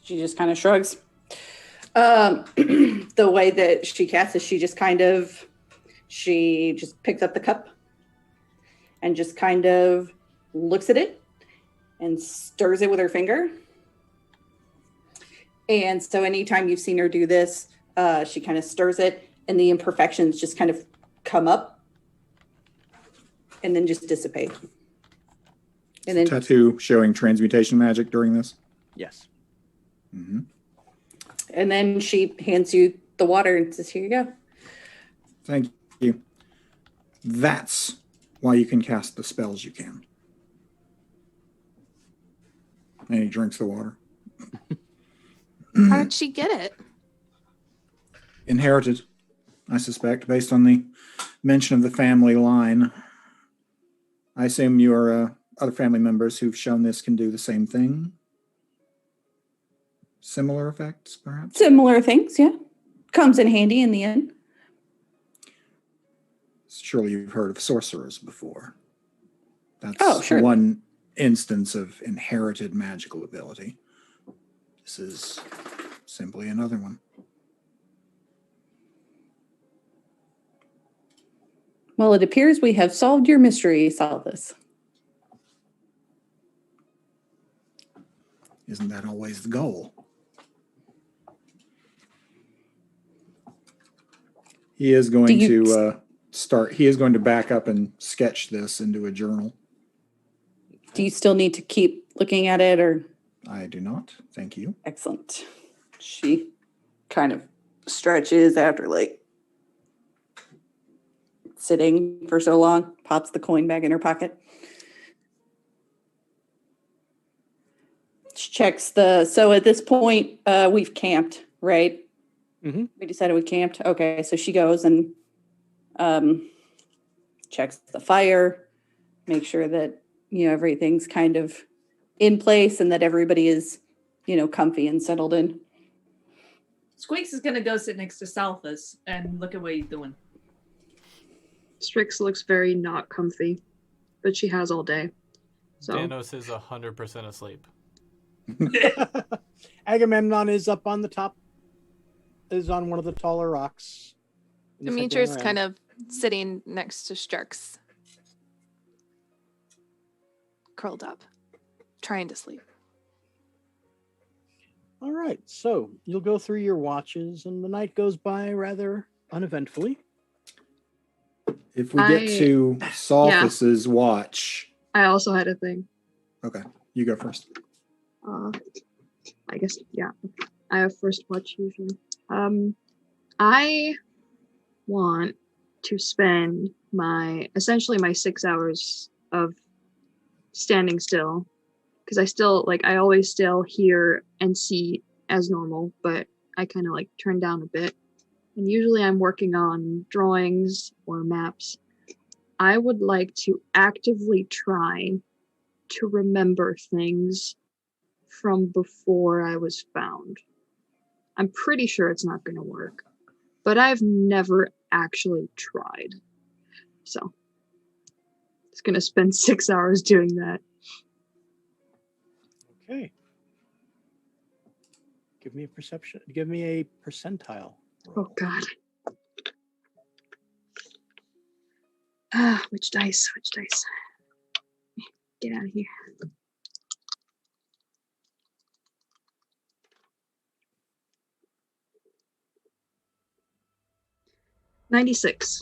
She just kind of shrugs. The way that she casts is she just picks up the cup and just kind of looks at it and stirs it with her finger. And so anytime you've seen her do this, she kind of stirs it and the imperfections just kind of come up and then just dissipate. And then Tattoo showing transmutation magic during this? Yes. Mm-hmm. And then she hands you the water and says, "Here you go." Thank you. That's why you can cast the spells you can. And he drinks the water. How did she get it? Inherited, I suspect, based on the mention of the family line. I assume your other family members who've shown this can do the same thing. Similar effects, perhaps? Similar things, yeah. Comes in handy in the end. Surely you've heard of sorcerers before. That's sure. One instance of inherited magical ability. This is simply another one. Well, it appears we have solved your mystery, Salthus. Isn't that always the goal? He is going to back up and sketch this into a journal. Do you still need to keep looking at it, or? I do not. Thank you. Excellent. She kind of stretches after sitting for so long, pops the coin back in her pocket. She checks so at this point, we've camped, right? Mm-hmm. We decided we camped. Okay, so she goes and checks the fire, make sure that, everything's kind of in place and that everybody is, comfy and settled in. Squeaks is going to go sit next to Salthus and look at what he's doing. Strix looks very not comfy, but she has all day. So Danos is 100% asleep. Agamemnon is up on the top, is on one of the taller rocks. Demetrius kind of sitting next to Strux. Curled up, trying to sleep. All right, so you'll go through your watches, and the night goes by rather uneventfully. If we get to Salthus's watch. I also had a thing. Okay, you go first. I guess, yeah. I have first watch usually. I want to spend essentially my 6 hours of standing still, because I always still hear and see as normal, but I kind of like turn down a bit. And usually I'm working on drawings or maps. I would like to actively try to remember things from before I was found. I'm pretty sure it's not going to work, but I've never actually tried. So, it's going to spend 6 hours doing that. Okay. Give me a perception. Give me a percentile. Oh, God. Which dice? Get out of here. $96.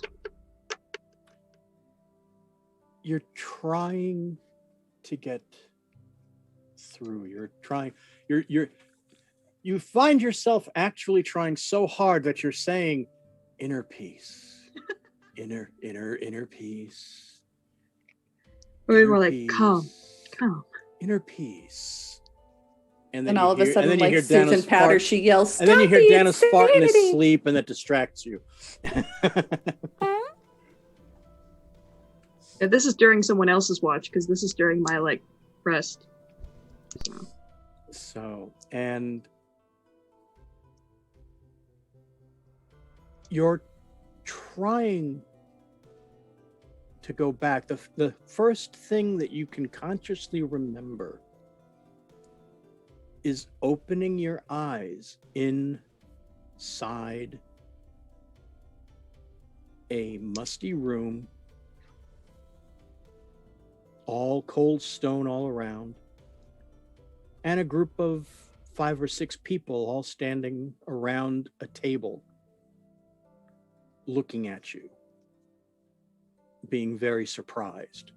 You're trying to get through. You find yourself actually trying so hard that you're saying inner peace. inner peace. Or more like calm. Inner peace. And And all of a sudden, like Susan Dana's Powder, fart, she yells, and then you hear "Stop Dana's the fart in his insanity!" sleep, and that distracts you. Yeah, this is during someone else's watch, because this is during my, like, rest. So, and you're trying to go back. The first thing that you can consciously remember is opening your eyes inside a musty room, all cold stone all around, and a group of 5 or 6 people all standing around a table looking at you, being very surprised.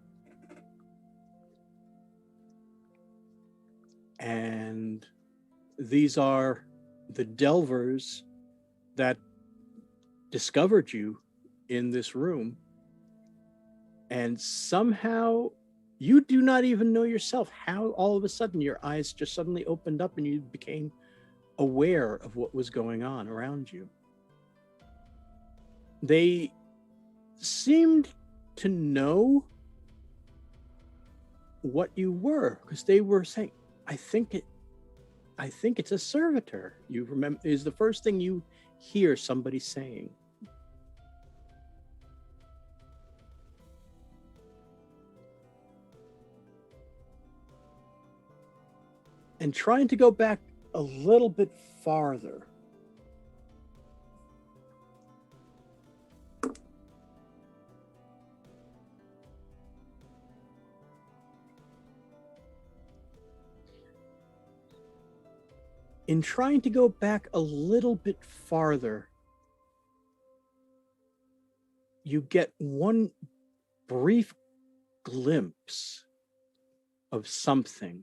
And these are the delvers that discovered you in this room. And somehow you do not even know yourself how all of a sudden your eyes just suddenly opened up and you became aware of what was going on around you. They seemed to know what you were, because they were saying, I think it's a servitor. You remember, is the first thing you hear somebody saying. And trying to go back a little bit farther. In trying to go back a little bit farther, you get one brief glimpse of something.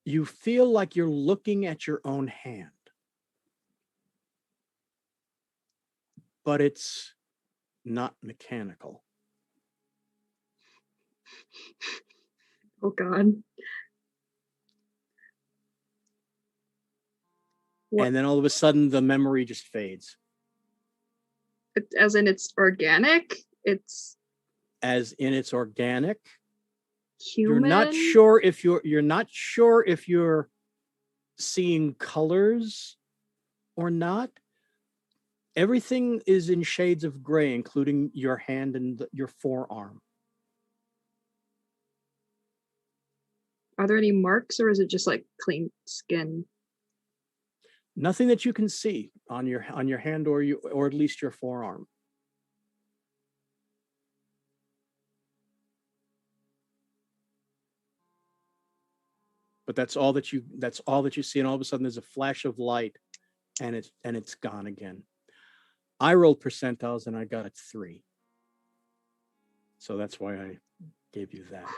You feel like you're looking at your own hand, but it's not mechanical. Oh, God. What? And then all of a sudden, the memory just fades. As in it's organic? It's... As in it's organic. Human? You're not sure if you're seeing colors or not. Everything is in shades of gray, including your hand and your forearm. Are there any marks, or is it just like clean skin? Nothing that you can see on your hand or at least your forearm. But that's all that you see, and all of a sudden there's a flash of light, and it's gone again. I rolled percentiles and I got a 3. So that's why I gave you that.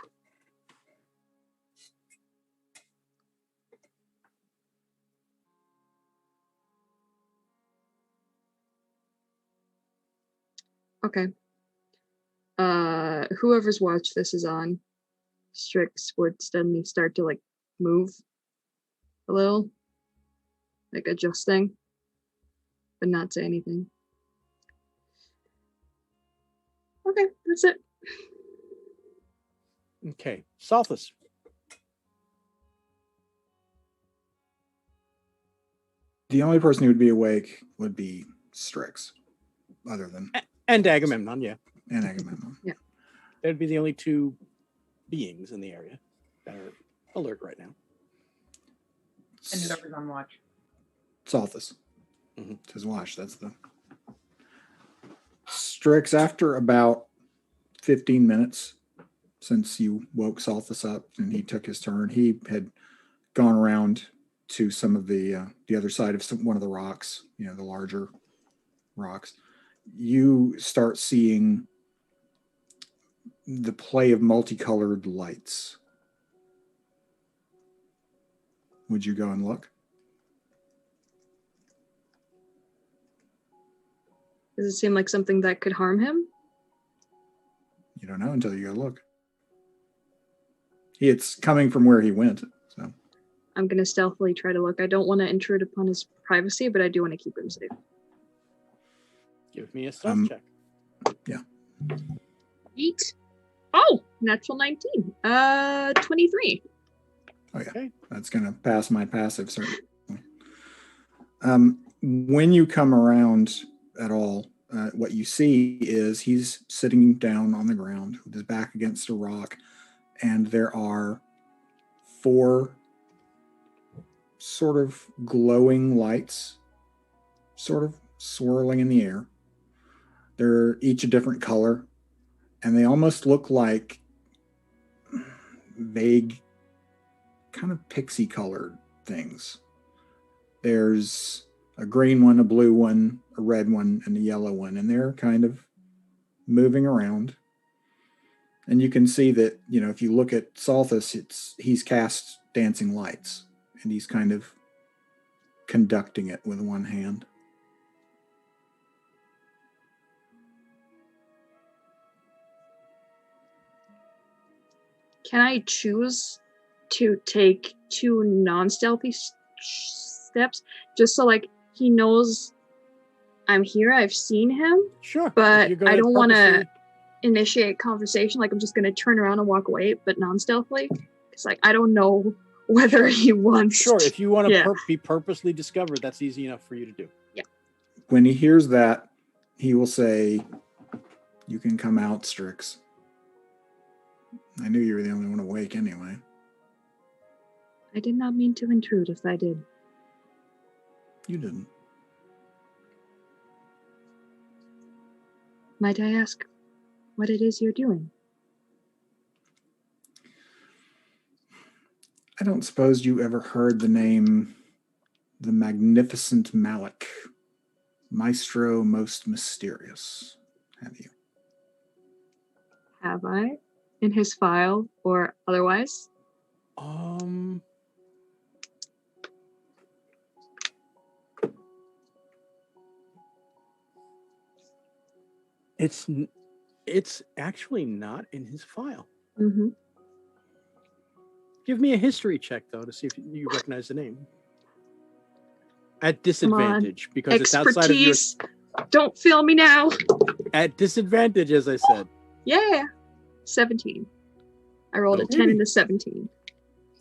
Okay. Whoever's watch this is on, Strix would suddenly start to like move a little, like adjusting, but not say anything. Okay, that's it. Okay, Salthus. The only person who would be awake would be Strix, other than And Agamemnon, yeah. and Agamemnon. Yeah. They'd be the only two beings in the area that are alert right now. And whoever's on watch. Salthus. Mhm. It's his watch. That's the Strix. After about 15 minutes since you woke Salthus up and he took his turn, he had gone around to some of the other side of one of the rocks, the larger rocks. You start seeing the play of multicolored lights. Would you go and look? Does it seem like something that could harm him? You don't know until you go look. It's coming from where he went, so. I'm gonna stealthily try to look. I don't want to intrude upon his privacy, but I do want to keep him safe. Give me a stealth check. Yeah. 8. Oh, natural 19. 23. Oh yeah, Okay. That's gonna pass my passive certainly. When you come around at all, what you see is he's sitting down on the ground with his back against a rock, and there are 4 sort of glowing lights sort of swirling in the air. They're each a different color, and they almost look like vague, kind of pixie colored things. There's a green one, a blue one, a red one, and a yellow one, and they're kind of moving around. And you can see that, if you look at Salthus, he's cast dancing lights, and he's kind of conducting it with one hand. Can I choose to take 2 non-stealthy steps just so like he knows I'm here? I've seen him. Sure. But I don't want to purposely- initiate conversation. Like I'm just going to turn around and walk away, but non-stealthily. Because like I don't know whether he wants. Sure, if you want to Yeah. be purposely discovered, that's easy enough for you to do. Yeah. When he hears that, he will say, "You can come out, Strix. I knew you were the only one awake anyway." I did not mean to intrude if I did. You didn't. Might I ask what it is you're doing? I don't suppose you ever heard the name the Magnificent Malik, Maestro Most Mysterious, have you? Have I? In his file or otherwise? It's actually not in his file. Mm-hmm. Give me a history check though to see if you recognize the name. At disadvantage because it's outside of your. Expertise. Don't fail me now. At disadvantage, as I said. Yeah. 17. I rolled a 10 Okay. and a 17.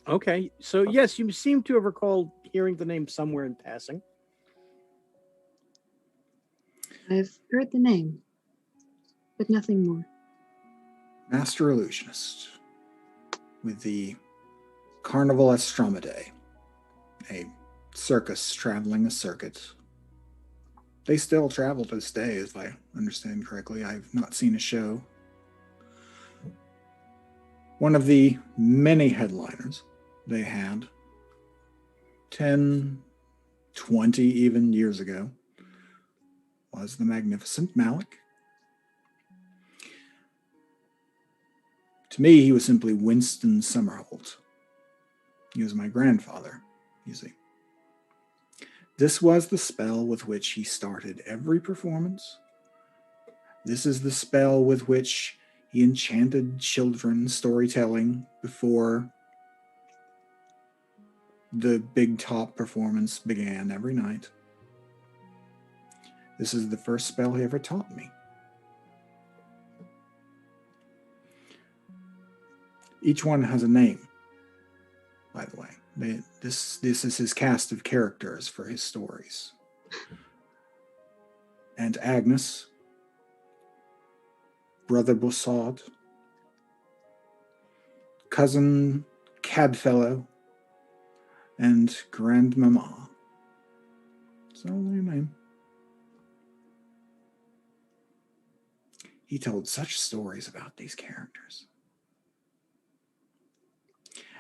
Okay, so yes, you seem to have recalled hearing the name somewhere in passing. I've heard the name, but nothing more. Master Illusionist with the Carnival Astromedae, a circus traveling a circuit. They still travel to this day, if I understand correctly. I've not seen a show. One of the many headliners they had 10, 20 even years ago was the Magnificent Malik. To me, he was simply Winston Summerholt. He was my grandfather, you see. This was the spell with which he started every performance, This is the spell with which he enchanted children's storytelling before the big top performance began every night. This is the first spell he ever taught me. Each one has a name, by the way. This is his cast of characters for his stories. And Agnes, Brother Bossard, Cousin Cadfellow, and Grandmama. That's all their name. He told such stories about these characters.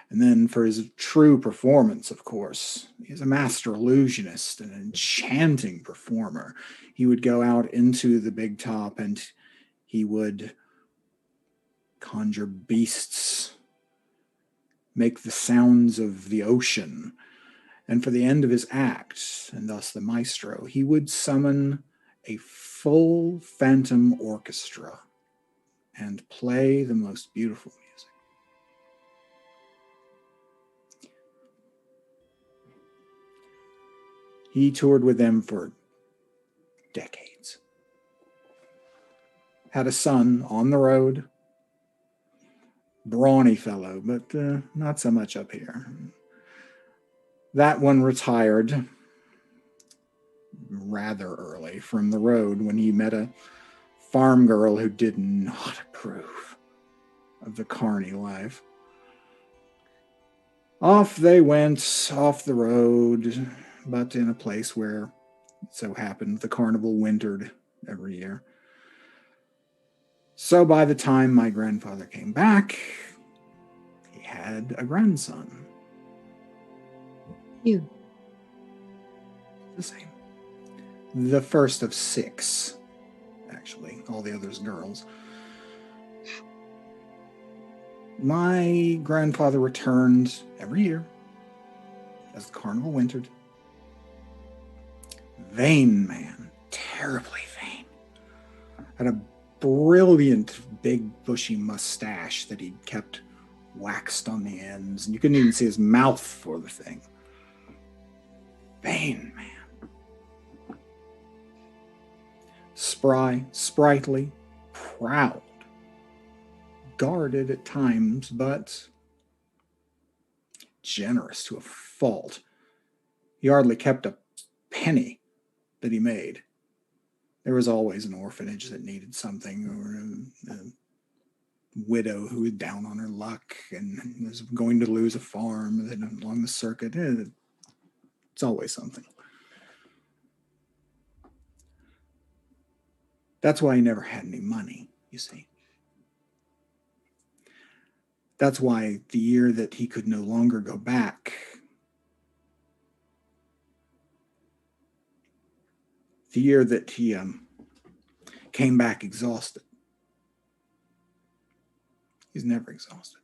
And then for his true performance, of course, he's a master illusionist, an enchanting performer. He would go out into the big top and he would conjure beasts, make the sounds of the ocean. And for the end of his act, and thus the maestro, he would summon a full phantom orchestra and play the most beautiful music. He toured with them for decades. Had a son on the road, brawny fellow, but not so much up here. That one retired rather early from the road when he met a farm girl who did not approve of the carny life. Off they went, off the road, but in a place where it so happened the carnival wintered every year. So by the time my grandfather came back, he had a grandson. You. The same. The first of 6, actually. All the others girls. My grandfather returned every year as the carnival wintered. Vain man, terribly vain. Had a brilliant big bushy mustache that he'd kept waxed on the ends, and you couldn't even see his mouth for the thing. Vain man. Spry, sprightly, proud, guarded at times, but generous to a fault. He hardly kept a penny that he made. There was always an orphanage that needed something, or a widow who was down on her luck and was going to lose a farm along the circuit. It's always something. That's why he never had any money, you see. That's why the year that he could no longer go back, the year that he came back exhausted. He's never exhausted.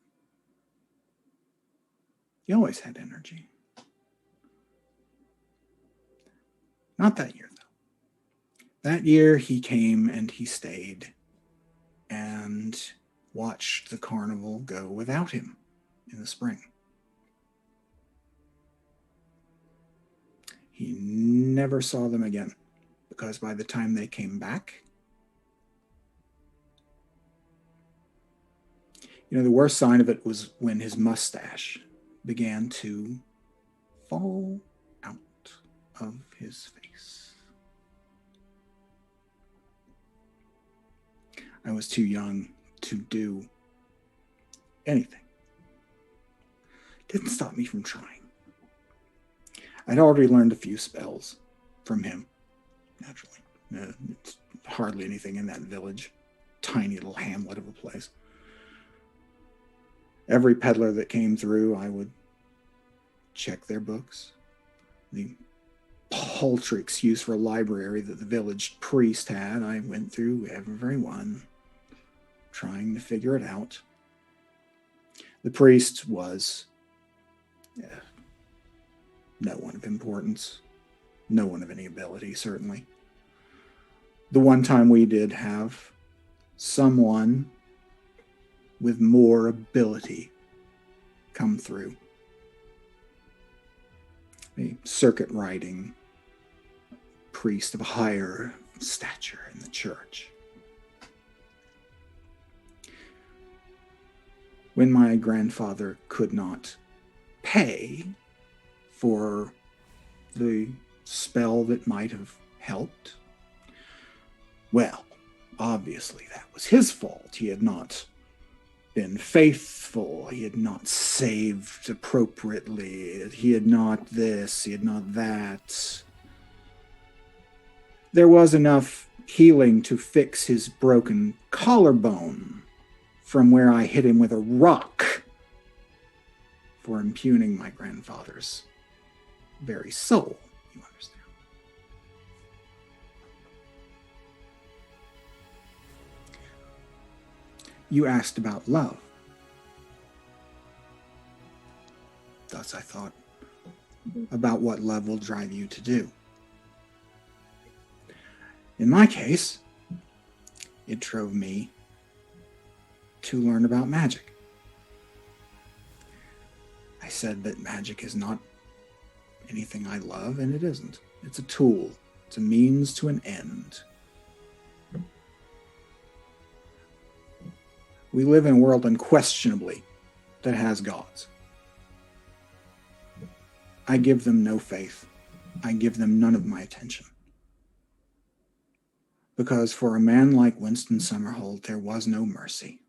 He always had energy. Not that year, though. That year he came and he stayed and watched the carnival go without him in the spring. He never saw them again, because by the time they came back, the worst sign of it was when his mustache began to fall out of his face. I was too young to do anything. Didn't stop me from trying. I'd already learned a few spells from him, naturally. It's hardly anything in that village. Tiny little hamlet of a place. Every peddler that came through, I would check their books. The paltry excuse for a library that the village priest had, I went through every one, trying to figure it out. The priest was no one of importance, no one of any ability, certainly. the one time we did have someone with more ability come through. A circuit riding priest of higher stature in the church. When my grandfather could not pay for the spell that might have helped, well, obviously that was his fault. He had not been faithful. He had not saved appropriately. He had not this. He had not that. There was enough healing to fix his broken collarbone from where I hit him with a rock for impugning my grandfather's very soul, you understand. You asked about love. Thus I thought about what love will drive you to do. In my case, it drove me to learn about magic. I said that magic is not anything I love, and it isn't. It's a tool. It's a means to an end. We live in a world unquestionably that has gods. I give them no faith. I give them none of my attention. Because for a man like Winston Summerhold, there was no mercy.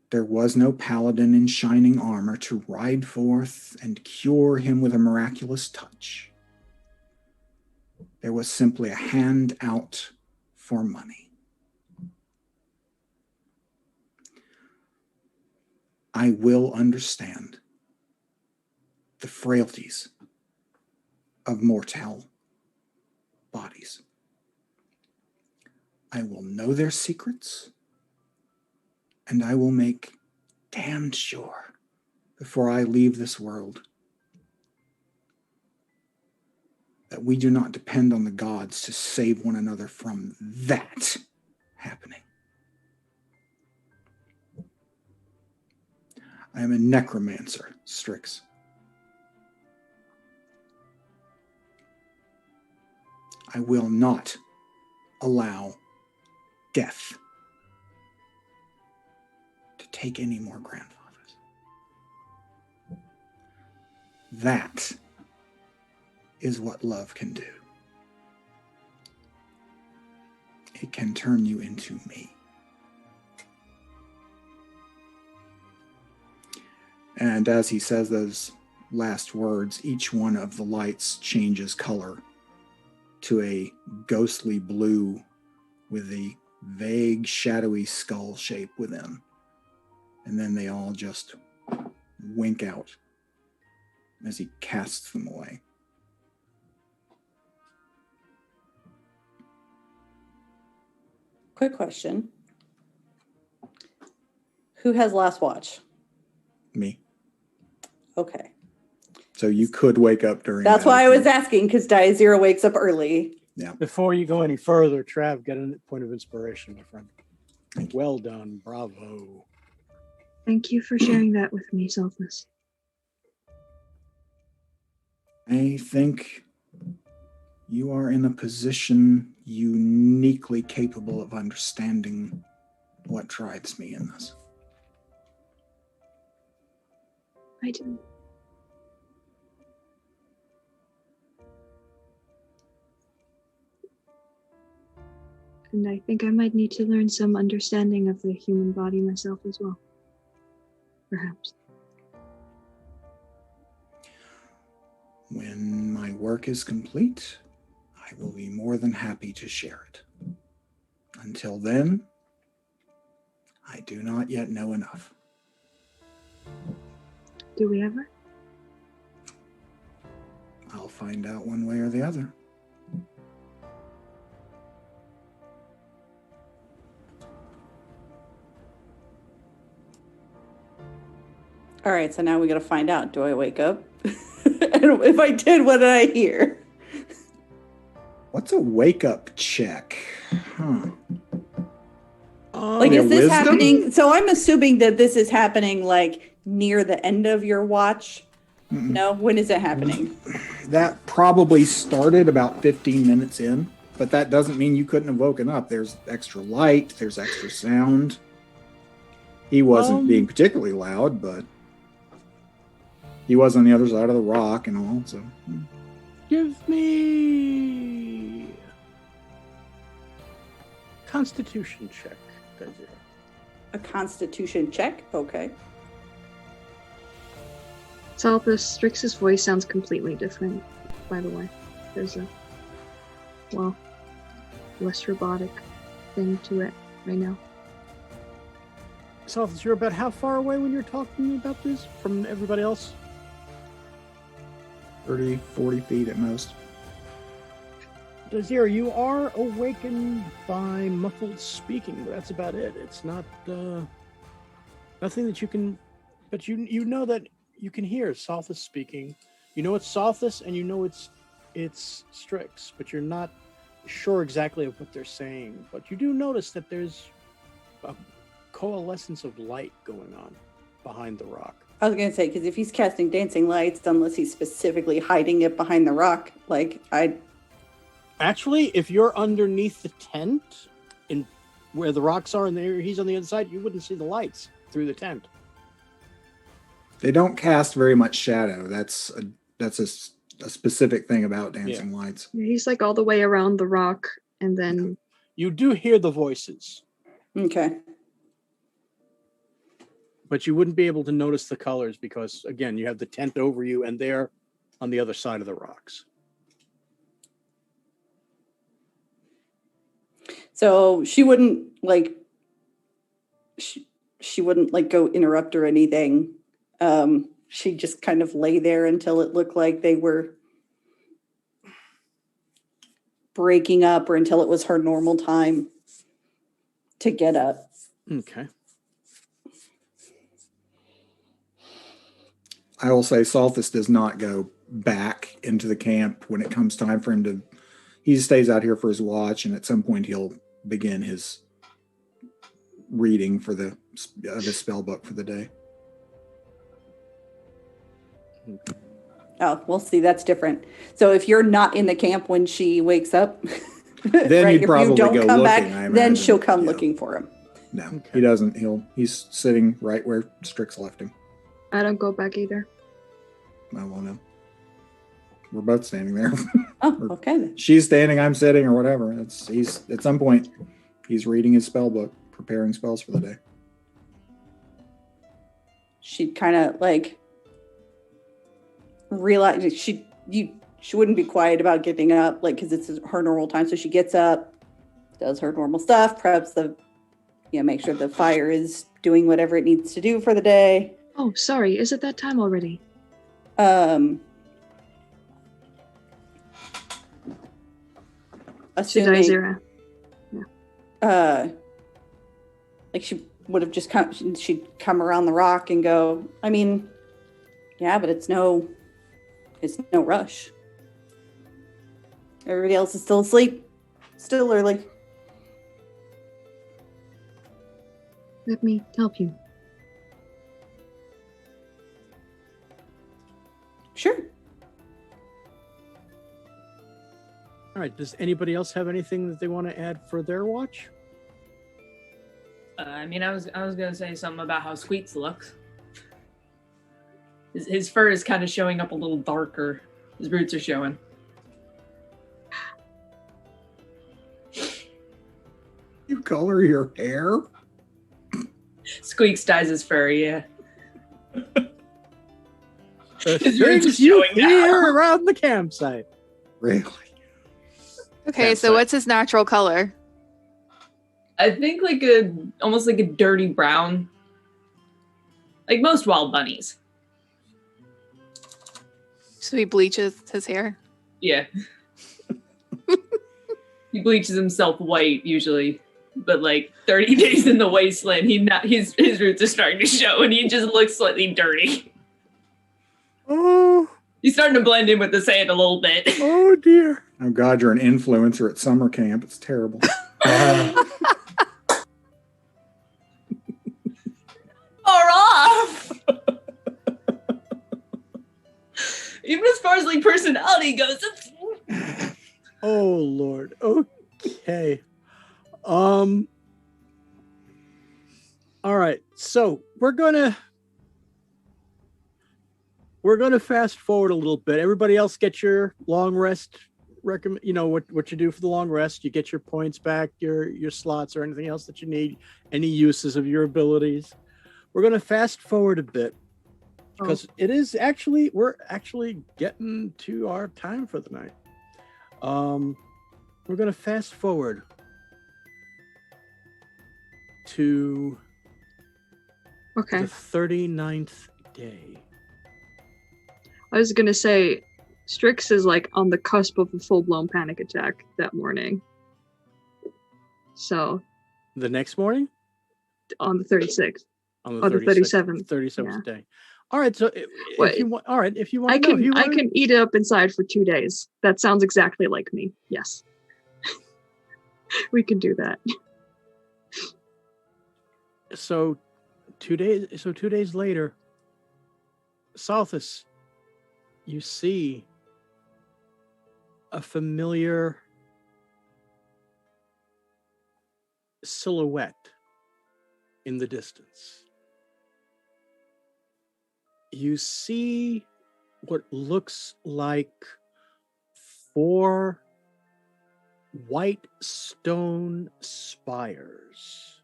There was no paladin in shining armor to ride forth and cure him with a miraculous touch. There was simply a hand out for money. I will understand the frailties of mortal bodies. I will know their secrets, and I will make damned sure before I leave this world that we do not depend on the gods to save one another from that happening. I am a necromancer, Strix. I will not allow death to take any more grandfathers. That is what love can do. It can turn you into me. And as he says those last words, each one of the lights changes color to a ghostly blue with a vague, shadowy skull shape within. And then they all just wink out as he casts them away. Quick question. Who has last watch? Me. Okay. So you could wake up during That's that why I if was you- asking, because Die Zero wakes up early. Yeah. Before you go any further, Trav, get a point of inspiration, my friend. Well done. Bravo. Thank you for sharing that with me, Selfless. I think you are in a position uniquely capable of understanding what drives me in this. I do. And I think I might need to learn some understanding of the human body myself as well. Perhaps. When my work is complete, I will be more than happy to share it. Until then, I do not yet know enough. Do we ever? I'll find out one way or the other. All right, so now we got to find out. Do I wake up? And if I did, what did I hear? What's a wake up check? Huh. Like, Yeah, is this wisdom? happening? So I'm assuming that this is happening like near the end of your watch. Mm-mm. No, when is it happening? That probably started about 15 minutes in, but that doesn't mean you couldn't have woken up. There's extra light, there's extra sound. He wasn't being particularly loud, but he was on the other side of the rock and all, so. Give me Constitution check. A Constitution check? Okay. Salthus, Strix's voice sounds completely different, by the way. There's a, well, less robotic thing to it right now. Salthus, you're about how far away when you're talking about this from everybody else? 30, 40 feet at most. Dazir, you are awakened by muffled speaking, but that's about it. It's not nothing that you can, but you know that you can hear Salthus speaking. You know it's Salthus and you know it's Strix, but you're not sure exactly of what they're saying. But you do notice that there's a coalescence of light going on behind the rock. I was going to say, because if he's casting dancing lights, unless he's specifically hiding it behind the rock, like, Actually, if you're underneath the tent, in where the rocks are and he's on the other side, you wouldn't see the lights through the tent. They don't cast very much shadow. That's a specific thing about dancing lights. He's like all the way around the rock, and then... You do hear the voices. Okay. But you wouldn't be able to notice the colors because, again, you have the tent over you and they're on the other side of the rocks. So she wouldn't like, she wouldn't like go interrupt or anything. She'd just kind of lay there until it looked like they were breaking up or until it was her normal time to get up. Okay. I will say Salthus does not go back into the camp when it comes time for him to. He stays out here for his watch, and at some point he'll begin his reading for the spell book for the day. Oh, we'll see. That's different. So if you're not in the camp when she wakes up, Then right, he'd if probably you don't go come looking, back, I then imagine. she'll come Yeah. looking for him. No, Okay. he doesn't. He's sitting right where Strix left him. I don't go back either. I won't know. We're both standing there. Oh, okay then. She's standing, I'm sitting, or whatever. He's at some point he's reading his spell book, preparing spells for the day. She'd kind of like realize she wouldn't be quiet about getting up, like, because it's her normal time. So she gets up, does her normal stuff, preps make sure the fire is doing whatever it needs to do for the day. Oh, sorry. Is it that time already? Assuming, Zira. like she would have just she'd come around the rock and go, I mean, yeah, but it's no rush. Everybody else is still asleep. Still early. Let me help you. Sure. All right. Does anybody else have anything that they want to add for their watch? I was gonna say something about how Squeaks looks. His fur is kind of showing up a little darker. His roots are showing. You color your hair? Squeaks dyes his fur, yeah. The His roots are things you showing now. hear around the campsite. Really? Okay, so what's his natural color? I think almost like a dirty brown. Like most wild bunnies. So he bleaches his hair? Yeah. He bleaches himself white usually, but like 30 days in the wasteland, his roots are starting to show, and he just looks slightly dirty. Oh, He's starting to blend in with the sand a little bit. oh dear. Oh God, you're an influencer at summer camp. It's terrible. Far off. Even as far as like personality goes, it's... Oh Lord. Okay. All right. So we're gonna fast forward a little bit. Everybody else get your long rest. Recommend what you do for the long rest. You get your points back, your slots, or anything else that you need. Any uses of your abilities. We're gonna fast forward a bit because we're actually getting to our time for the night. We're gonna fast forward to the 39th day. I was gonna say, Strix is like on the cusp of a full-blown panic attack that morning. So. The next morning? On the 36th. On the 37th day. All right. So if you want, I can eat it up inside for 2 days. That sounds exactly like me. Yes. We can do that. So 2 days later, Salthus, you see a familiar silhouette in the distance. You see what looks like 4 white stone spires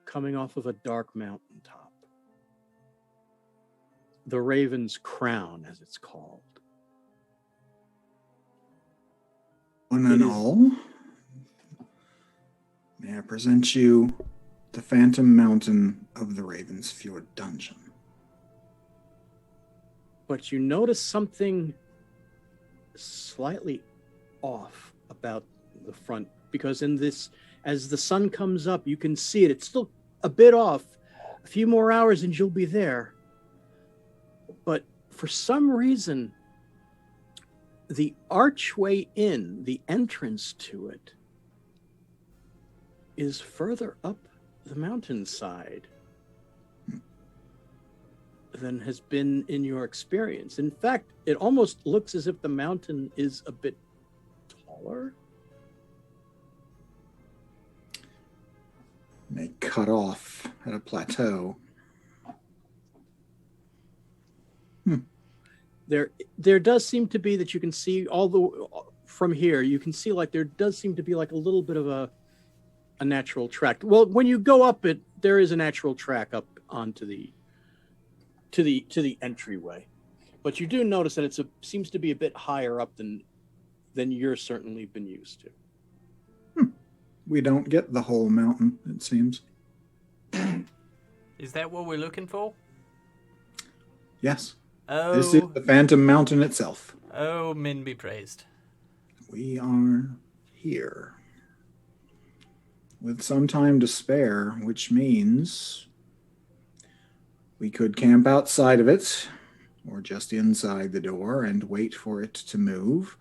coming off of a dark mountaintop. The Raven's Crown, as it's called. One and all, may I present you the Phantom Mountain of the Ravensfjord Dungeon. But you notice something slightly off about the front, because as the sun comes up, you can see it. It's still a bit off. A few more hours and you'll be there. But for some reason, the archway in, the entrance to it, is further up the mountainside than has been in your experience. In fact, it almost looks as if the mountain is a bit taller. May cut off at a plateau. There does seem to be that you can see from here. You can see like there does seem to be like a little bit of a natural track. Well, when you go up it, there is a natural track up onto the entryway, but you do notice that seems to be a bit higher up than you're certainly been used to. We don't get the whole mountain, it seems. Is that what we're looking for? Yes. Oh. This is the Phantom Mountain itself. Oh, men be praised. We are here with some time to spare, which means we could camp outside of it or just inside the door and wait for it to move.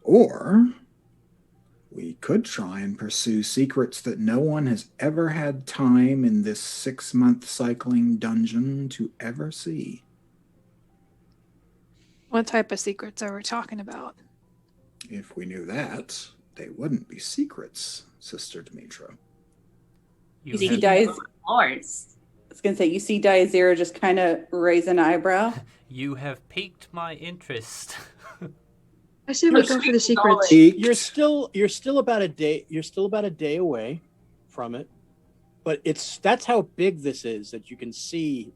Or we could try and pursue secrets that no one has ever had time in this 6-month cycling dungeon to ever see. What type of secrets are we talking about? If we knew that, they wouldn't be secrets, Sister Demetra. You see Diaz. I was going to say, you see Diazera just kind of raise an eyebrow. You have piqued my interest. I say we go for the secrets. You're still about a day away from it, but that's how big this is that you can see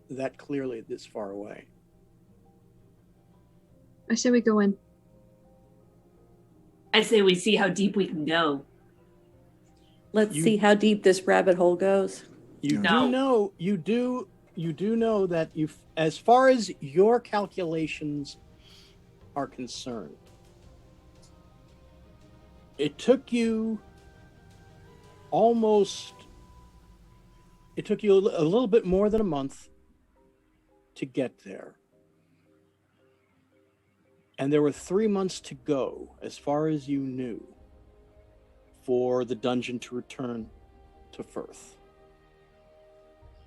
that clearly this far away. I say we go in. I say we see how deep we can go. Let's see how deep this rabbit hole goes. You do know that as far as your calculations are concerned, it took you a little bit more than a month to get there. And there were 3 months to go, as far as you knew, for the dungeon to return to Firth.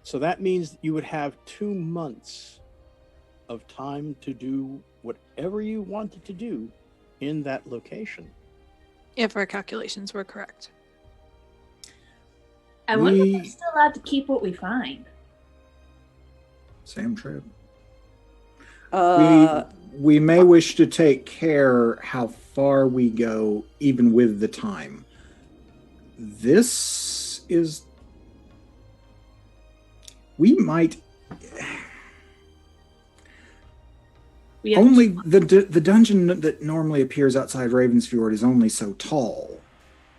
So that means you would have 2 months of time to do whatever you wanted to do in that location. If our calculations were correct. I wonder if we're still allowed to keep what we find. Same trip. Uh, We may wish to take care how far we go, even with the time. This is... We might... Only the dungeon that normally appears outside Ravensfjord is only so tall.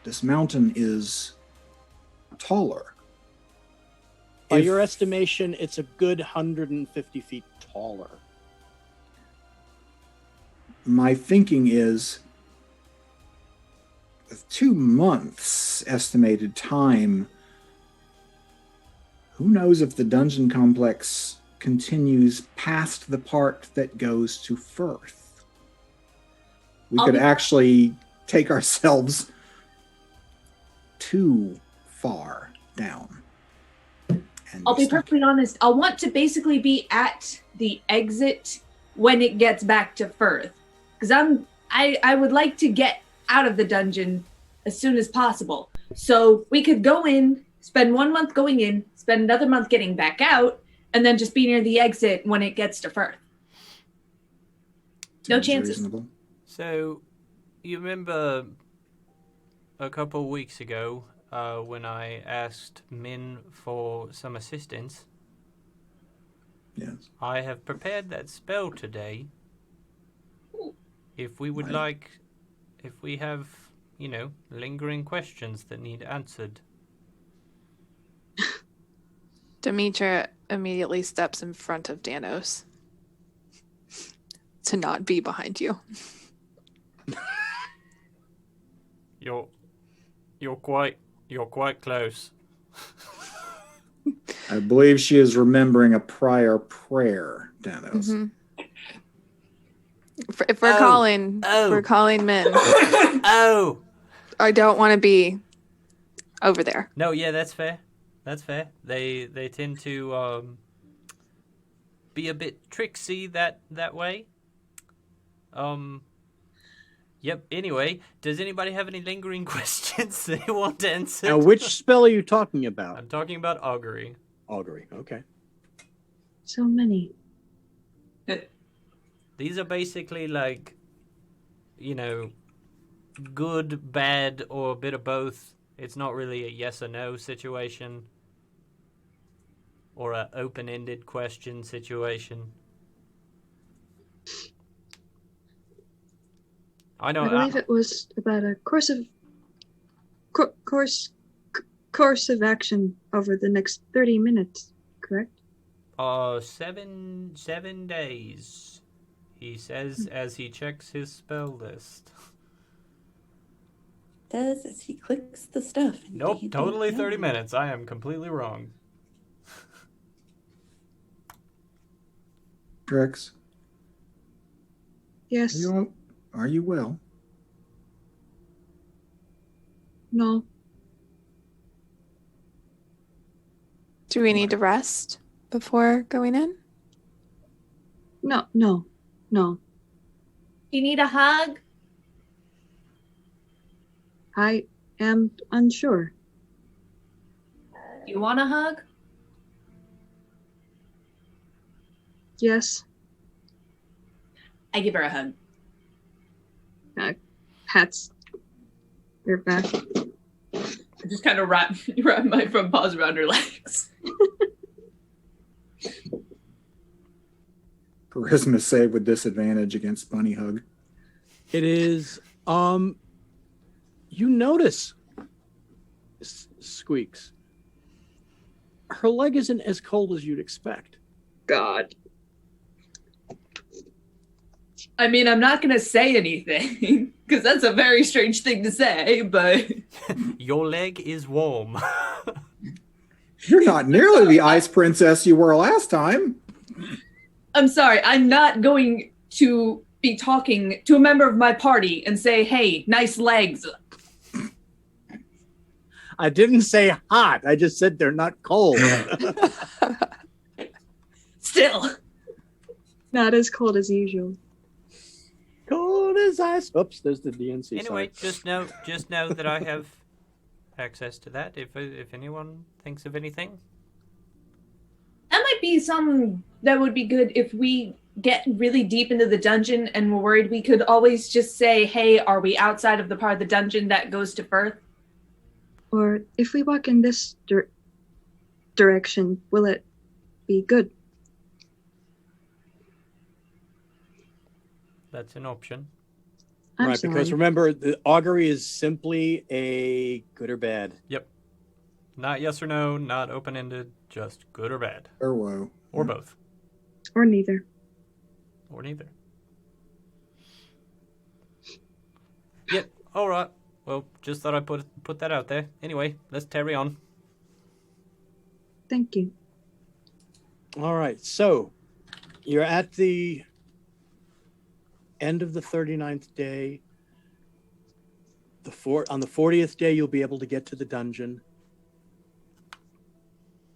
This mountain is taller. By your estimation, it's a good 150 feet taller. My thinking is, with 2 months estimated time, who knows if the dungeon complex continues past the part that goes to Firth. We could actually take ourselves too far down. I'll be perfectly honest. I'll want to basically be at the exit when it gets back to Firth. Because I would like to get out of the dungeon as soon as possible. So we could go in, spend 1 month going in, spend another month getting back out, and then just be near the exit when it gets to Firth. No chances. Reasonable. So, you remember a couple weeks ago when I asked Min for some assistance? Yes. I have prepared that spell today. If we would if we have, lingering questions that need answered. Demetra immediately steps in front of Danos to not be behind you. You're quite close. I believe she is remembering a prior prayer, Danos. Mm-hmm. If we're calling men. Oh, I don't want to be over there. No, yeah, that's fair. That's fair. They tend to be a bit tricksy that way. Yep. Anyway, does anybody have any lingering questions they want to answer? Now, which spell are you talking about? I'm talking about augury. Augury. Okay. So many. These are basically like, good, bad, or a bit of both. It's not really a yes or no situation. Or an open-ended question situation. I know. I believe it was about a course of action over the next 30 minutes, correct? 7 days. He says as he checks his spell list. Does as he clicks the stuff. Nope, totally 30 minutes. I am completely wrong. Drex? Yes. Are you well? No. Do we need to rest before going in? No. You need a hug? I am unsure. You want a hug? Yes. I give her a hug. Pats your back. I just kind of wrap my front paws around her legs. Charisma save with disadvantage against Bunny Hug. It is, you notice, Squeaks, her leg isn't as cold as you'd expect. God. I mean, I'm not going to say anything, because that's a very strange thing to say, but... Your leg is warm. You're not nearly the ice princess you were last time. I'm sorry, I'm not going to be talking to a member of my party and say, hey, nice legs. I didn't say hot. I just said they're not cold. Still. Not as cold as usual. Cold as ice. Oops, there's the DNC. Anyway, sorry. just know that I have access to that. If anyone thinks of anything, That might be something that would be good if we get really deep into the dungeon and we're worried. We could always just say, hey, are we outside of the part of the dungeon that goes to Firth? Or if we walk in this direction, will it be good? that's an option. I'm Right, sorry. because remember, the augury is simply a good or bad. Yep. Not yes or no, not open-ended, just good or bad. Or woe. Or both. Or neither. Or neither. Yep, alright. Well, just thought I'd put that out there. Anyway, let's carry on. Thank you. All right, so you're at the end of the 39th day. On the 40th day, you'll be able to get to the dungeon.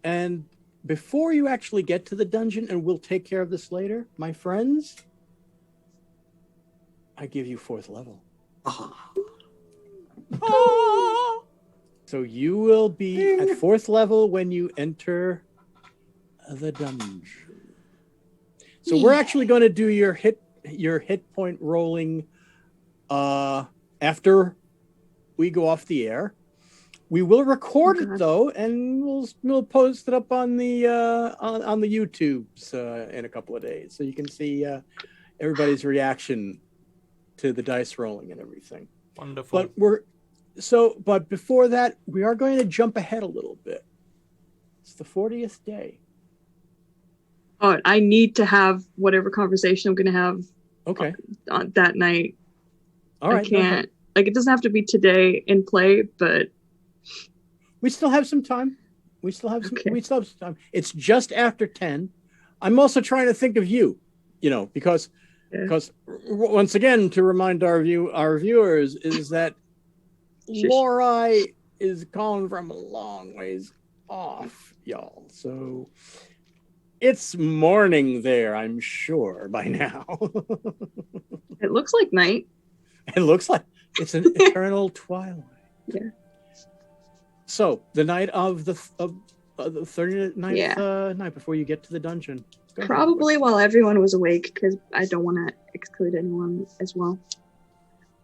And before you actually get to the dungeon, and we'll take care of this later, my friends, I give you 4th level. So you will be at 4th level when you enter the dungeon. So we're actually going to do your hit point rolling after we go off the air. We will record it though, and we'll post it up on the YouTubes in a couple of days, so you can see everybody's reaction to the dice rolling and everything. Wonderful. But before that, we are going to jump ahead a little bit. It's the 40th day. Oh, I need to have whatever conversation I'm going to have. Okay. On that night. All right. I can't. Like, it doesn't have to be today in play, but we still have some time. We still have some time. It's just after 10. I'm also trying to think of you, because once again, to remind our viewers is that Lori is calling from a long ways off, y'all. So it's morning there, I'm sure, by now. It looks like night. It looks like it's an eternal twilight. Yeah. So the night of the 39th night before you get to the dungeon. Probably while everyone was awake, because I don't want to exclude anyone as well.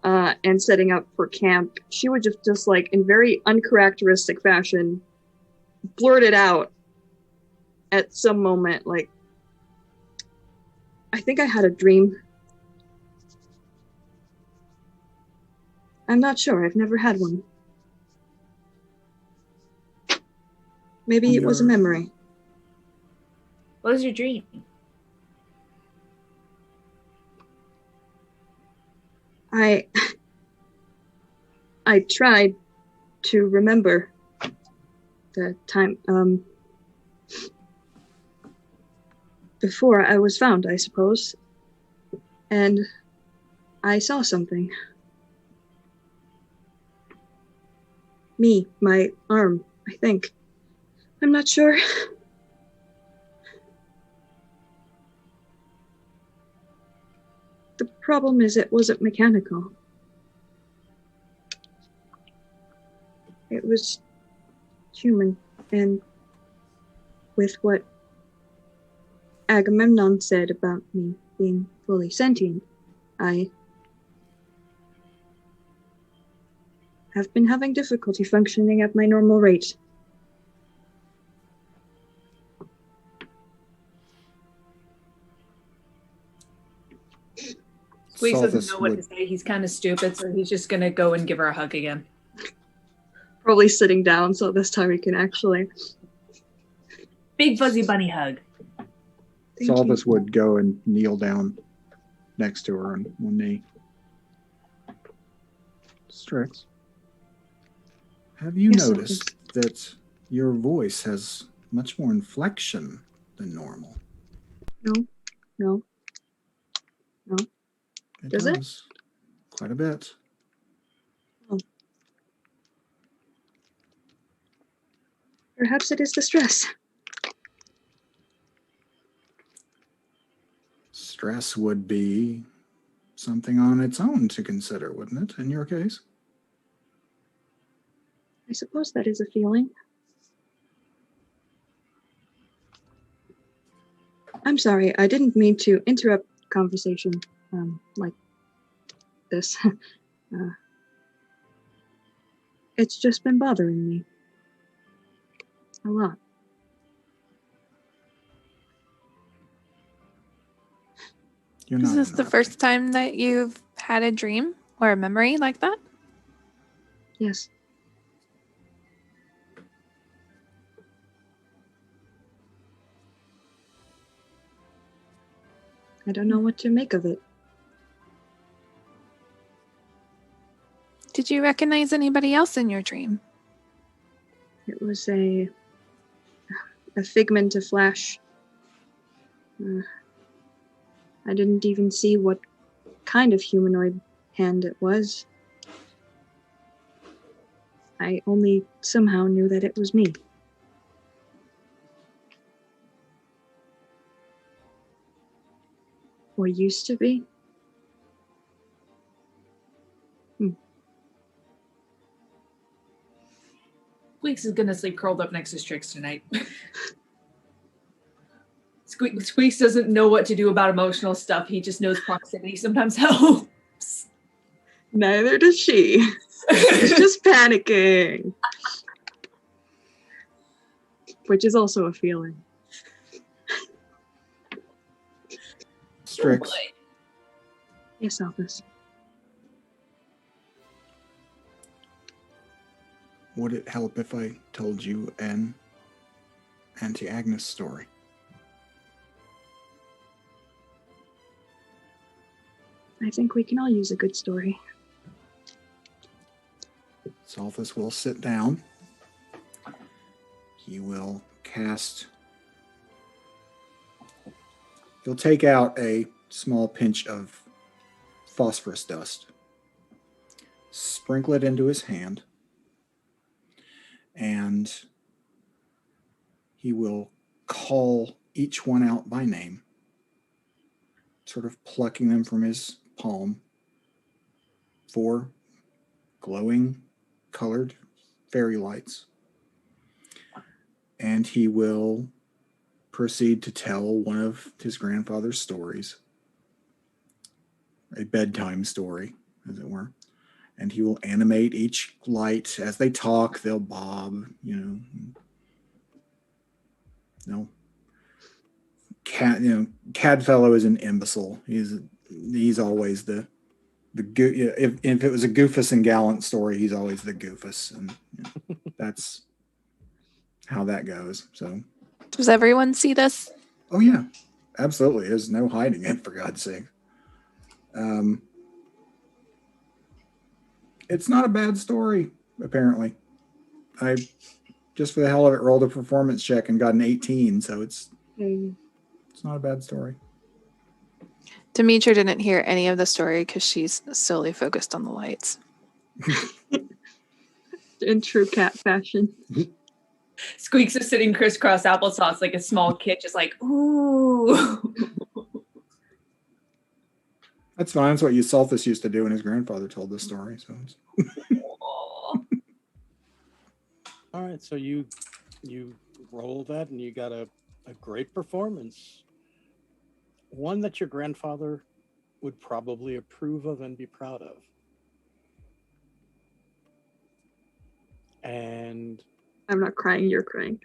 And setting up for camp, she would just like, in very uncharacteristic fashion, blurt it out at some moment, like, I think I had a dream. I'm not sure. I've never had one. Maybe it was a memory. What was your dream? I tried to remember the time before I was found, I suppose. And I saw something. Me, my arm, I think. I'm not sure. The problem is it wasn't mechanical. It was human, and with what Agamemnon said about me being fully sentient, I have been having difficulty functioning at my normal rate. Squeaks doesn't know what to say. He's kind of stupid, so he's just going to go and give her a hug again. Probably sitting down, so this time he can actually... Big fuzzy bunny hug. Salvis would go and kneel down next to her on one knee. Strix, have you noticed that your voice has much more inflection than normal? No. Does it? Quite a bit. Oh. Perhaps it is the stress. Stress would be something on its own to consider, wouldn't it, in your case? I suppose that is a feeling. I'm sorry, I didn't mean to interrupt conversation like this. It's just been bothering me. A lot. Is this the first time that you've had a dream or a memory like that? Yes. I don't know what to make of it. Did you recognize anybody else in your dream? It was a figment of flash. I didn't even see what kind of humanoid hand it was. I only somehow knew that it was me. Or used to be. Squeaks is gonna sleep curled up next to Strix tonight. Squeaks doesn't know what to do about emotional stuff. He just knows proximity sometimes helps. Neither does she. She's just panicking. Which is also a feeling. Strix. Oh, yes, Alphys. Would it help if I told you an Auntie Agnes story? I think we can all use a good story. Alphys will sit down. He will cast... He'll take out a small pinch of phosphorus dust, sprinkle it into his hand, and he will call each one out by name, sort of plucking them from his palm. 4 glowing, colored fairy lights. And he will proceed to tell one of his grandfather's stories, a bedtime story, as it were. And he will animate each light as they talk. They'll bob, Cadfellow is an imbecile. He's always the if it was a Goofus and Gallant story, he's always the Goofus, and that's how that goes. So, does everyone see this? Oh yeah, absolutely. There's no hiding it, for God's sake. It's not a bad story, apparently. I just for the hell of it rolled a performance check and got an 18, so it's not a bad story. Demetra didn't hear any of the story because she's solely focused on the lights. In true cat fashion. Squeaks is sitting crisscross applesauce like a small kid, just like, ooh. That's fine. That's what Eusalthus used to do when his grandfather told this story. So, all right. So you roll that, and you got a great performance. One that your grandfather would probably approve of and be proud of. And I'm not crying, you're crying.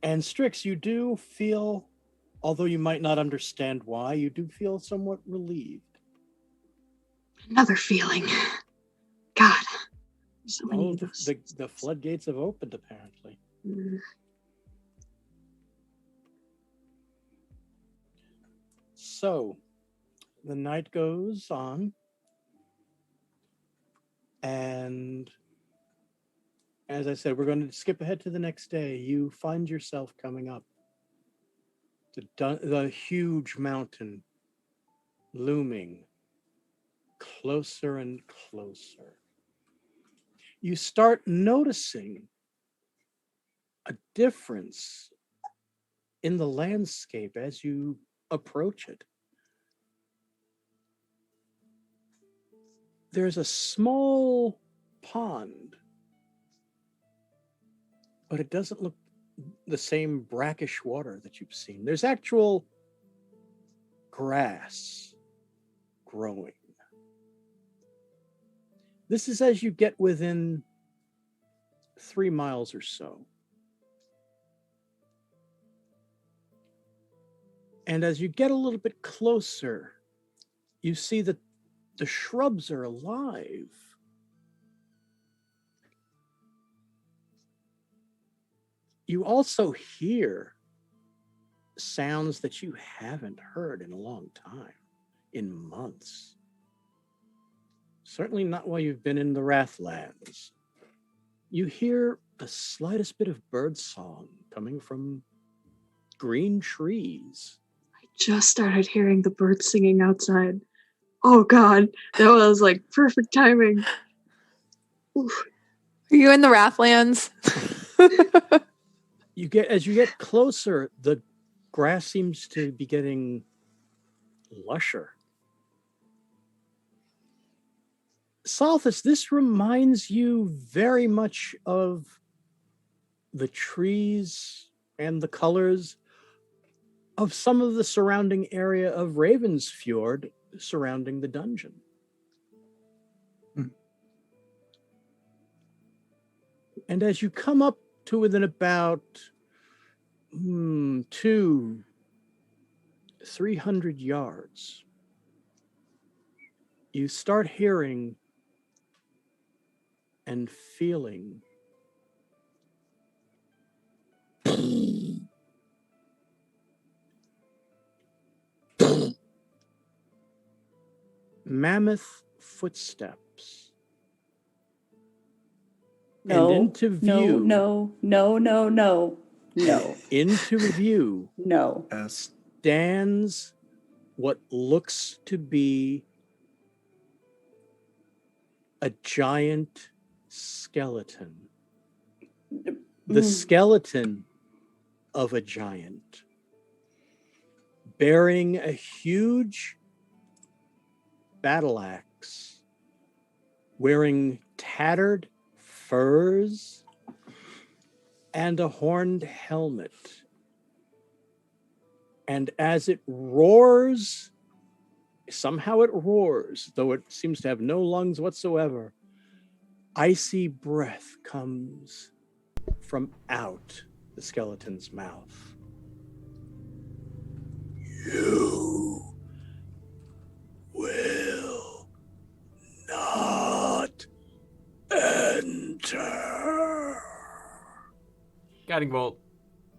And Strix, you do feel, although you might not understand why, you do feel somewhat relieved. Another feeling. God. So many of those. The floodgates have opened, apparently. So, the night goes on, and as I said, we're going to skip ahead to the next day. You find yourself coming up the huge mountain looming closer and closer. You start noticing a difference in the landscape as you approach it. There's a small pond, but it doesn't look the same brackish water that you've seen. There's actual grass growing. This is as you get within 3 miles or so. And as you get a little bit closer, you see that the shrubs are alive. You also hear sounds that you haven't heard in a long time, in months. Certainly not while you've been in the Wrathlands. You hear the slightest bit of bird song coming from green trees. I just started hearing the birds singing outside. Oh God, that was like perfect timing. Oof. Are you in the Wrathlands? As you get closer, the grass seems to be getting lusher. Salthus, this reminds you very much of the trees and the colors of some of the surrounding area of Ravensfjord surrounding the dungeon. And as you come up to within about 200-300 yards, you start hearing and feeling mammoth footsteps. No, and into view. No. Into view. No. Stands what looks to be a giant skeleton. The skeleton of a giant, bearing a huge battle axe, wearing tattered furs and a horned helmet. And as it roars, somehow it roars, though it seems to have no lungs whatsoever, icy breath comes from out the skeleton's mouth. You will not enter. Guiding bolt.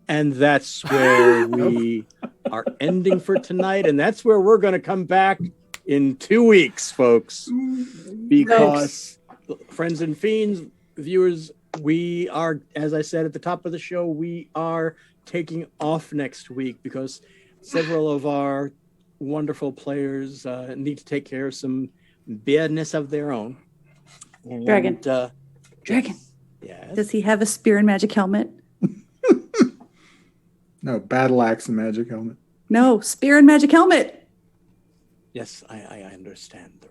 And that's where we are ending for tonight. And that's where we're going to come back in 2 weeks, folks. Because, friends and fiends, viewers, we are, as I said at the top of the show, we are taking off next week because several of our wonderful players need to take care of some business of their own. And, Dragon. Yes. Does he have a spear and magic helmet? No, battle axe and magic helmet. No, spear and magic helmet. Yes, I understand.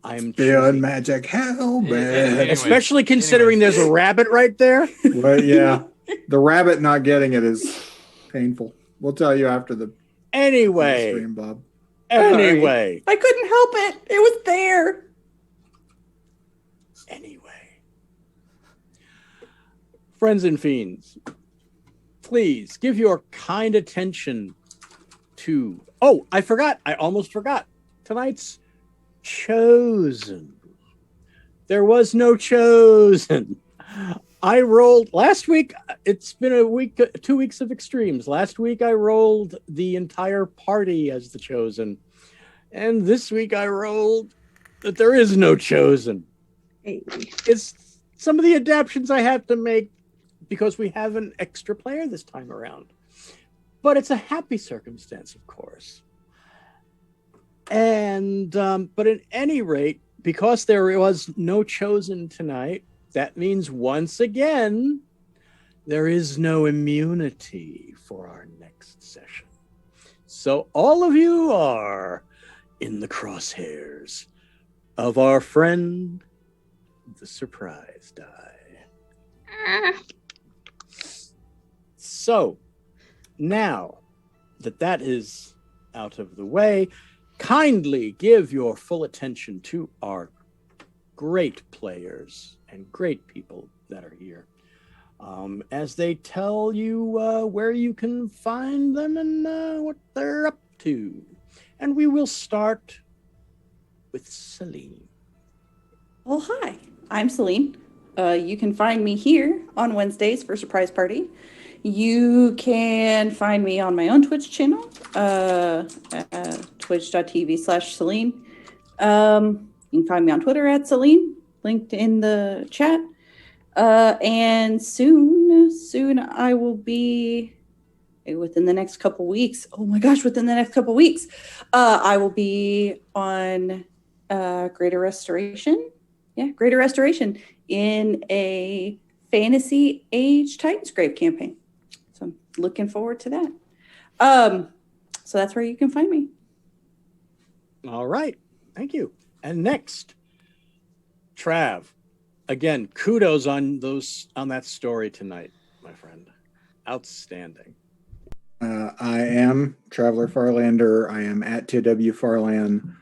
I'm spear and magic helmet. Especially considering there's a rabbit right there. Well, yeah. The rabbit not getting it is painful. We'll tell you after the stream, Bob. Anyway. I couldn't help it. It was there. Anyway. Friends and fiends, please give your kind attention to... Oh, I forgot. I almost forgot. Tonight's Chosen. There was no Chosen. I rolled last week. It's been a week, 2 weeks of extremes. Last week I rolled the entire party as the Chosen. And this week I rolled that there is no Chosen. It's some of the adaptations I had to make because we have an extra player this time around. but it's a happy circumstance, of course. And but at any rate, because there was no chosen tonight, that means once again there is no immunity for our next session. So all of you are in the crosshairs of our friend, the surprise die. So now that that is out of the way, kindly give your full attention to our great players and great people that are here as they tell you where you can find them and what they're up to. And we will start with Celine. Well, hi, I'm Celine. You can find me here on Wednesdays for Surprise Party. You can find me on my own Twitch channel, twitch.tv/Celine. You can find me on Twitter at Celine, linked in the chat. And soon I will be, within the next couple weeks. Oh my gosh, within the next couple weeks, I will be on Greater Restoration. Yeah, Greater Restoration in a Fantasy Age Titans-Grave campaign. So I'm looking forward to that. So that's where you can find me. All right. Thank you. And next, Trav. Again, kudos on that story tonight, my friend. Outstanding. I am Traveler Farlander. I am at TW Farland.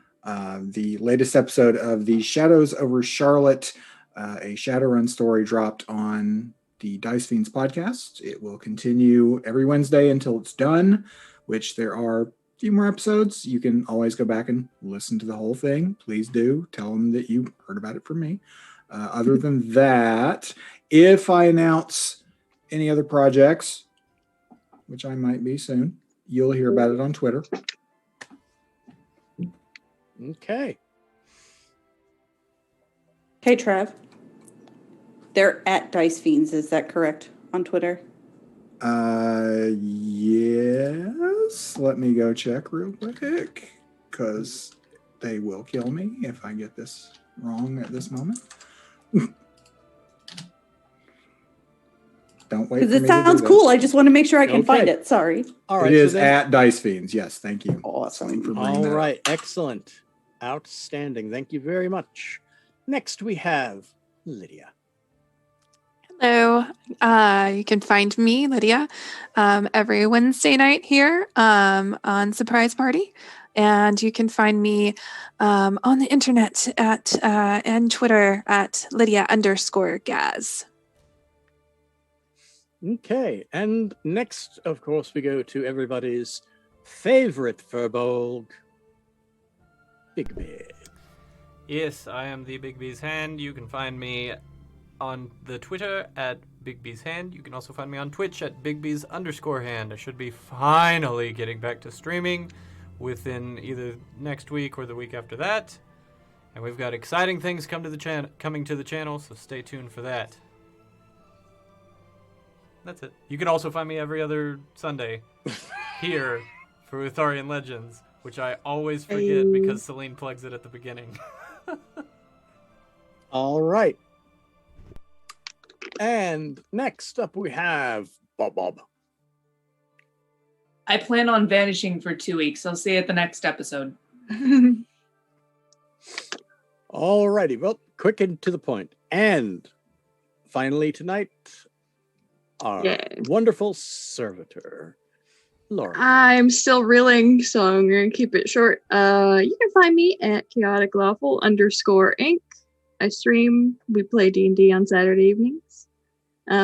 The latest episode of the Shadows over Charlotte, a Shadowrun story, dropped on the Dice Fiends podcast. It will continue every Wednesday until it's done, which there are a few more episodes. You can always go back and listen to the whole thing. Please do. Tell them that you heard about it from me. Other than that, if I announce any other projects, which I might be soon, you'll hear about it on Twitter. Okay. Hey, Trav. They're at Dice Fiends, is that correct, on Twitter? Yes. Let me go check real quick, because they will kill me if I get this wrong at this moment. Don't wait. Because it sounds cool. I just want to make sure I can find it. Sorry. All right. It is at Dice Fiends. Yes. Thank you. Awesome. For bringing that All right. up. Excellent. Outstanding. Thank you very much. Next, we have Lydia. Hello. You can find me, Lydia, every Wednesday night here on Surprise Party. And you can find me on the internet and Twitter at Lydia_Gaz. Okay. And next, of course, we go to everybody's favorite Furbolg, Big B. Yes, I am the Big B's Hand. You can find me on the Twitter at Big B's Hand. You can also find me on Twitch at Big B's_Hand. I should be finally getting back to streaming within either next week or the week after that. And we've got exciting things coming to the channel, so stay tuned for that. That's it. You can also find me every other Sunday here for Utharian Legends, which I always forget because Celine plugs it at the beginning. All right. And next up we have Bob. I plan on vanishing for 2 weeks. I'll see you at the next episode. All righty. Well, quick and to the point. And finally tonight, our wonderful servitor, Laura. I'm still reeling, so I'm going to keep it short. You can find me at chaoticlawful_Inc. I stream. We play D&D on Saturday evenings.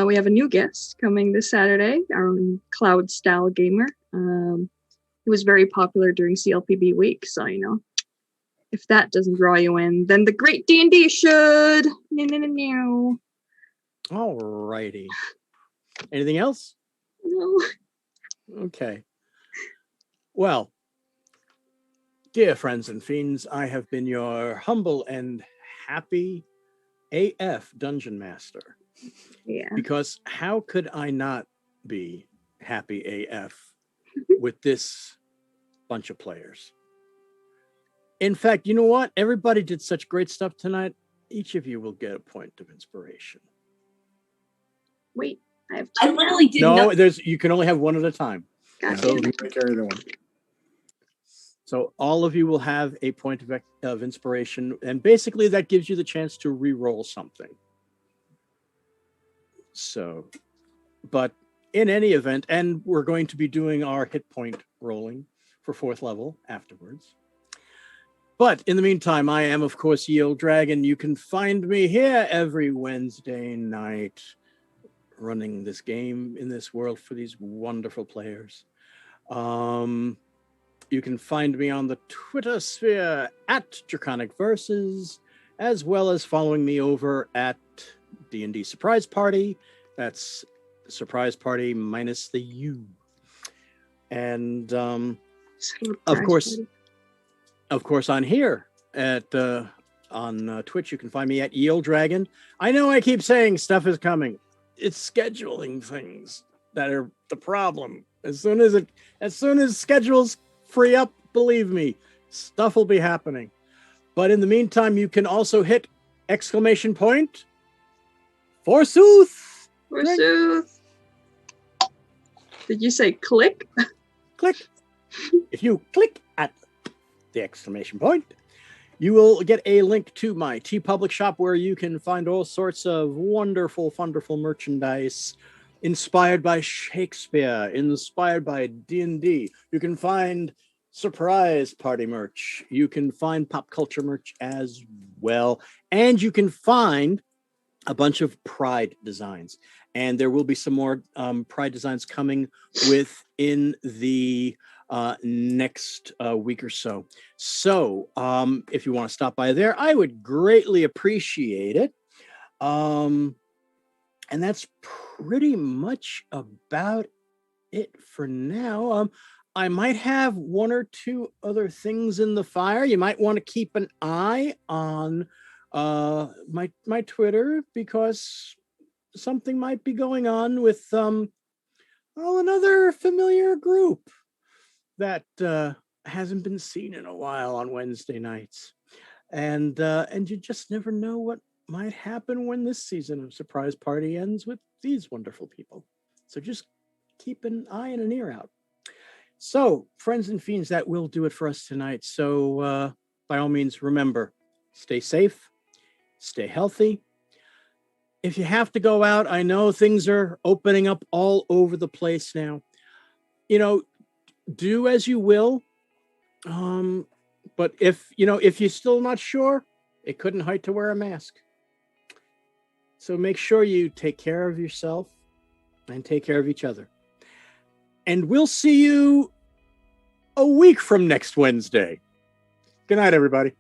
We have a new guest coming this Saturday, our own Cloud Style Gamer. He was very popular during CLPB week, so if that doesn't draw you in, then the great D&D should. No. All righty. Anything else? No. Okay. Well, dear friends and fiends, I have been your humble and happy AF Dungeon Master. Yeah. Because how could I not be happy AF with this bunch of players. In fact, you know what? Everybody did such great stuff tonight. Each of you will get a point of inspiration. Wait, I have I two. literally did No, not. you can only have one at a time. Gotcha. So, Carry the one. so all of you will have a point of inspiration, and basically that gives you the chance to re-roll something. So, but in any event, and we're going to be doing our hit point rolling for 4th level afterwards. But in the meantime, I am, of course, Yield Dragon. You can find me here every Wednesday night running this game in this world for these wonderful players. You can find me on the Twitter sphere at Draconic Verses, as well as following me over at D&D Surprise Party. That's Surprise Party minus the U. And of course, on here at on Twitch, you can find me at Yield Dragon. I know I keep saying stuff is coming. It's scheduling things that are the problem. As soon as schedules free up, believe me, stuff will be happening. But in the meantime, you can also hit ! Forsooth! Forsooth! Did you say click? Click. If you click at the exclamation point, you will get a link to my TeePublic shop where you can find all sorts of wonderful merchandise inspired by Shakespeare, inspired by D&D. You can find Surprise Party merch. You can find pop culture merch as well. And you can find a bunch of Pride designs. And there will be some more Pride designs coming within the next week or so. So if you want to stop by there, I would greatly appreciate it. And that's pretty much about it for now. I might have one or two other things in the fire. You might want to keep an eye on my Twitter, because something might be going on with another familiar group that hasn't been seen in a while on Wednesday nights. And you just never know what might happen when this season of Surprise Party ends with these wonderful people. So just keep an eye and an ear out. So, friends and fiends, that will do it for us tonight. So by all means, remember, stay safe, stay healthy. If you have to go out, I know things are opening up all over the place now. You know, do as you will. But if you're still not sure, it couldn't hurt to wear a mask. So make sure you take care of yourself and take care of each other. And we'll see you a week from next Wednesday. Good night, everybody.